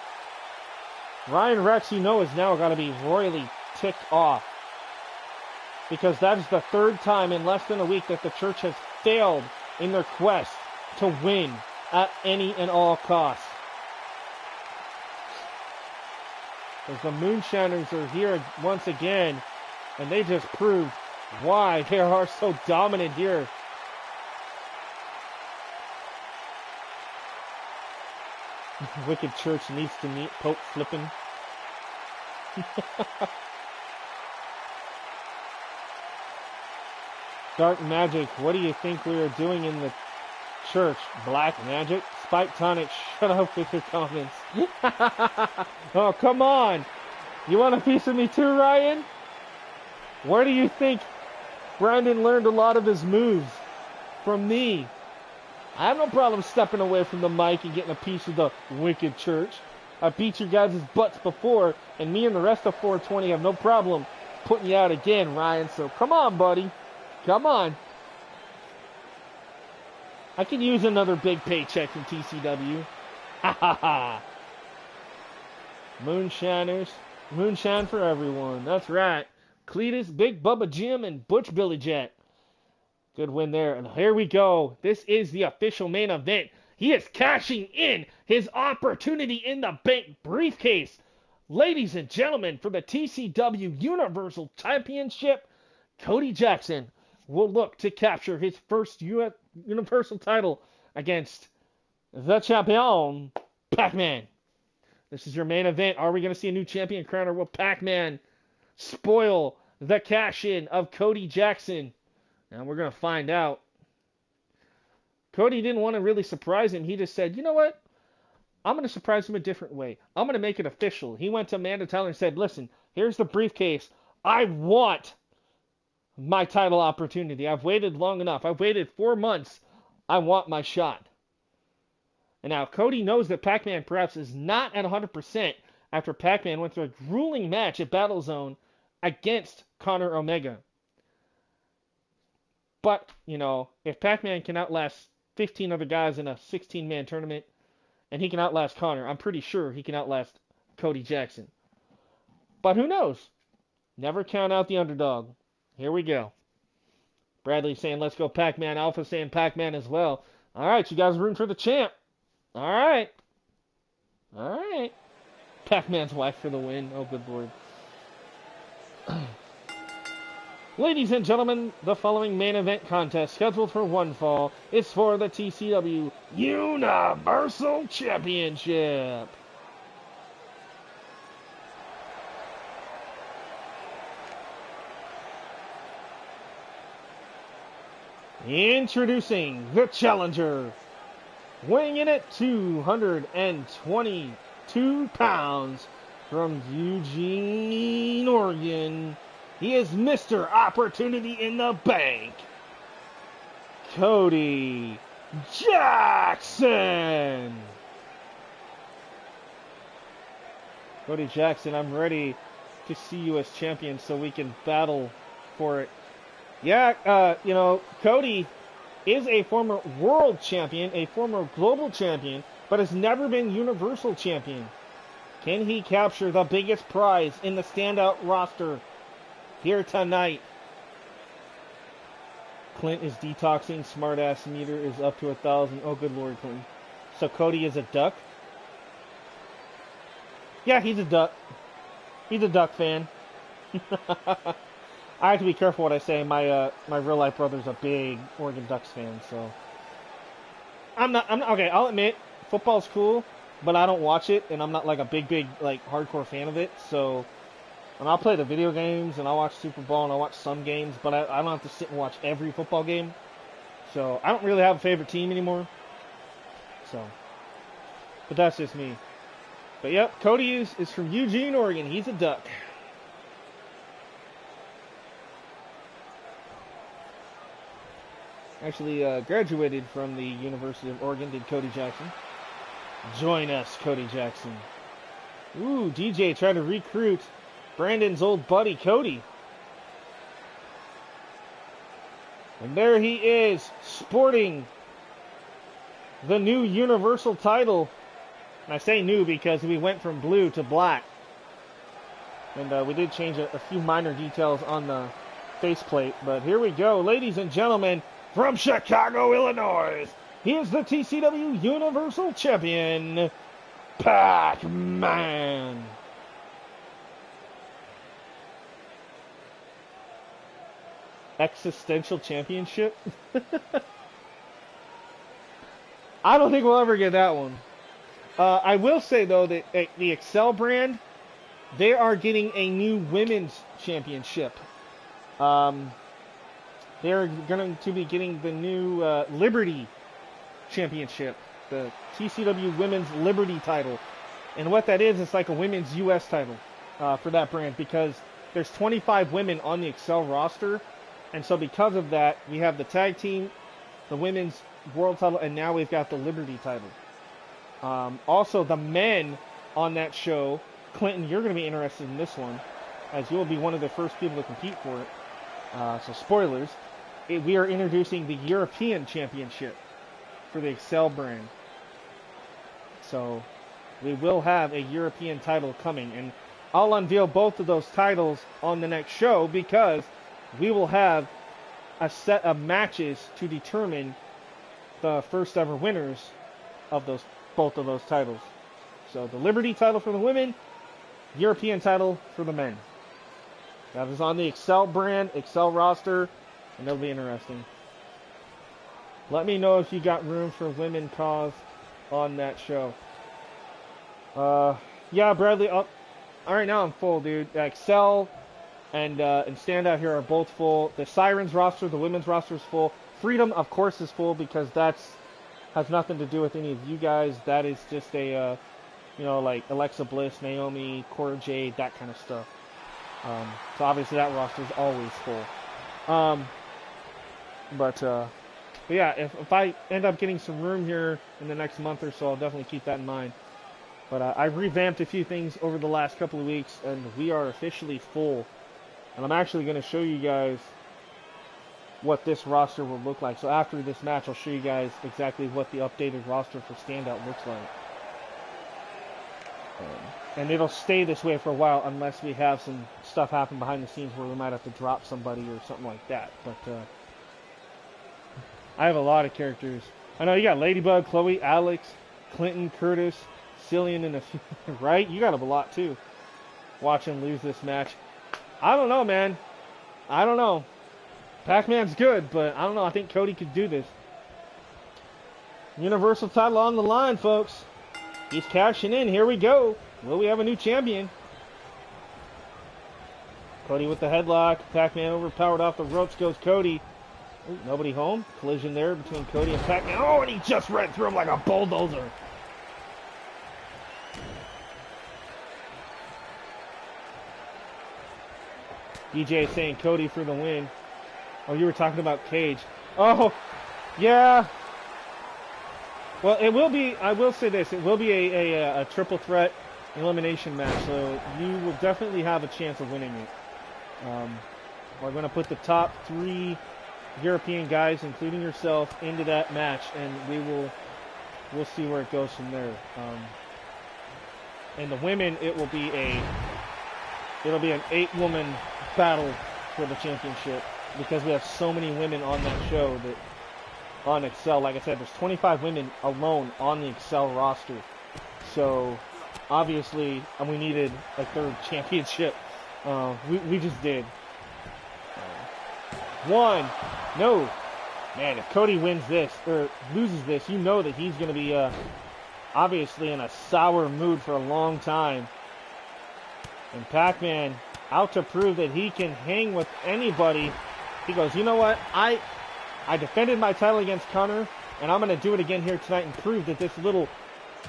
Ryan Rex, you know, is now got to be royally ticked off, because that is the third time in less than a week that the church has failed in their quest to win at any and all costs. As the Moonshiners are here once again, and they just proved why they are so dominant here. Wicked Church needs to meet Pope Flippin'. Dark magic, what do you think we are doing in the church? Black magic? Spyke Tonix, shut up with your comments. Oh, come on. You want a piece of me too, Ryan? Where do you think Brandon learned a lot of his moves? From me. I have no problem stepping away from the mic and getting a piece of the Wicked Church. I beat you guys' butts before, and me and the rest of 420 have no problem putting you out again, Ryan. So come on, buddy. Come on. I could use another big paycheck from TCW. Ha ha ha. Moonshiners. Moonshine for everyone. That's right. Cletus, Big Bubba Jim, and Butch Billy Jack. Good win there. And here we go. This is the official main event. He is cashing in his opportunity in the bank briefcase. Ladies and gentlemen, for the TCW Universal Championship, Cody Jackson will look to capture his first Universal title against the champion, Pac-Man. This is your main event. Are we going to see a new champion crown, or will Pac-Man spoil the cash-in of Cody Jackson? And we're going to find out. Cody didn't want to really surprise him. He just said, you know what? I'm going to surprise him a different way. I'm going to make it official. He went to Amanda Tyler and said, listen, here's the briefcase. I want my title opportunity. I've waited long enough. I've waited 4 months. I want my shot. And now Cody knows that Pac-Man perhaps is not at 100% after Pac-Man went through a grueling match at Battlezone against Conor Omega. But, you know, if Pac-Man can outlast 15 other guys in a 16-man tournament, and he can outlast Conor, I'm pretty sure he can outlast Cody Jackson. But who knows? Never count out the underdog. Here we go. Bradley saying, let's go Pac-Man. Alpha saying Pac-Man as well. All right, you guys are rooting for the champ. All right. All right. Pac-Man's wife for the win. Oh, good lord. Ladies and gentlemen, the following main event contest scheduled for one fall is for the TCW Universal Championship. Introducing the challenger, weighing in at 222 pounds from Eugene, Oregon. He is Mr. Opportunity in the Bank, Cody Jackson. Cody Jackson, I'm ready to see you as champion so we can battle for it. Yeah, you know, Cody is a former world champion, a former global champion, but has never been universal champion. Can he capture the biggest prize in the standout roster here tonight? Clint is detoxing. Smartass meter is up to 1,000. Oh, good lord, Clint. So Cody is a duck? Yeah, he's a duck. He's a duck fan. I have to be careful what I say. My real life brother's a big Oregon Ducks fan, so I'm not okay. I'll admit football's cool, but I don't watch it, and I'm not like a big like hardcore fan of it. So, and I'll play the video games, and I'll watch Super Bowl, and I'll watch some games, but I don't have to sit and watch every football game. So I don't really have a favorite team anymore. So, but that's just me. But yep, Cody is from Eugene, Oregon. He's a duck. Actually graduated from the University of Oregon, did Cody Jackson. Join us, Cody Jackson. Ooh, DJ trying to recruit Brandon's old buddy, Cody. And there he is, sporting the new Universal title. And I say new because we went from blue to black. And we did change a few minor details on the faceplate. But here we go, ladies and gentlemen. From Chicago, Illinois, he is the TCW Universal Champion, Pac-Man. Existential Championship? I don't think we'll ever get that one. I will say, though, that the Excel brand, they are getting a new women's championship. They're going to be getting the new Liberty Championship, the TCW Women's Liberty title. And what that is, it's like a women's U.S. title for that brand because there's 25 women on the Excel roster. And so because of that, we have the tag team, the women's world title, and now we've got the Liberty title. Also, the men on that show, Clinton, you're going to be interested in this one, as you'll be one of the first people to compete for it. So spoilers. We are introducing the European Championship for the Excel brand. So we will have a European title coming. And I'll unveil both of those titles on the next show because we will have a set of matches to determine the first ever winners of both of those titles. So the Liberty title for the women, European title for the men. That is on the Excel brand, Excel roster. And it'll be interesting. Let me know if you got room for women cause on that show. Yeah, Bradley. All right, now I'm full, dude. Excel, and Standout here are both full. The Sirens roster, the women's roster is full. Freedom, of course, is full because that's has nothing to do with any of you guys. That is just a, you know, like Alexa Bliss, Naomi, Cora Jade, that kind of stuff. So obviously that roster is always full. But yeah, if I end up getting some room here in the next month or so, I'll definitely keep that in mind. But I've revamped a few things over the last couple of weeks, and we are officially full. And I'm actually going to show you guys what this roster will look like. So after this match, I'll show you guys exactly what the updated roster for Standout looks like. And it'll stay this way for a while unless we have some stuff happen behind the scenes where we might have to drop somebody or something like that. But I have a lot of characters. I know you got Ladybug, Chloe, Alex, Clinton, Curtis, Cillian, and a few, right? You got a lot too. Watch him lose this match. I don't know, man. I don't know. Pac-Man's good, but I don't know. I think Cody could do this. Universal title on the line, folks. He's cashing in. Here we go. Will we have a new champion? Cody with the headlock. Pac-Man overpowered off the ropes goes Cody. Ooh, nobody home. Collision there between Cody and Pac-Man. Oh, and he just ran through him like a bulldozer. DJ saying Cody for the win. Oh, you were talking about Cage. Oh, yeah. Well, it will be, I will say this, it will be a triple threat elimination match, so you will definitely have a chance of winning it. We're going to put the top 3 European guys, including yourself, into that match, and we'll see where it goes from there. And the women, it'll be an 8-woman battle for the championship because we have so many women on that show that on Excel. Like I said, there's 25 women alone on the Excel roster. So obviously, we needed a 3rd championship. We just did. One. No. Man, if Cody wins this, or loses this, you know that he's going to be obviously in a sour mood for a long time. And Pac-Man, out to prove that he can hang with anybody. He goes, you know what? I defended my title against Connor, and I'm going to do it again here tonight and prove that this little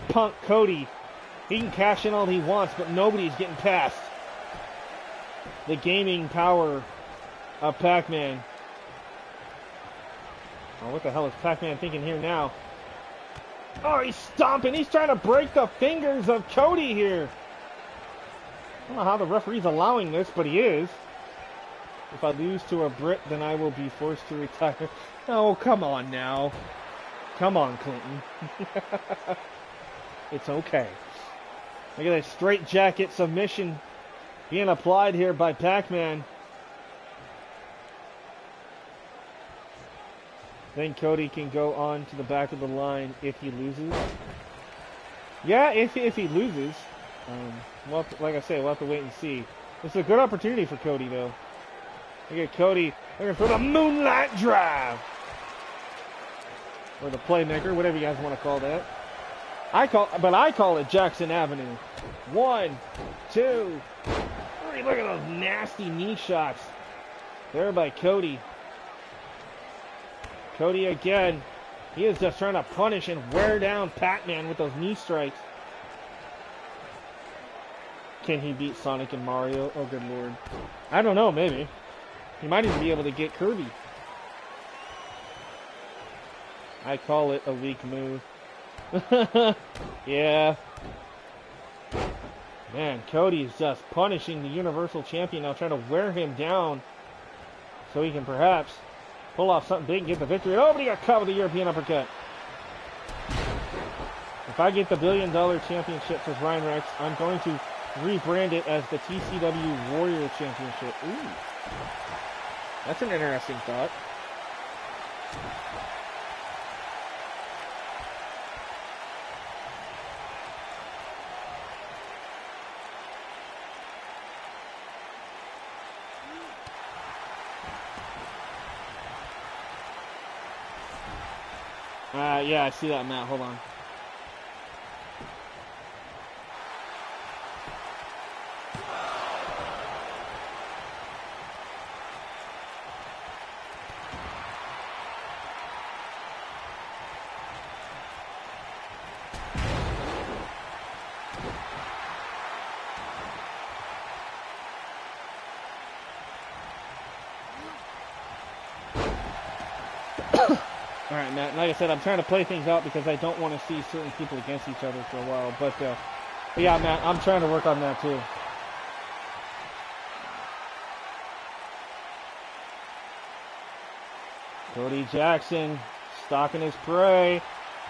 punk Cody, he can cash in all he wants, but nobody's getting past the gaming power of Pac-Man. Oh, what the hell is Pac-Man thinking here now? Oh, he's stomping. He's trying to break the fingers of Cody here. I don't know how the referee's allowing this, but he is. If I lose to a Brit, then I will be forced to retire. Oh, come on now. Come on, Clinton. It's okay. Look at that straight jacket submission being applied here by Pac-Man. Then Cody can go on to the back of the line if he loses. Yeah, if he loses. Well, like I say, we'll have to wait and see. It's a good opportunity for Cody, though. Look at Cody looking for the Moonlight Drive. Or the Playmaker, whatever you guys want to call that. I call it Jackson Avenue. 1, 2, 3. Look at those nasty knee shots. There by Cody. Cody again. He is just trying to punish and wear down Pac-Man with those knee strikes. Can he beat Sonic and Mario? Oh, good lord. I don't know, maybe. He might even be able to get Kirby. I call it a weak move. Yeah. Man, Cody is just punishing the Universal Champion now, trying to wear him down so he can perhaps pull off something big and get the victory. Oh, but he got caught with the European uppercut. If I get the $1 billion championship, says Ryan Rex, I'm going to rebrand it as the TCW Warrior Championship. Ooh. That's an interesting thought. Yeah, I see that, Matt. Hold on. All right, Matt. Like I said, I'm trying to play things out because I don't want to see certain people against each other for a while. But yeah, Matt, I'm trying to work on that too. Cody Jackson stalking his prey.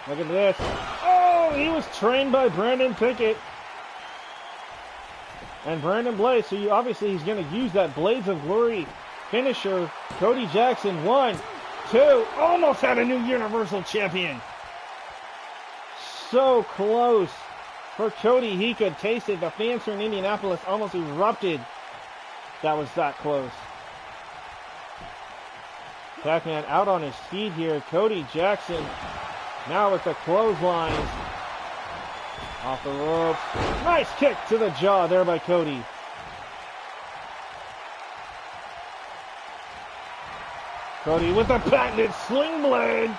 Look at this. Oh, he was trained by Brandon Pickett. And Brandon Blades, so obviously he's going to use that Blades of Glory finisher. Cody Jackson, 1, 2, almost had a new Universal Champion. So close for Cody. He could taste it. The fans here in Indianapolis almost erupted. That was that close. Pac-Man out on his feet here. Cody Jackson now with the clotheslines. Off the ropes. Nice kick to the jaw there by Cody. Cody with the patented sling blade.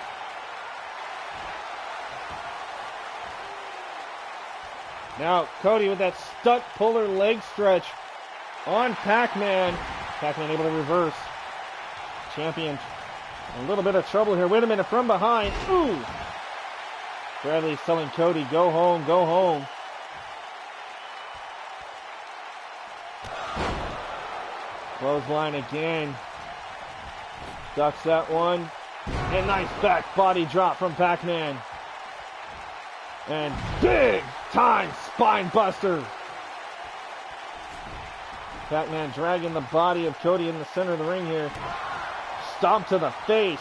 Now Cody with that stunt puller leg stretch on Pac-Man. Pac-Man able to reverse. Champion a little bit of trouble here. Wait a minute, from behind. Ooh! Bradley's telling Cody, go home, go home. Clothesline again. Ducks that one. And nice back body drop from Pac-Man. And big time spine buster. Pac-Man dragging the body of Cody in the center of the ring here. Stomp to the face.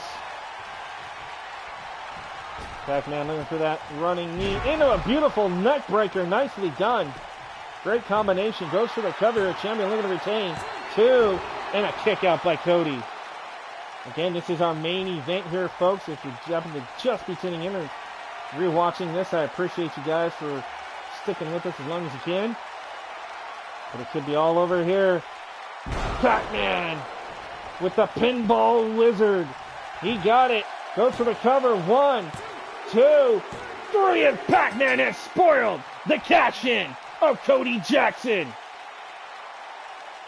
Pac-Man looking for that running knee into a beautiful neck breaker. Nicely done. Great combination. Goes for the cover. Champion looking to retain. 2. And a kick out by Cody. Again, this is our main event here, folks. If you happen to just be tuning in or rewatching this, I appreciate you guys for sticking with us as long as you can. But it could be all over here. Pac-Man with the pinball wizard. He got it. Goes for the cover. 1, 2, 3, and Pac-Man has spoiled the cash-in of Cody Jackson.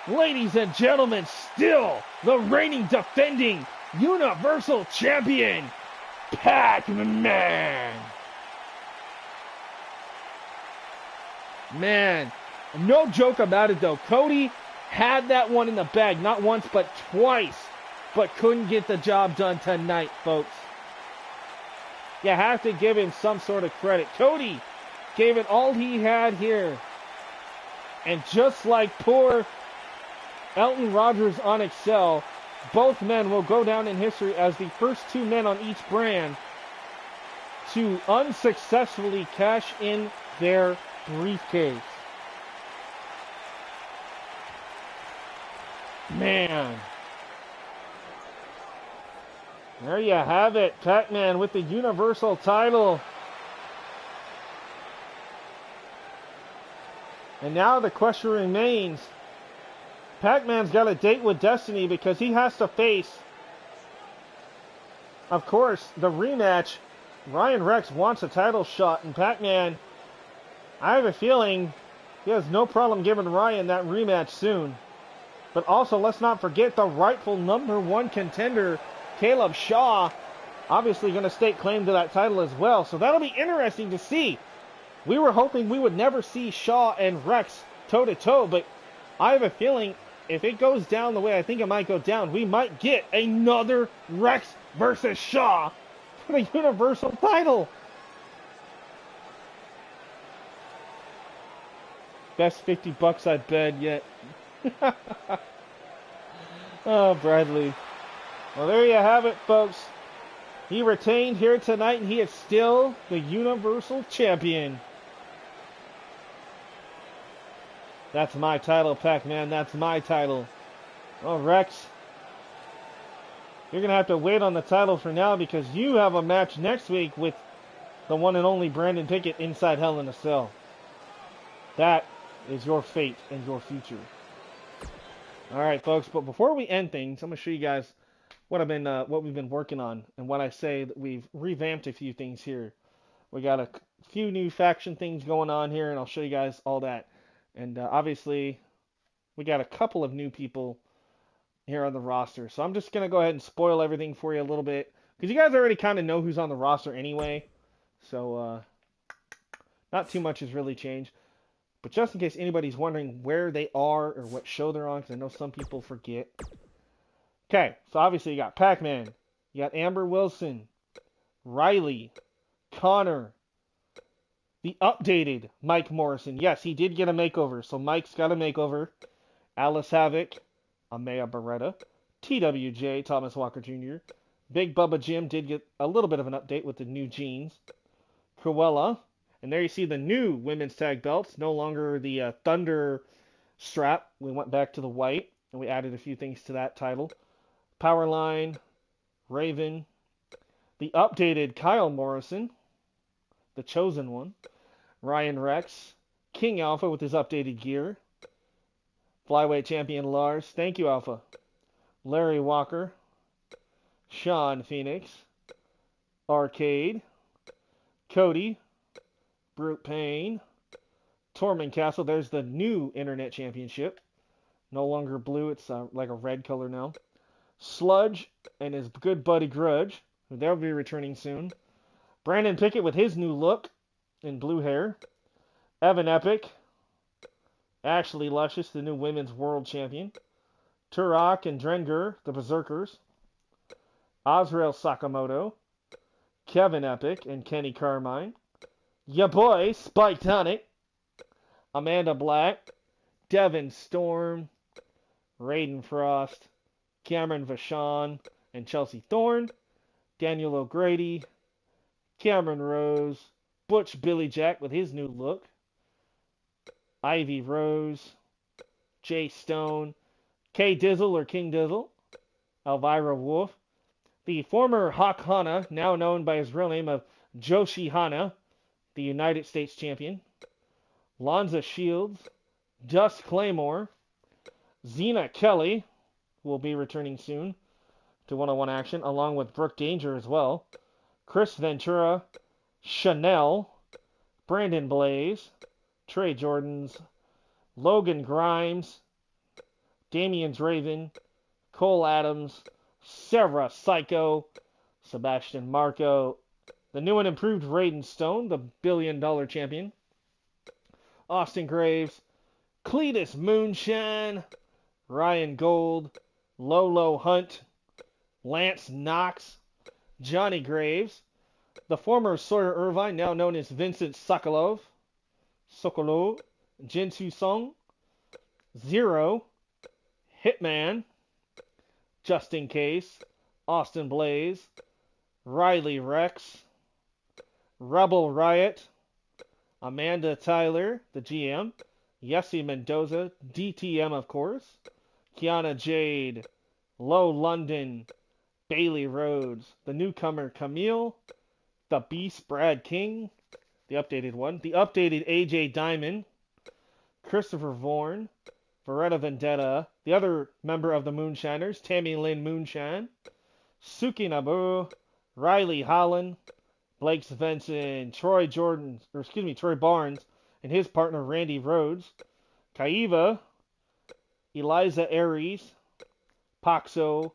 Ladies and gentlemen, still the reigning defending Universal Champion, Pac-Man. Man, no joke about it though. Cody had that one in the bag, not once but twice, but couldn't get the job done tonight, folks. You have to give him some sort of credit. Cody gave it all he had here. And just like poor Elton Rogers on Excel, both men will go down in history as the first 2 men on each brand to unsuccessfully cash in their briefcase. Man. There you have it. Pac-Man with the Universal title. And now the question remains. Pac-Man's got a date with Destiny because he has to face, of course, the rematch. Ryan Rex wants a title shot, and Pac-Man, I have a feeling he has no problem giving Ryan that rematch soon. But also, let's not forget the rightful #1 contender, Caleb Shaw, obviously going to stake claim to that title as well. So that'll be interesting to see. We were hoping we would never see Shaw and Rex toe-to-toe, but I have a feeling if it goes down the way I think it might go down, we might get another Rex versus Shaw for the Universal title. Best $50 I bet yet. Oh, Bradley. Well, there you have it, folks. He retained here tonight, and he is still the Universal Champion. That's my title, Pac-Man. That's my title. Oh, Rex, you're going to have to wait on the title for now because you have a match next week with the one and only Brandon Pickett inside Hell in a Cell. That is your fate and your future. All right, folks, but before we end things, I'm going to show you guys what we've been working on, and when I say that we've revamped a few things here. We got a few new faction things going on here, and I'll show you guys all that. And obviously, we got a couple of new people here on the roster. So I'm just going to go ahead and spoil everything for you a little bit Because you guys already kind of know who's on the roster anyway. So, not too much has really changed. But just in case anybody's wondering where they are or what show they're on, because I know some people forget. Okay, so obviously you got Pac-Man, you got Amber Wilson, Riley, Connor, the updated Mike Morrison. Yes, he did get a makeover, so Mike's got a makeover. Alice Havoc, Amaya Beretta, TWJ, Thomas Walker Jr., Big Bubba Jim did get a little bit of an update with the new jeans. Cruella, and there you see the new women's tag belts, no longer the Thunder strap. We went back to the white, and we added a few things to that title. Powerline, Raven, the updated Kyle Morrison, the chosen one, Ryan Rex, King Alpha with his updated gear, Flyweight Champion Lars, thank you Alpha, Larry Walker, Sean Phoenix, Arcade, Cody, Brute Payne, Tormund Castle, there's the new Internet Championship, no longer blue, it's like a red color now. Sludge and his good buddy Grudge, they'll be returning soon. Brandon Pickett with his new look in blue hair. Evan Epic. Ashley Luscious, the new women's world champion. Turok and Drenger, the Berserkers. Azrael Sakamoto. Kevin Epic and Kenny Carmine. Ya boy, Spike Tonic. Amanda Black. Devin Storm. Raiden Frost. Cameron Vachon and Chelsea Thorne, Daniel O'Grady, Cameron Rose, Butch Billy Jack with his new look, Ivy Rose, Jay Stone, K Dizzle or King Dizzle, Elvira Wolf, the former Hawk Hana, now known by his real name of Joshi Hana, the United States champion, Lanza Shields, Dust Claymore, Xena Kelly, will be returning soon to 101 action, along with Brooke Danger as well. Chris Ventura, Chanel, Brandon Blaze, Trey Jordans, Logan Grimes, Damian Draven, Cole Adams, Sarah Psycho, Sebastian Marco, the new and improved Raiden Stone, the $1 billion champion, Austin Graves, Cletus Moonshine, Ryan Gold, Lolo Hunt, Lance Knox, Johnny Graves, the former Sawyer Irvine, now known as Vincent Sokolov, Jinsu Song, Zero, Hitman, Just In Case, Austin Blaze, Riley Rex, Rebel Riot, Amanda Tyler, the GM, Yessie Mendoza, DTM of course, Kiana Jade, Low London, Bailey Rhodes, the newcomer Camille, the Beast Brad King, the updated one, the updated AJ Diamond, Christopher Vorn, Beretta Vendetta, the other member of the Moonshiners, Tammy Lynn Moonshine, Suki Nabu, Riley Holland, Blake Svensson, Troy Barnes, and his partner Randy Rhodes, Kaiva, Eliza Aries, Paxo,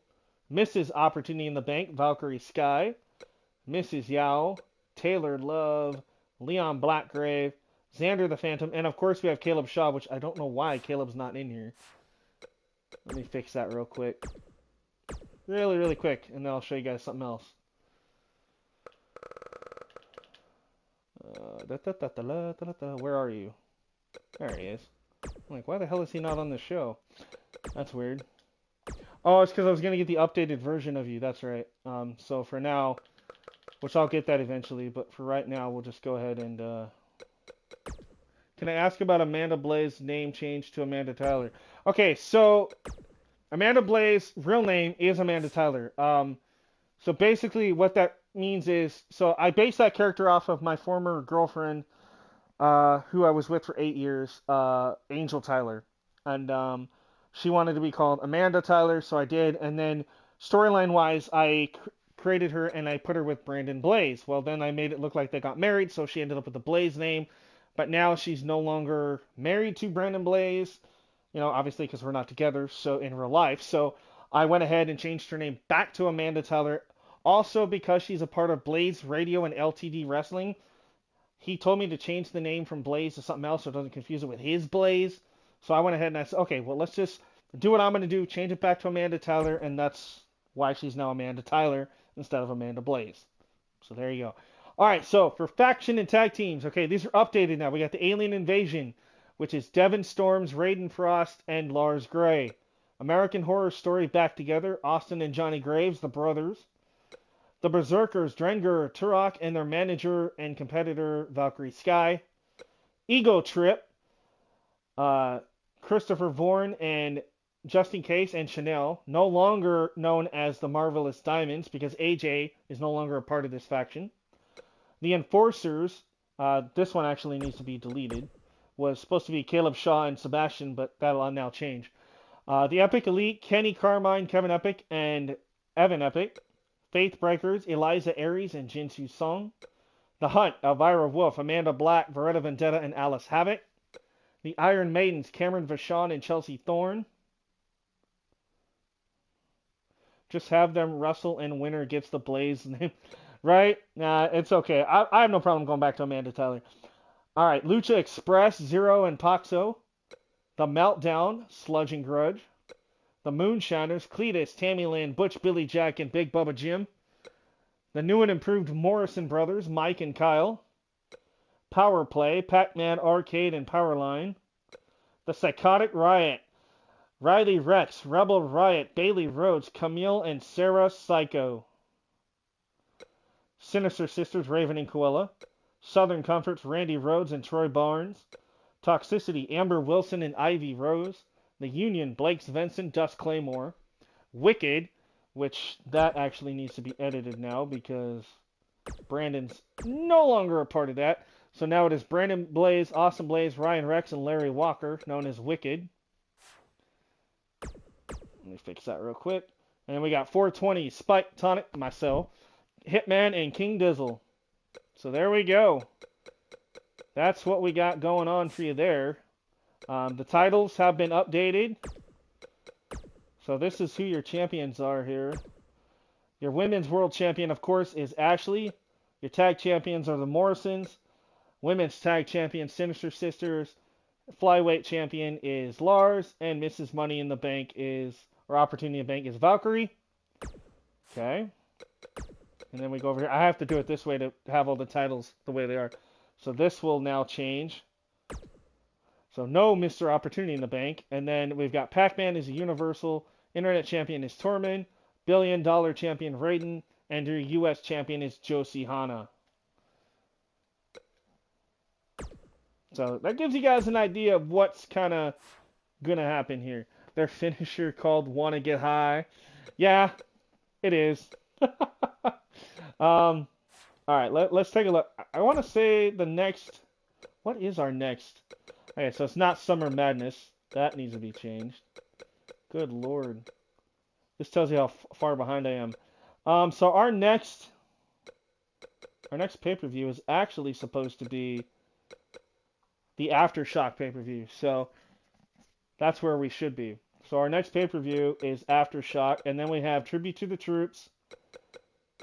Mrs. Opportunity in the Bank, Valkyrie Sky, Mrs. Yao, Taylor Love, Leon Blackgrave, Xander the Phantom, and of course we have Caleb Shaw, which I don't know why Caleb's not in here. Let me fix that real quick. Really, really quick, and then I'll show you guys something else. Where are you? There he is. I'm like, why the hell is he not on the show? That's weird. Oh, it's because I was going to get the updated version of you. That's right. So for now, which I'll get that eventually, but for right now, we'll just go ahead and... Can I ask about Amanda Blaze's name change to Amanda Tyler? Okay, so Amanda Blaze's real name is Amanda Tyler. So basically what that means is... So I based that character off of my former girlfriend, who I was with for 8 years, Angel Tyler. And she wanted to be called Amanda Tyler, so I did. And then storyline-wise, I created her and I put her with Brandon Blaze. Well, then I made it look like they got married, so she ended up with the Blaze name. But now she's no longer married to Brandon Blaze, you know, obviously because we're not together, so in real life. So I went ahead and changed her name back to Amanda Tyler, Also, because she's a part of Blaze Radio and LTD Wrestling, he told me to change the name from Blaze to something else so it doesn't confuse it with his Blaze. So I went ahead and I said, okay, well, let's just do what I'm going to do, change it back to Amanda Tyler, and that's why she's now Amanda Tyler instead of Amanda Blaze. So there you go. All right, so for faction and tag teams, okay, these are updated now. We got the Alien Invasion, which is Devon Storms, Raiden Frost, and Lars Gray. American Horror Story back together, Austin and Johnny Graves, the brothers. The Berserkers, Drengur, Turok, and their manager and competitor, Valkyrie Sky. Ego Trip, Christopher Vorn and Just In Case and Chanel, no longer known as the Marvelous Diamonds because AJ is no longer a part of this faction. The Enforcers, this one actually needs to be deleted, was supposed to be Caleb Shaw and Sebastian, but that'll now change. The Epic Elite, Kenny Carmine, Kevin Epic, and Evan Epic. Faith Breakers, Eliza Aries and Jinsu Song. The Hunt, Elvira Wolf, Amanda Black, Veretta Vendetta, and Alice Havoc. The Iron Maidens, Cameron Vachon and Chelsea Thorne. Just have them wrestle and winner gets the Blaze. Right? Nah, it's okay. I have no problem going back to Amanda Tyler. All right, Lucha Express, Zero and Paxo. The Meltdown, Sludge and Grudge. The Moonshiners, Cletus, Tammy Lynn, Butch, Billy Jack, and Big Bubba Jim. The new and improved Morrison Brothers, Mike and Kyle. Power Play, Pac-Man Arcade and Powerline. The Psychotic Riot, Riley Rex, Rebel Riot, Bailey Rhodes, Camille and Sarah Psycho. Sinister Sisters, Raven and Coella. Southern Comforts, Randy Rhodes and Troy Barnes. Toxicity, Amber Wilson and Ivy Rose. The Union, Blake Svensson, Dust Claymore. Wicked, which that actually needs to be edited now because Brandon's no longer a part of that. So now it is Brandon Blaze, Austin Blaze, Ryan Rex, and Larry Walker, known as Wicked. Let me fix that real quick. And we got 420, Spike, Tonic, myself, Hitman, and King Dizzle. So there we go. That's what we got going on for you there. The titles have been updated. So this is who your champions are here. Your Women's World Champion, of course, is Ashley. Your Tag Champions are the Morrisons. Women's Tag Champion, Sinister Sisters. Flyweight Champion is Lars. And Mrs. Money in the Bank is, or Opportunity in the Bank is Valkyrie. Okay. And then we go over here. I have to do it this way to have all the titles the way they are. So this will now change. So no Mr. Opportunity in the Bank. And then we've got Pac-Man is a Universal. Internet Champion is Tormund. $1 billion Champion Raiden. And your U.S. Champion is Josie Hana. So that gives you guys an idea of what's kind of going to happen here. Their finisher called Wanna Get High. Yeah, it is. All right, let's take a look. I want to say the next... What is our next? Okay, so it's not Summer Madness. That needs to be changed. Good Lord. This tells you how far behind I am. So our next pay-per-view is actually supposed to be the Aftershock pay-per-view. So that's where we should be. So our next pay-per-view is Aftershock, and then we have Tribute to the Troops.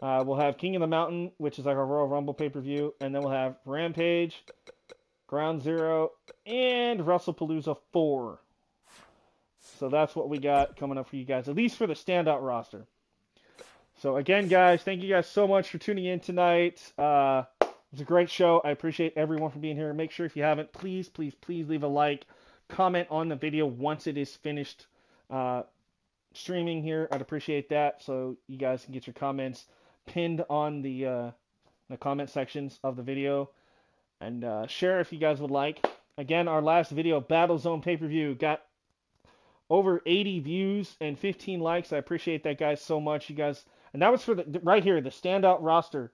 We'll have King of the Mountain, which is like our Royal Rumble pay-per-view, and then we'll have Rampage, Ground Zero, and WrestlePalooza 4. So that's what we got coming up for you guys, at least for the standout roster. So again, guys, thank you guys so much for tuning in tonight. It was a great show. I appreciate everyone for being here. Make sure if you haven't, please, please, please leave a like. Comment on the video once it is finished streaming here. I'd appreciate that so you guys can get your comments pinned on the comment sections of the video. And share if you guys would like. Again, our last video, Battle Zone pay-per-view, got over 80 views and 15 likes. I appreciate that, guys, so much. You guys, and that was for the right here, the standout roster.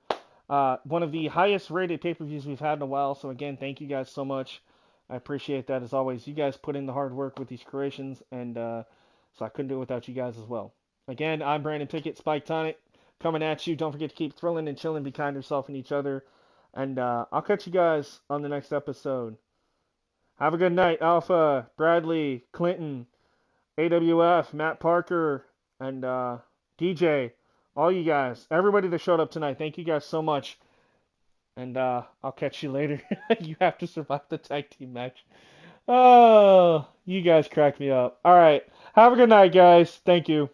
One of the highest rated pay-per-views we've had in a while. So again, thank you guys so much. I appreciate that as always. You guys put in the hard work with these creations, and so I couldn't do it without you guys as well. Again, I'm Brandon Pickett, Spike Tonic, coming at you. Don't forget to keep thrilling and chilling. Be kind to yourself and each other. And I'll catch you guys on the next episode. Have a good night, Alpha, Bradley, Clinton, AWF, Matt Parker, and DJ. All you guys, everybody that showed up tonight, thank you guys so much. And I'll catch you later. You have to survive the tag team match. Oh, you guys cracked me up. All right. Have a good night, guys. Thank you.